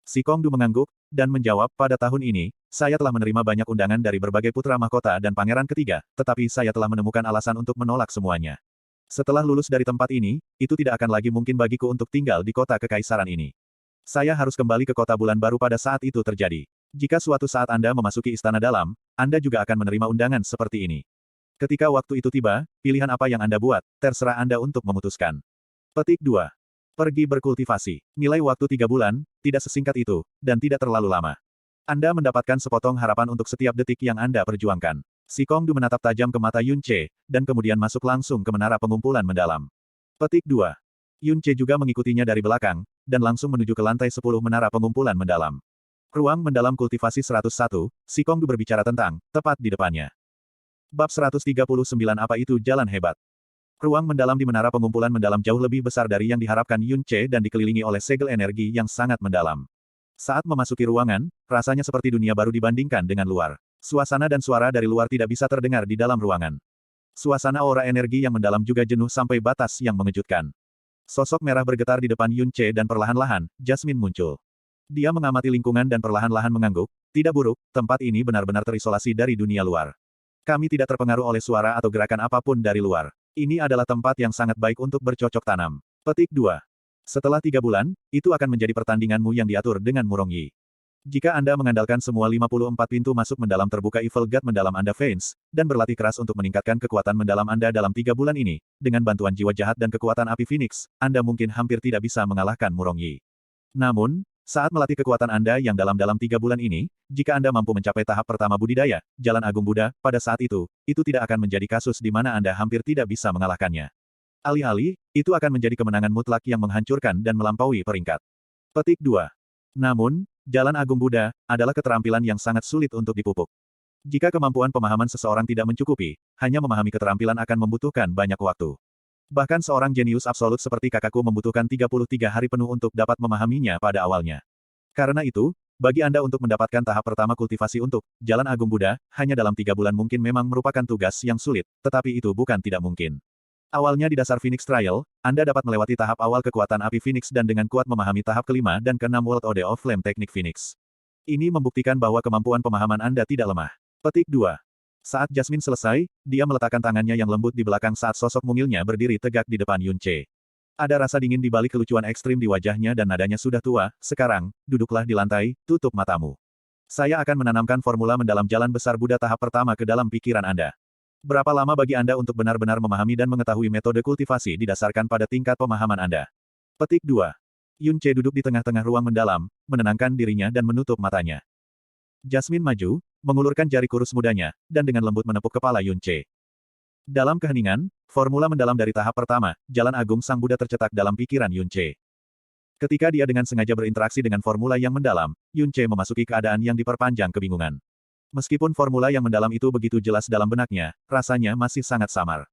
Si Kongdu mengangguk, dan menjawab, pada tahun ini, saya telah menerima banyak undangan dari berbagai putra mahkota dan pangeran ketiga, tetapi saya telah menemukan alasan untuk menolak semuanya. Setelah lulus dari tempat ini, itu tidak akan lagi mungkin bagiku untuk tinggal di kota kekaisaran ini. Saya harus kembali ke kota bulan baru pada saat itu terjadi. Jika suatu saat Anda memasuki istana dalam, Anda juga akan menerima undangan seperti ini. Ketika waktu itu tiba, pilihan apa yang Anda buat, terserah Anda untuk memutuskan. Petik 2. Pergi berkultivasi. Nilai waktu 3 bulan, tidak sesingkat itu, dan tidak terlalu lama. Anda mendapatkan sepotong harapan untuk setiap detik yang Anda perjuangkan. Si Kongdu menatap tajam ke mata Yun Che, dan kemudian masuk langsung ke menara pengumpulan mendalam. Petik 2. Yun Che juga mengikutinya dari belakang, dan langsung menuju ke lantai 10 menara pengumpulan mendalam. Ruang mendalam kultivasi 101, Si Kongdu berbicara tentang, tepat di depannya. Bab 139 Apa itu jalan hebat? Ruang mendalam di menara pengumpulan mendalam jauh lebih besar dari yang diharapkan Yun Che dan dikelilingi oleh segel energi yang sangat mendalam. Saat memasuki ruangan, rasanya seperti dunia baru dibandingkan dengan luar. Suasana dan suara dari luar tidak bisa terdengar di dalam ruangan. Suasana aura energi yang mendalam juga jenuh sampai batas yang mengejutkan. Sosok merah bergetar di depan Yun Che dan perlahan-lahan, Jasmine muncul. Dia mengamati lingkungan dan perlahan-lahan mengangguk, tidak buruk, tempat ini benar-benar terisolasi dari dunia luar. Kami tidak terpengaruh oleh suara atau gerakan apapun dari luar. Ini adalah tempat yang sangat baik untuk bercocok tanam. Petik 2. Setelah 3 bulan, itu akan menjadi pertandinganmu yang diatur dengan Murong Yi. Jika Anda mengandalkan semua 54 pintu masuk mendalam terbuka Evil God mendalam Anda Fains, dan berlatih keras untuk meningkatkan kekuatan mendalam Anda dalam 3 bulan ini, dengan bantuan jiwa jahat dan kekuatan api Phoenix, Anda mungkin hampir tidak bisa mengalahkan Murong Yi. Namun, saat melatih kekuatan Anda yang dalam 3 bulan ini, jika Anda mampu mencapai tahap pertama budidaya, Jalan Agung Buddha, pada saat itu tidak akan menjadi kasus di mana Anda hampir tidak bisa mengalahkannya. Alih-alih, itu akan menjadi kemenangan mutlak yang menghancurkan dan melampaui peringkat. Petik 2. Namun, Jalan Agung Buddha adalah keterampilan yang sangat sulit untuk dipupuk. Jika kemampuan pemahaman seseorang tidak mencukupi, hanya memahami keterampilan akan membutuhkan banyak waktu. Bahkan seorang jenius absolut seperti kakakku membutuhkan 33 hari penuh untuk dapat memahaminya pada awalnya. Karena itu, bagi Anda untuk mendapatkan tahap pertama kultivasi untuk Jalan Agung Buddha, hanya dalam 3 bulan mungkin memang merupakan tugas yang sulit, tetapi itu bukan tidak mungkin. Awalnya di dasar Phoenix Trial, Anda dapat melewati tahap awal kekuatan api Phoenix dan dengan kuat memahami tahap kelima dan keenam World Ode of Flame Teknik Phoenix. Ini membuktikan bahwa kemampuan pemahaman Anda tidak lemah. Petik 2. Saat Jasmine selesai, dia meletakkan tangannya yang lembut di belakang saat sosok mungilnya berdiri tegak di depan Yun Che. Ada rasa dingin di balik kelucuan ekstrim di wajahnya dan nadanya sudah tua. Sekarang, duduklah di lantai, tutup matamu. Saya akan menanamkan formula mendalam jalan besar Buddha tahap pertama ke dalam pikiran Anda. Berapa lama bagi Anda untuk benar-benar memahami dan mengetahui metode kultivasi didasarkan pada tingkat pemahaman Anda? Petik 2. Yun Che duduk di tengah-tengah ruang mendalam, menenangkan dirinya dan menutup matanya. Jasmine maju, mengulurkan jari kurus mudanya, dan dengan lembut menepuk kepala Yun Che. Dalam keheningan, formula mendalam dari tahap pertama, Jalan Agung Sang Buddha tercetak dalam pikiran Yun Che. Ketika dia dengan sengaja berinteraksi dengan formula yang mendalam, Yun Che memasuki keadaan yang diperpanjang kebingungan. Meskipun formula yang mendalam itu begitu jelas dalam benaknya, rasanya masih sangat samar.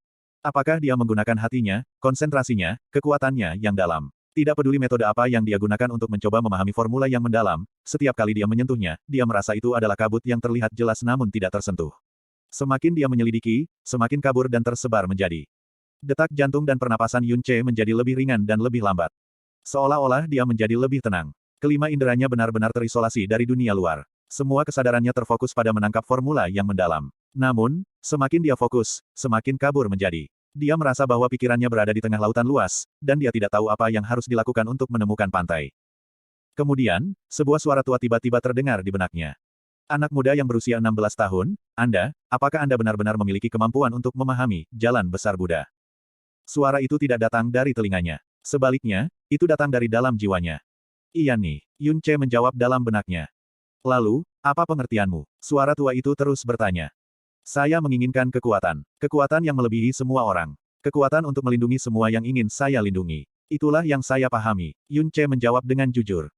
Apakah dia menggunakan hatinya, konsentrasinya, kekuatannya yang dalam? Tidak peduli metode apa yang dia gunakan untuk mencoba memahami formula yang mendalam, setiap kali dia menyentuhnya, dia merasa itu adalah kabut yang terlihat jelas namun tidak tersentuh. Semakin dia menyelidiki, semakin kabur dan tersebar menjadi. Detak jantung dan pernapasan Yun Che menjadi lebih ringan dan lebih lambat. Seolah-olah dia menjadi lebih tenang. Kelima inderanya benar-benar terisolasi dari dunia luar. Semua kesadarannya terfokus pada menangkap formula yang mendalam. Namun, semakin dia fokus, semakin kabur menjadi. Dia merasa bahwa pikirannya berada di tengah lautan luas, dan dia tidak tahu apa yang harus dilakukan untuk menemukan pantai. Kemudian, sebuah suara tua tiba-tiba terdengar di benaknya. Anak muda yang berusia 16 tahun, apakah Anda benar-benar memiliki kemampuan untuk memahami jalan besar Buddha? Suara itu tidak datang dari telinganya. Sebaliknya, itu datang dari dalam jiwanya. Iya nih, Yun Che menjawab dalam benaknya. Lalu, apa pengertianmu? Suara tua itu terus bertanya. Saya menginginkan kekuatan. Kekuatan yang melebihi semua orang. Kekuatan untuk melindungi semua yang ingin saya lindungi. Itulah yang saya pahami. Yun Che menjawab dengan jujur.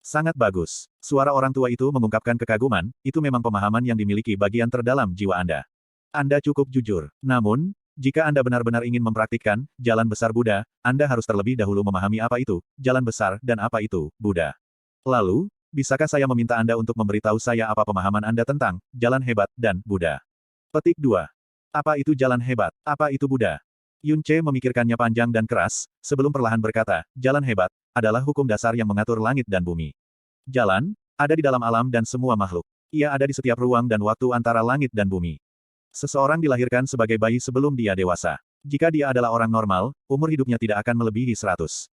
Sangat bagus. Suara orang tua itu mengungkapkan kekaguman, itu memang pemahaman yang dimiliki bagian terdalam jiwa Anda. Anda cukup jujur. Namun, jika Anda benar-benar ingin mempraktikkan jalan besar Buddha, Anda harus terlebih dahulu memahami apa itu jalan besar dan apa itu Buddha. Lalu, bisakah saya meminta Anda untuk memberitahu saya apa pemahaman Anda tentang jalan hebat dan Buddha? Petik 2. Apa itu jalan hebat? Apa itu Buddha? Yun Che memikirkannya panjang dan keras, sebelum perlahan berkata, jalan hebat adalah hukum dasar yang mengatur langit dan bumi. Jalan ada di dalam alam dan semua makhluk. Ia ada di setiap ruang dan waktu antara langit dan bumi. Seseorang dilahirkan sebagai bayi sebelum dia dewasa. Jika dia adalah orang normal, umur hidupnya tidak akan melebihi 100.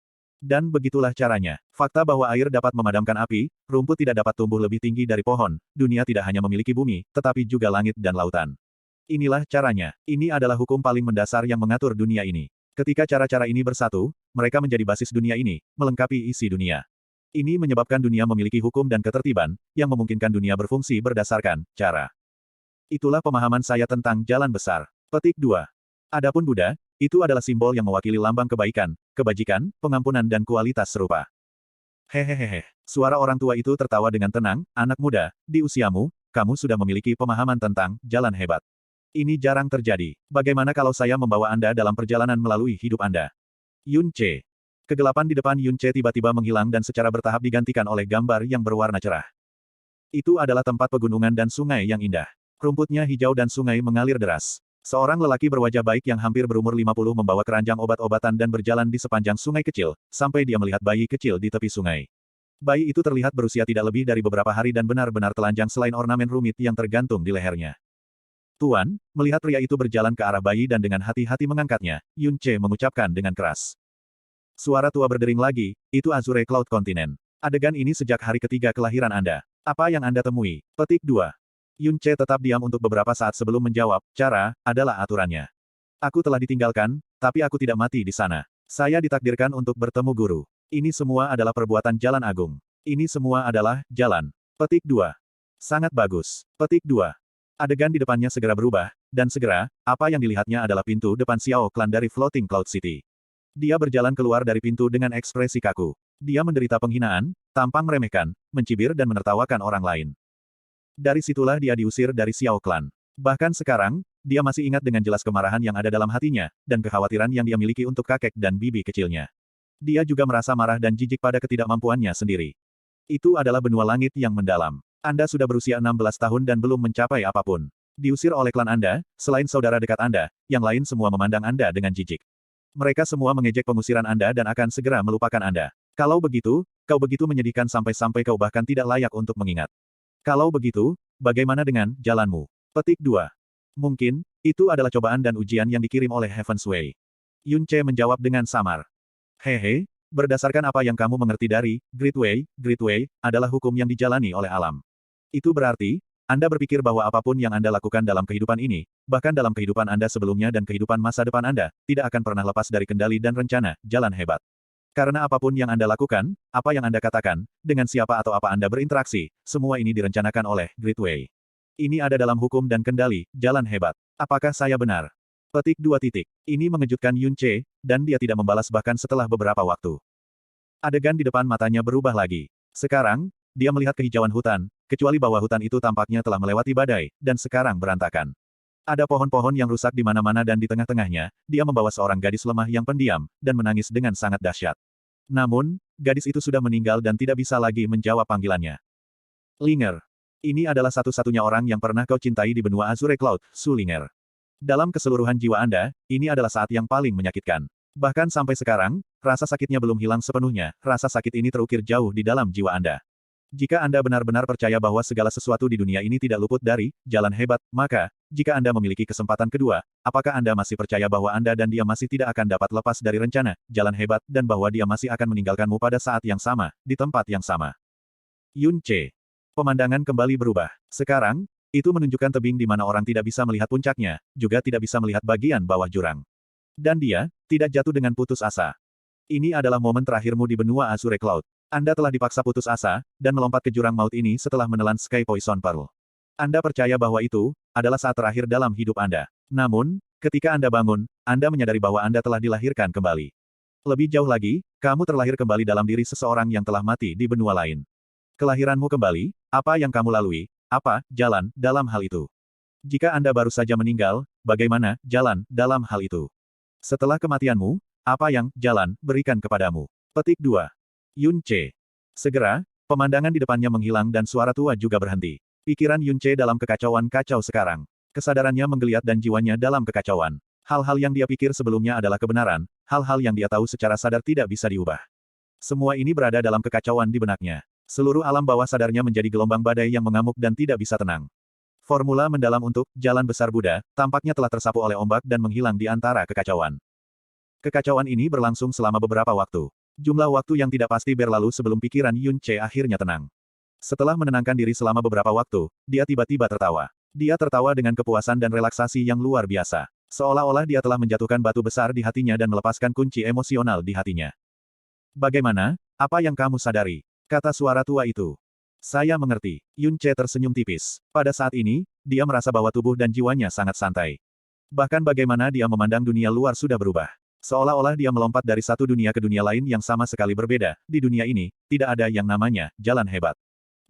Dan begitulah caranya. Fakta bahwa air dapat memadamkan api, rumput tidak dapat tumbuh lebih tinggi dari pohon, dunia tidak hanya memiliki bumi, tetapi juga langit dan lautan. Inilah caranya. Ini adalah hukum paling mendasar yang mengatur dunia ini. Ketika cara-cara ini bersatu, mereka menjadi basis dunia ini, melengkapi isi dunia. Ini menyebabkan dunia memiliki hukum dan ketertiban, yang memungkinkan dunia berfungsi berdasarkan cara. Itulah pemahaman saya tentang jalan besar. Petik 2. Adapun Buddha, itu adalah simbol yang mewakili lambang kebaikan, kebajikan, pengampunan dan kualitas serupa. Hehehehe. Suara orang tua itu tertawa dengan tenang, anak muda, di usiamu, kamu sudah memiliki pemahaman tentang jalan hebat. Ini jarang terjadi. Bagaimana kalau saya membawa Anda dalam perjalanan melalui hidup Anda? Yun Che. Kegelapan di depan Yun Che tiba-tiba menghilang dan secara bertahap digantikan oleh gambar yang berwarna cerah. Itu adalah tempat pegunungan dan sungai yang indah. Rumputnya hijau dan sungai mengalir deras. Seorang lelaki berwajah baik yang hampir berumur 50 membawa keranjang obat-obatan dan berjalan di sepanjang sungai kecil, sampai dia melihat bayi kecil di tepi sungai. Bayi itu terlihat berusia tidak lebih dari beberapa hari dan benar-benar telanjang selain ornamen rumit yang tergantung di lehernya. Tuan, melihat pria itu berjalan ke arah bayi dan dengan hati-hati mengangkatnya, Yun Che mengucapkan dengan keras. Suara tua berdering lagi, itu Azure Cloud Continent. Adegan ini sejak hari ketiga kelahiran Anda. Apa yang Anda temui? Petik 2. Yun Che tetap diam untuk beberapa saat sebelum menjawab, cara, adalah aturannya. Aku telah ditinggalkan, tapi aku tidak mati di sana. Saya ditakdirkan untuk bertemu guru. Ini semua adalah perbuatan jalan agung. Ini semua adalah jalan. Petik 2. Sangat bagus. Petik 2. Adegan di depannya segera berubah, dan segera, apa yang dilihatnya adalah pintu depan Xiao Clan dari Floating Cloud City. Dia berjalan keluar dari pintu dengan ekspresi kaku. Dia menderita penghinaan, tampang meremehkan, mencibir dan menertawakan orang lain. Dari situlah dia diusir dari Xiao Clan. Bahkan sekarang, dia masih ingat dengan jelas kemarahan yang ada dalam hatinya, dan kekhawatiran yang dia miliki untuk kakek dan bibi kecilnya. Dia juga merasa marah dan jijik pada ketidakmampuannya sendiri. Itu adalah benua langit yang mendalam. Anda sudah berusia 16 tahun dan belum mencapai apapun. Diusir oleh klan Anda, selain saudara dekat Anda, yang lain semua memandang Anda dengan jijik. Mereka semua mengejek pengusiran Anda dan akan segera melupakan Anda. Kalau begitu, kau begitu menyedihkan sampai-sampai kau bahkan tidak layak untuk mengingat. Kalau begitu, bagaimana dengan jalanmu? Petik 2. Mungkin, itu adalah cobaan dan ujian yang dikirim oleh Heaven's Way. Yun Che menjawab dengan samar. Hehe, berdasarkan apa yang kamu mengerti dari Great Way, adalah hukum yang dijalani oleh alam. Itu berarti, Anda berpikir bahwa apapun yang Anda lakukan dalam kehidupan ini, bahkan dalam kehidupan Anda sebelumnya dan kehidupan masa depan Anda, tidak akan pernah lepas dari kendali dan rencana, jalan hebat. Karena apapun yang Anda lakukan, apa yang Anda katakan, dengan siapa atau apa Anda berinteraksi, semua ini direncanakan oleh Great Way. Ini ada dalam hukum dan kendali, jalan hebat. Apakah saya benar? Petik 2 titik. Ini mengejutkan Yun Che, dan dia tidak membalas bahkan setelah beberapa waktu. Adegan di depan matanya berubah lagi. Sekarang, dia melihat kehijauan hutan, kecuali bahwa hutan itu tampaknya telah melewati badai, dan sekarang berantakan. Ada pohon-pohon yang rusak di mana-mana dan di tengah-tengahnya, dia membawa seorang gadis lemah yang pendiam, dan menangis dengan sangat dahsyat. Namun, gadis itu sudah meninggal dan tidak bisa lagi menjawab panggilannya. Linger. Ini adalah satu-satunya orang yang pernah kau cintai di benua Azure Cloud, Su Linger. Dalam keseluruhan jiwa Anda, ini adalah saat yang paling menyakitkan. Bahkan sampai sekarang, rasa sakitnya belum hilang sepenuhnya, rasa sakit ini terukir jauh di dalam jiwa Anda. Jika Anda benar-benar percaya bahwa segala sesuatu di dunia ini tidak luput dari jalan hebat, maka, jika Anda memiliki kesempatan kedua, apakah Anda masih percaya bahwa Anda dan dia masih tidak akan dapat lepas dari rencana, jalan hebat, dan bahwa dia masih akan meninggalkanmu pada saat yang sama, di tempat yang sama? Yun Che. Pemandangan kembali berubah. Sekarang, itu menunjukkan tebing di mana orang tidak bisa melihat puncaknya, juga tidak bisa melihat bagian bawah jurang. Dan dia, tidak jatuh dengan putus asa. Ini adalah momen terakhirmu di benua Azure Cloud. Anda telah dipaksa putus asa, dan melompat ke jurang maut ini setelah menelan Sky Poison Pearl. Anda percaya bahwa itu adalah saat terakhir dalam hidup Anda. Namun, ketika Anda bangun, Anda menyadari bahwa Anda telah dilahirkan kembali. Lebih jauh lagi, kamu terlahir kembali dalam diri seseorang yang telah mati di benua lain. Kelahiranmu kembali, apa yang kamu lalui, apa jalan dalam hal itu? Jika Anda baru saja meninggal, bagaimana jalan dalam hal itu? Setelah kematianmu, apa yang jalan berikan kepadamu? Petik 2. Yun Che. Segera, pemandangan di depannya menghilang dan suara tua juga berhenti. Pikiran Yun Che dalam kekacauan kacau sekarang. Kesadarannya menggeliat dan jiwanya dalam kekacauan. Hal-hal yang dia pikir sebelumnya adalah kebenaran, hal-hal yang dia tahu secara sadar tidak bisa diubah. Semua ini berada dalam kekacauan di benaknya. Seluruh alam bawah sadarnya menjadi gelombang badai yang mengamuk dan tidak bisa tenang. Formula mendalam untuk Jalan Besar Buddha tampaknya telah tersapu oleh ombak dan menghilang di antara kekacauan. Kekacauan ini berlangsung selama beberapa waktu. Jumlah waktu yang tidak pasti berlalu sebelum pikiran Yun Ce akhirnya tenang. Setelah menenangkan diri selama beberapa waktu, dia tiba-tiba tertawa. Dia tertawa dengan kepuasan dan relaksasi yang luar biasa. Seolah-olah dia telah menjatuhkan batu besar di hatinya dan melepaskan kunci emosional di hatinya. Bagaimana? Apa yang kamu sadari? Kata suara tua itu. Saya mengerti. Yun Ce tersenyum tipis. Pada saat ini, dia merasa bahwa tubuh dan jiwanya sangat santai. Bahkan bagaimana dia memandang dunia luar sudah berubah. Seolah-olah dia melompat dari satu dunia ke dunia lain yang sama sekali berbeda. Di dunia ini, tidak ada yang namanya jalan hebat.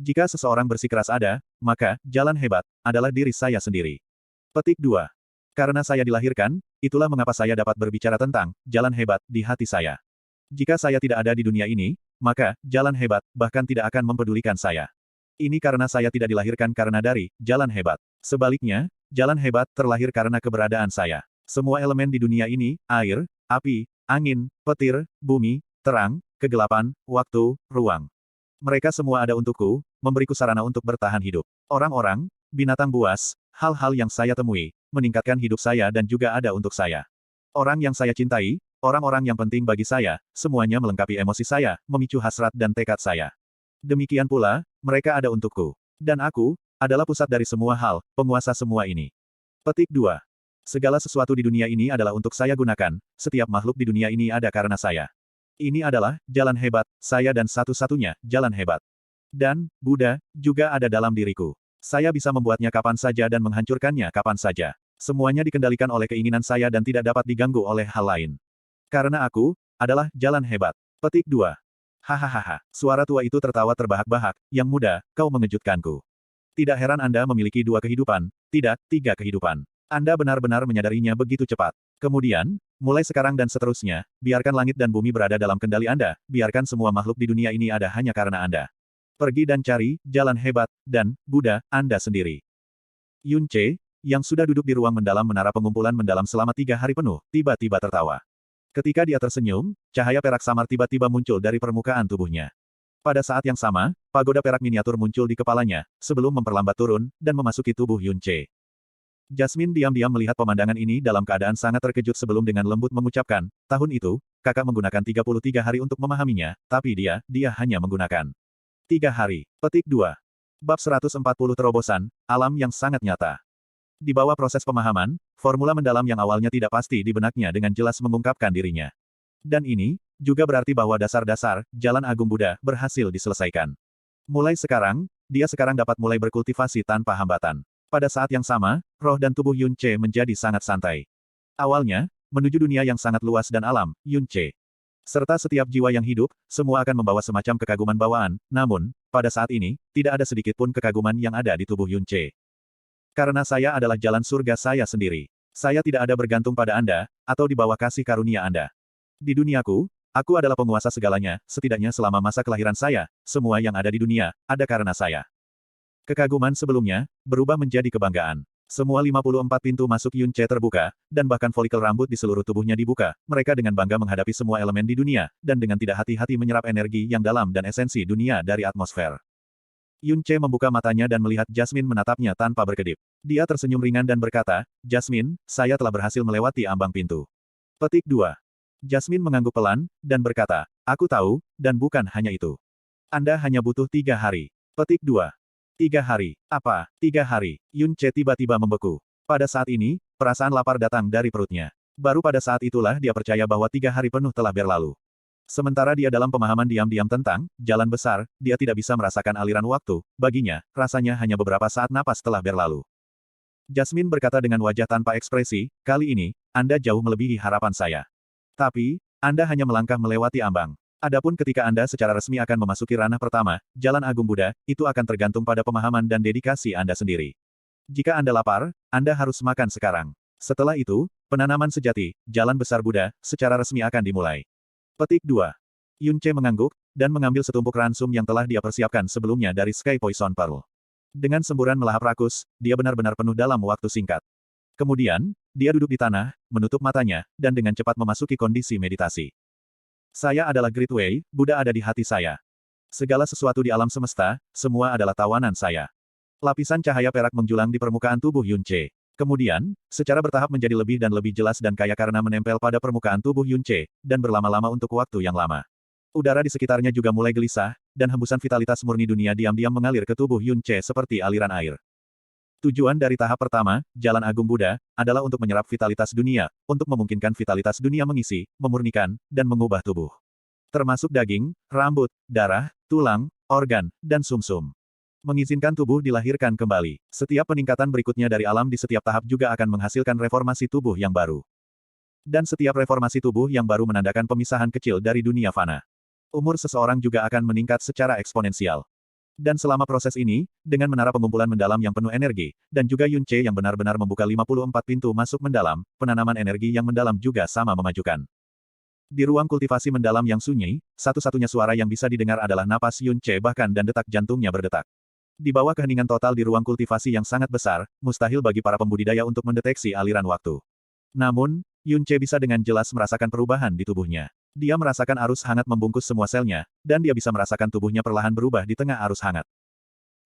Jika seseorang bersikeras ada, maka jalan hebat adalah diri saya sendiri. Petik 2. Karena saya dilahirkan, itulah mengapa saya dapat berbicara tentang jalan hebat di hati saya. Jika saya tidak ada di dunia ini, maka jalan hebat bahkan tidak akan mempedulikan saya. Ini karena saya tidak dilahirkan karena dari jalan hebat. Sebaliknya, jalan hebat terlahir karena keberadaan saya. Semua elemen di dunia ini, air, api, angin, petir, bumi, terang, kegelapan, waktu, ruang. Mereka semua ada untukku, memberiku sarana untuk bertahan hidup. Orang-orang, binatang buas, hal-hal yang saya temui, meningkatkan hidup saya dan juga ada untuk saya. Orang yang saya cintai, orang-orang yang penting bagi saya, semuanya melengkapi emosi saya, memicu hasrat dan tekad saya. Demikian pula, mereka ada untukku. Dan aku, adalah pusat dari semua hal, penguasa semua ini. Petik 2. Segala sesuatu di dunia ini adalah untuk saya gunakan, setiap makhluk di dunia ini ada karena saya. Ini adalah jalan hebat, saya dan satu-satunya jalan hebat. Dan, Buddha, juga ada dalam diriku. Saya bisa membuatnya kapan saja dan menghancurkannya kapan saja. Semuanya dikendalikan oleh keinginan saya dan tidak dapat diganggu oleh hal lain. Karena aku, adalah jalan hebat. Petik 2. Hahaha. Suara tua itu tertawa terbahak-bahak, yang muda, kau mengejutkanku. Tidak heran Anda memiliki dua kehidupan, tidak, tiga kehidupan. Anda benar-benar menyadarinya begitu cepat. Kemudian, mulai sekarang dan seterusnya, biarkan langit dan bumi berada dalam kendali Anda, biarkan semua makhluk di dunia ini ada hanya karena Anda. Pergi dan cari, jalan hebat, dan, Buddha, Anda sendiri. Yun Ce, yang sudah duduk di ruang mendalam menara pengumpulan mendalam selama 3 hari penuh, tiba-tiba tertawa. Ketika dia tersenyum, cahaya perak samar tiba-tiba muncul dari permukaan tubuhnya. Pada saat yang sama, pagoda perak miniatur muncul di kepalanya, sebelum memperlambat turun, dan memasuki tubuh Yun Ce. Jasmine diam-diam melihat pemandangan ini dalam keadaan sangat terkejut sebelum dengan lembut mengucapkan, tahun itu, kakak menggunakan 33 hari untuk memahaminya, tapi dia hanya menggunakan 3 hari. Petik 2. Bab 140 Terobosan, alam yang sangat nyata. Di bawah proses pemahaman, formula mendalam yang awalnya tidak pasti di benaknya dengan jelas mengungkapkan dirinya. Dan ini, juga berarti bahwa dasar-dasar, jalan agung Buddha, berhasil diselesaikan. Mulai sekarang, dia sekarang dapat mulai berkultivasi tanpa hambatan. Pada saat yang sama, roh dan tubuh Yun Ce menjadi sangat santai. Awalnya, menuju dunia yang sangat luas dan alam, Yun Ce. Serta setiap jiwa yang hidup, semua akan membawa semacam kekaguman bawaan, namun, pada saat ini, tidak ada sedikit pun kekaguman yang ada di tubuh Yun Ce. Karena saya adalah jalan surga saya sendiri. Saya tidak ada bergantung pada Anda, atau di bawah kasih karunia Anda. Di duniaku, aku adalah penguasa segalanya, setidaknya selama masa kelahiran saya, semua yang ada di dunia, ada karena saya. Kekaguman sebelumnya, berubah menjadi kebanggaan. Semua 54 pintu masuk Yun Ce terbuka, dan bahkan folikel rambut di seluruh tubuhnya dibuka, mereka dengan bangga menghadapi semua elemen di dunia, dan dengan tidak hati-hati menyerap energi yang dalam dan esensi dunia dari atmosfer. Yun Ce membuka matanya dan melihat Jasmine menatapnya tanpa berkedip. Dia tersenyum ringan dan berkata, Jasmine, saya telah berhasil melewati ambang pintu. Petik 2. Jasmine mengangguk pelan, dan berkata, aku tahu, dan bukan hanya itu. Anda hanya butuh 3 hari. Petik 2. 3 hari. Apa? 3 hari. Yun Ce tiba-tiba membeku. Pada saat ini, perasaan lapar datang dari perutnya. Baru pada saat itulah dia percaya bahwa 3 hari penuh telah berlalu. Sementara dia dalam pemahaman diam-diam tentang jalan besar, dia tidak bisa merasakan aliran waktu. Baginya, rasanya hanya beberapa saat napas telah berlalu. Jasmine berkata dengan wajah tanpa ekspresi, kali ini, Anda jauh melebihi harapan saya. Tapi, Anda hanya melangkah melewati ambang. Adapun ketika Anda secara resmi akan memasuki ranah pertama, Jalan Agung Buddha, itu akan tergantung pada pemahaman dan dedikasi Anda sendiri. Jika Anda lapar, Anda harus makan sekarang. Setelah itu, penanaman sejati, Jalan Besar Buddha, secara resmi akan dimulai. Petik 2. Yun Ce mengangguk, dan mengambil setumpuk ransum yang telah dia persiapkan sebelumnya dari Sky Poison Pearl. Dengan semburan melahap rakus, dia benar-benar penuh dalam waktu singkat. Kemudian, dia duduk di tanah, menutup matanya, dan dengan cepat memasuki kondisi meditasi. Saya adalah Great Way, Buddha ada di hati saya. Segala sesuatu di alam semesta, semua adalah tawanan saya. Lapisan cahaya perak menjulang di permukaan tubuh Yun Ce. Kemudian, secara bertahap menjadi lebih dan lebih jelas dan kaya karena menempel pada permukaan tubuh Yun Ce, dan berlama-lama untuk waktu yang lama. Udara di sekitarnya juga mulai gelisah, dan hembusan vitalitas murni dunia diam-diam mengalir ke tubuh Yun Ce seperti aliran air. Tujuan dari tahap pertama, Jalan Agung Buddha, adalah untuk menyerap vitalitas dunia, untuk memungkinkan vitalitas dunia mengisi, memurnikan, dan mengubah tubuh. Termasuk daging, rambut, darah, tulang, organ, dan sumsum. Mengizinkan tubuh dilahirkan kembali. Setiap peningkatan berikutnya dari alam di setiap tahap juga akan menghasilkan reformasi tubuh yang baru. Dan setiap reformasi tubuh yang baru menandakan pemisahan kecil dari dunia fana. Umur seseorang juga akan meningkat secara eksponensial. Dan selama proses ini, dengan menara pengumpulan mendalam yang penuh energi, dan juga Yun Ce yang benar-benar membuka 54 pintu masuk mendalam, penanaman energi yang mendalam juga sama memajukan. Di ruang kultivasi mendalam yang sunyi, satu-satunya suara yang bisa didengar adalah napas Yun Ce bahkan dan detak jantungnya berdetak. Di bawah keheningan total di ruang kultivasi yang sangat besar, mustahil bagi para pembudidaya untuk mendeteksi aliran waktu. Namun, Yun Ce bisa dengan jelas merasakan perubahan di tubuhnya. Dia merasakan arus hangat membungkus semua selnya, dan dia bisa merasakan tubuhnya perlahan berubah di tengah arus hangat.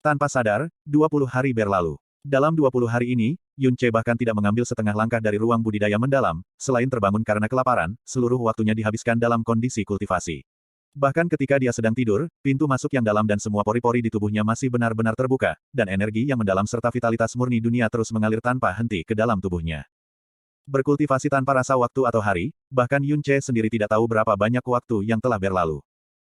Tanpa sadar, 20 hari berlalu. Dalam 20 hari ini, Yun Ce bahkan tidak mengambil setengah langkah dari ruang budidaya mendalam, selain terbangun karena kelaparan, seluruh waktunya dihabiskan dalam kondisi kultivasi. Bahkan ketika dia sedang tidur, pintu masuk yang dalam dan semua pori-pori di tubuhnya masih benar-benar terbuka, dan energi yang mendalam serta vitalitas murni dunia terus mengalir tanpa henti ke dalam tubuhnya. Berkultivasi tanpa rasa waktu atau hari, bahkan Yun Ce sendiri tidak tahu berapa banyak waktu yang telah berlalu.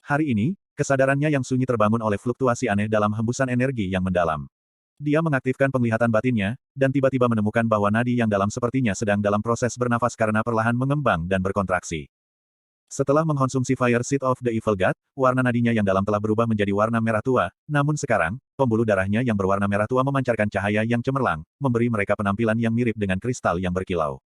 Hari ini, kesadarannya yang sunyi terbangun oleh fluktuasi aneh dalam hembusan energi yang mendalam. Dia mengaktifkan penglihatan batinnya, dan tiba-tiba menemukan bahwa nadi yang dalam sepertinya sedang dalam proses bernafas karena perlahan mengembang dan berkontraksi. Setelah mengkonsumsi Fire Seed of the Evil God, warna nadinya yang dalam telah berubah menjadi warna merah tua, namun sekarang, pembuluh darahnya yang berwarna merah tua memancarkan cahaya yang cemerlang, memberi mereka penampilan yang mirip dengan kristal yang berkilau.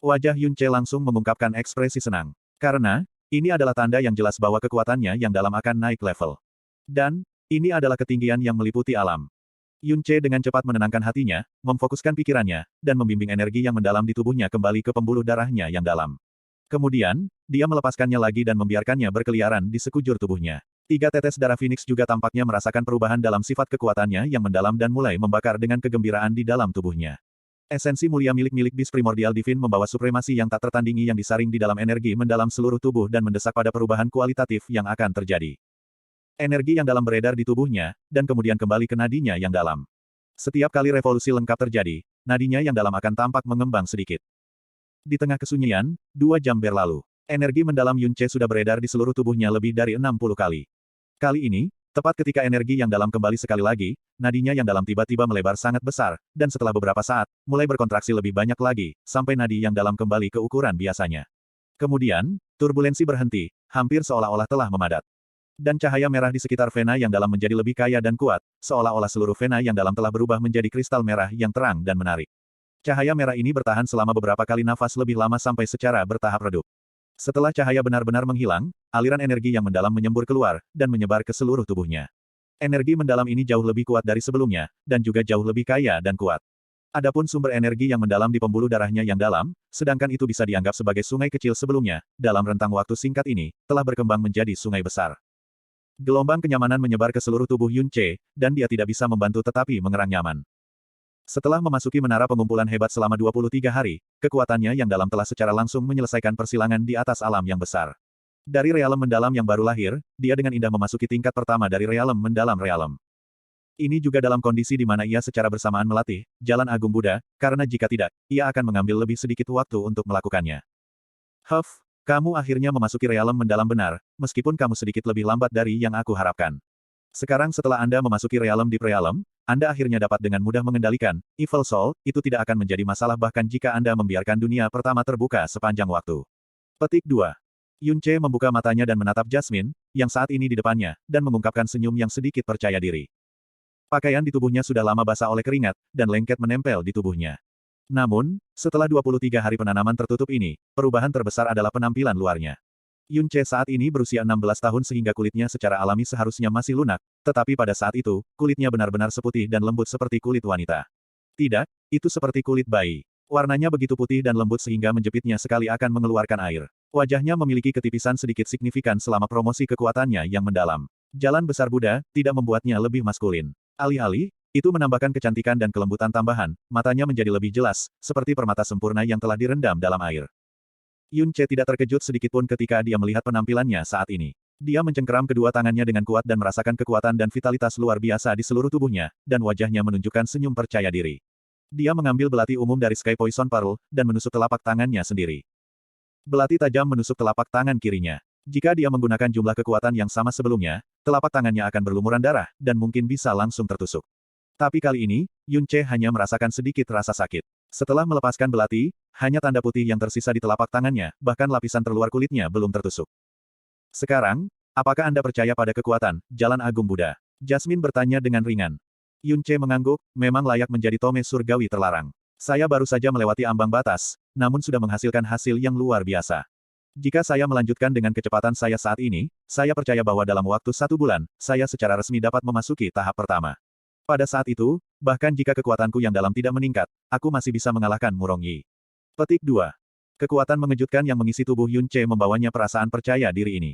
Wajah Yun Ce langsung mengungkapkan ekspresi senang. Karena, ini adalah tanda yang jelas bahwa kekuatannya yang dalam akan naik level. Dan, ini adalah ketinggian yang meliputi alam. Yun Ce dengan cepat menenangkan hatinya, memfokuskan pikirannya, dan membimbing energi yang mendalam di tubuhnya kembali ke pembuluh darahnya yang dalam. Kemudian, dia melepaskannya lagi dan membiarkannya berkeliaran di sekujur tubuhnya. 3 tetes darah Phoenix juga tampaknya merasakan perubahan dalam sifat kekuatannya yang mendalam dan mulai membakar dengan kegembiraan di dalam tubuhnya. Esensi mulia milik bis primordial divine membawa supremasi yang tak tertandingi yang disaring di dalam energi mendalam seluruh tubuh dan mendesak pada perubahan kualitatif yang akan terjadi. Energi yang dalam beredar di tubuhnya, dan kemudian kembali ke nadinya yang dalam. Setiap kali revolusi lengkap terjadi, nadinya yang dalam akan tampak mengembang sedikit. Di tengah kesunyian, 2 jam berlalu. Energi mendalam Yun Ce sudah beredar di seluruh tubuhnya lebih dari 60 kali. Kali ini, tepat ketika energi yang dalam kembali sekali lagi, nadinya yang dalam tiba-tiba melebar sangat besar, dan setelah beberapa saat, mulai berkontraksi lebih banyak lagi, sampai nadi yang dalam kembali ke ukuran biasanya. Kemudian, turbulensi berhenti, hampir seolah-olah telah memadat. Dan cahaya merah di sekitar vena yang dalam menjadi lebih kaya dan kuat, seolah-olah seluruh vena yang dalam telah berubah menjadi kristal merah yang terang dan menarik. Cahaya merah ini bertahan selama beberapa kali nafas lebih lama sampai secara bertahap redup. Setelah cahaya benar-benar menghilang, aliran energi yang mendalam menyembur keluar, dan menyebar ke seluruh tubuhnya. Energi mendalam ini jauh lebih kuat dari sebelumnya, dan juga jauh lebih kaya dan kuat. Adapun sumber energi yang mendalam di pembuluh darahnya yang dalam, sedangkan itu bisa dianggap sebagai sungai kecil sebelumnya, dalam rentang waktu singkat ini, telah berkembang menjadi sungai besar. Gelombang kenyamanan menyebar ke seluruh tubuh Yun Ce, dan dia tidak bisa membantu tetapi mengerang nyaman. Setelah memasuki menara pengumpulan hebat selama 23 hari, kekuatannya yang dalam telah secara langsung menyelesaikan persilangan di atas alam yang besar. Dari realem mendalam yang baru lahir, dia dengan indah memasuki tingkat pertama dari realem mendalam realem. Ini juga dalam kondisi di mana ia secara bersamaan melatih Jalan Agung Buddha, karena jika tidak, ia akan mengambil lebih sedikit waktu untuk melakukannya. Huff, kamu akhirnya memasuki realem mendalam benar, meskipun kamu sedikit lebih lambat dari yang aku harapkan. Sekarang setelah Anda memasuki realem di realem, Anda akhirnya dapat dengan mudah mengendalikan Evil Soul, itu tidak akan menjadi masalah bahkan jika Anda membiarkan dunia pertama terbuka sepanjang waktu. Petik 2. Yun Ce membuka matanya dan menatap Jasmine, yang saat ini di depannya, dan mengungkapkan senyum yang sedikit percaya diri. Pakaian di tubuhnya sudah lama basah oleh keringat, dan lengket menempel di tubuhnya. Namun, setelah 23 hari penanaman tertutup ini, perubahan terbesar adalah penampilan luarnya. Yun Ce saat ini berusia 16 tahun sehingga kulitnya secara alami seharusnya masih lunak, tetapi pada saat itu, kulitnya benar-benar seputih dan lembut seperti kulit wanita. Tidak, itu seperti kulit bayi. Warnanya begitu putih dan lembut sehingga menjepitnya sekali akan mengeluarkan air. Wajahnya memiliki ketipisan sedikit signifikan selama promosi kekuatannya yang mendalam. Jalan besar Buddha tidak membuatnya lebih maskulin. Alih-alih, itu menambahkan kecantikan dan kelembutan tambahan, matanya menjadi lebih jelas, seperti permata sempurna yang telah direndam dalam air. Yun Ce tidak terkejut sedikitpun ketika dia melihat penampilannya saat ini. Dia mencengkeram kedua tangannya dengan kuat dan merasakan kekuatan dan vitalitas luar biasa di seluruh tubuhnya, dan wajahnya menunjukkan senyum percaya diri. Dia mengambil belati umum dari Sky Poison Pearl, dan menusuk telapak tangannya sendiri. Belati tajam menusuk telapak tangan kirinya. Jika dia menggunakan jumlah kekuatan yang sama sebelumnya, telapak tangannya akan berlumuran darah, dan mungkin bisa langsung tertusuk. Tapi kali ini, Yun Ce hanya merasakan sedikit rasa sakit. Setelah melepaskan belati, hanya tanda putih yang tersisa di telapak tangannya, bahkan lapisan terluar kulitnya belum tertusuk. Sekarang, apakah Anda percaya pada kekuatan, Jalan Agung Buddha? Jasmine bertanya dengan ringan. Yun Ce mengangguk, memang layak menjadi tome surgawi terlarang. Saya baru saja melewati ambang batas, namun sudah menghasilkan hasil yang luar biasa. Jika saya melanjutkan dengan kecepatan saya saat ini, saya percaya bahwa dalam waktu 1 bulan, saya secara resmi dapat memasuki tahap pertama. Pada saat itu, bahkan jika kekuatanku yang dalam tidak meningkat, aku masih bisa mengalahkan Murong Yi. Petik 2. Kekuatan mengejutkan yang mengisi tubuh Yun Ce membawanya perasaan percaya diri ini.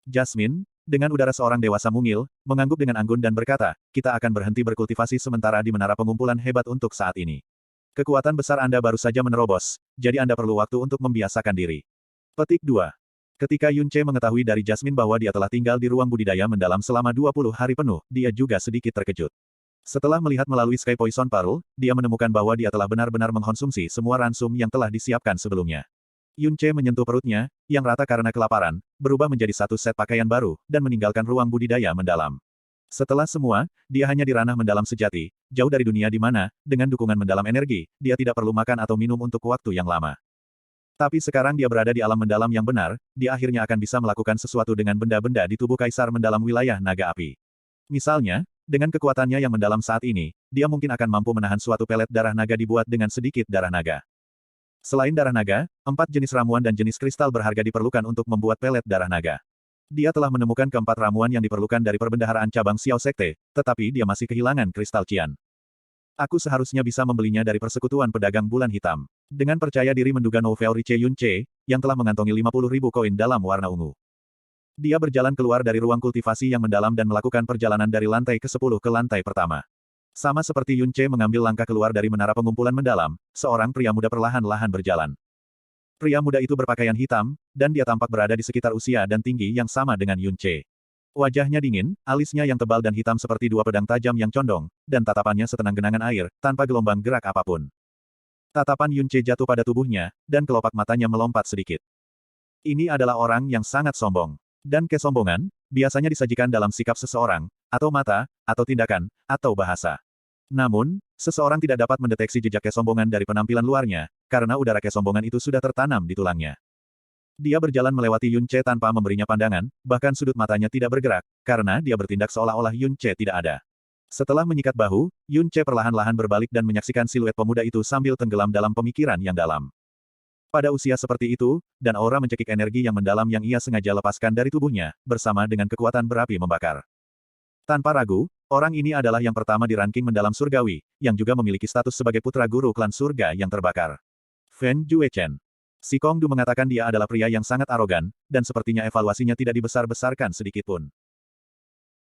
Jasmine, dengan udara seorang dewasa mungil, mengangguk dengan anggun dan berkata, kita akan berhenti berkultivasi sementara di menara pengumpulan hebat untuk saat ini. Kekuatan besar Anda baru saja menerobos, jadi Anda perlu waktu untuk membiasakan diri. Petik 2. Ketika Yun Ce mengetahui dari Jasmine bahwa dia telah tinggal di ruang budidaya mendalam selama 20 hari penuh, dia juga sedikit terkejut. Setelah melihat melalui Sky Poison Pearl, dia menemukan bahwa dia telah benar-benar mengkonsumsi semua ransum yang telah disiapkan sebelumnya. Yun Ce menyentuh perutnya, yang rata karena kelaparan, berubah menjadi satu set pakaian baru, dan meninggalkan ruang budidaya mendalam. Setelah semua, dia hanya di ranah mendalam sejati, jauh dari dunia di mana, dengan dukungan mendalam energi, dia tidak perlu makan atau minum untuk waktu yang lama. Tapi sekarang dia berada di alam mendalam yang benar, dia akhirnya akan bisa melakukan sesuatu dengan benda-benda di tubuh kaisar mendalam wilayah naga api. Misalnya, dengan kekuatannya yang mendalam saat ini, dia mungkin akan mampu menahan suatu pelet darah naga dibuat dengan sedikit darah naga. Selain darah naga, 4 jenis ramuan dan jenis kristal berharga diperlukan untuk membuat pelet darah naga. Dia telah menemukan keempat ramuan yang diperlukan dari perbendaharaan cabang Xiao Sekte, tetapi dia masih kehilangan kristal Qian. Aku seharusnya bisa membelinya dari persekutuan pedagang bulan hitam. Dengan percaya diri menduga novel Riche Yun Ce, yang telah mengantongi 50.000 koin dalam warna ungu. Dia berjalan keluar dari ruang kultivasi yang mendalam dan melakukan perjalanan dari lantai ke-10 ke lantai pertama. Sama seperti Yun Ce mengambil langkah keluar dari menara pengumpulan mendalam, seorang pria muda perlahan-lahan berjalan. Pria muda itu berpakaian hitam, dan dia tampak berada di sekitar usia dan tinggi yang sama dengan Yun Ce. Wajahnya dingin, alisnya yang tebal dan hitam seperti dua pedang tajam yang condong, dan tatapannya setenang genangan air, tanpa gelombang gerak apapun. Tatapan Yun Ce jatuh pada tubuhnya, dan kelopak matanya melompat sedikit. Ini adalah orang yang sangat sombong. Dan kesombongan, biasanya disajikan dalam sikap seseorang, atau mata, atau tindakan, atau bahasa. Namun, seseorang tidak dapat mendeteksi jejak kesombongan dari penampilan luarnya, karena udara kesombongan itu sudah tertanam di tulangnya. Dia berjalan melewati Yun Ce tanpa memberinya pandangan, bahkan sudut matanya tidak bergerak, karena dia bertindak seolah-olah Yun Ce tidak ada. Setelah menyikat bahu, Yun Ce perlahan-lahan berbalik dan menyaksikan siluet pemuda itu sambil tenggelam dalam pemikiran yang dalam. Pada usia seperti itu, dan aura mencekik energi yang mendalam yang ia sengaja lepaskan dari tubuhnya, bersama dengan kekuatan berapi membakar. Tanpa ragu, orang ini adalah yang pertama di ranking mendalam surgawi, yang juga memiliki status sebagai putra guru klan surga yang terbakar. Fen Juechen. Si Kong Du mengatakan dia adalah pria yang sangat arogan, dan sepertinya evaluasinya tidak dibesar-besarkan sedikitpun.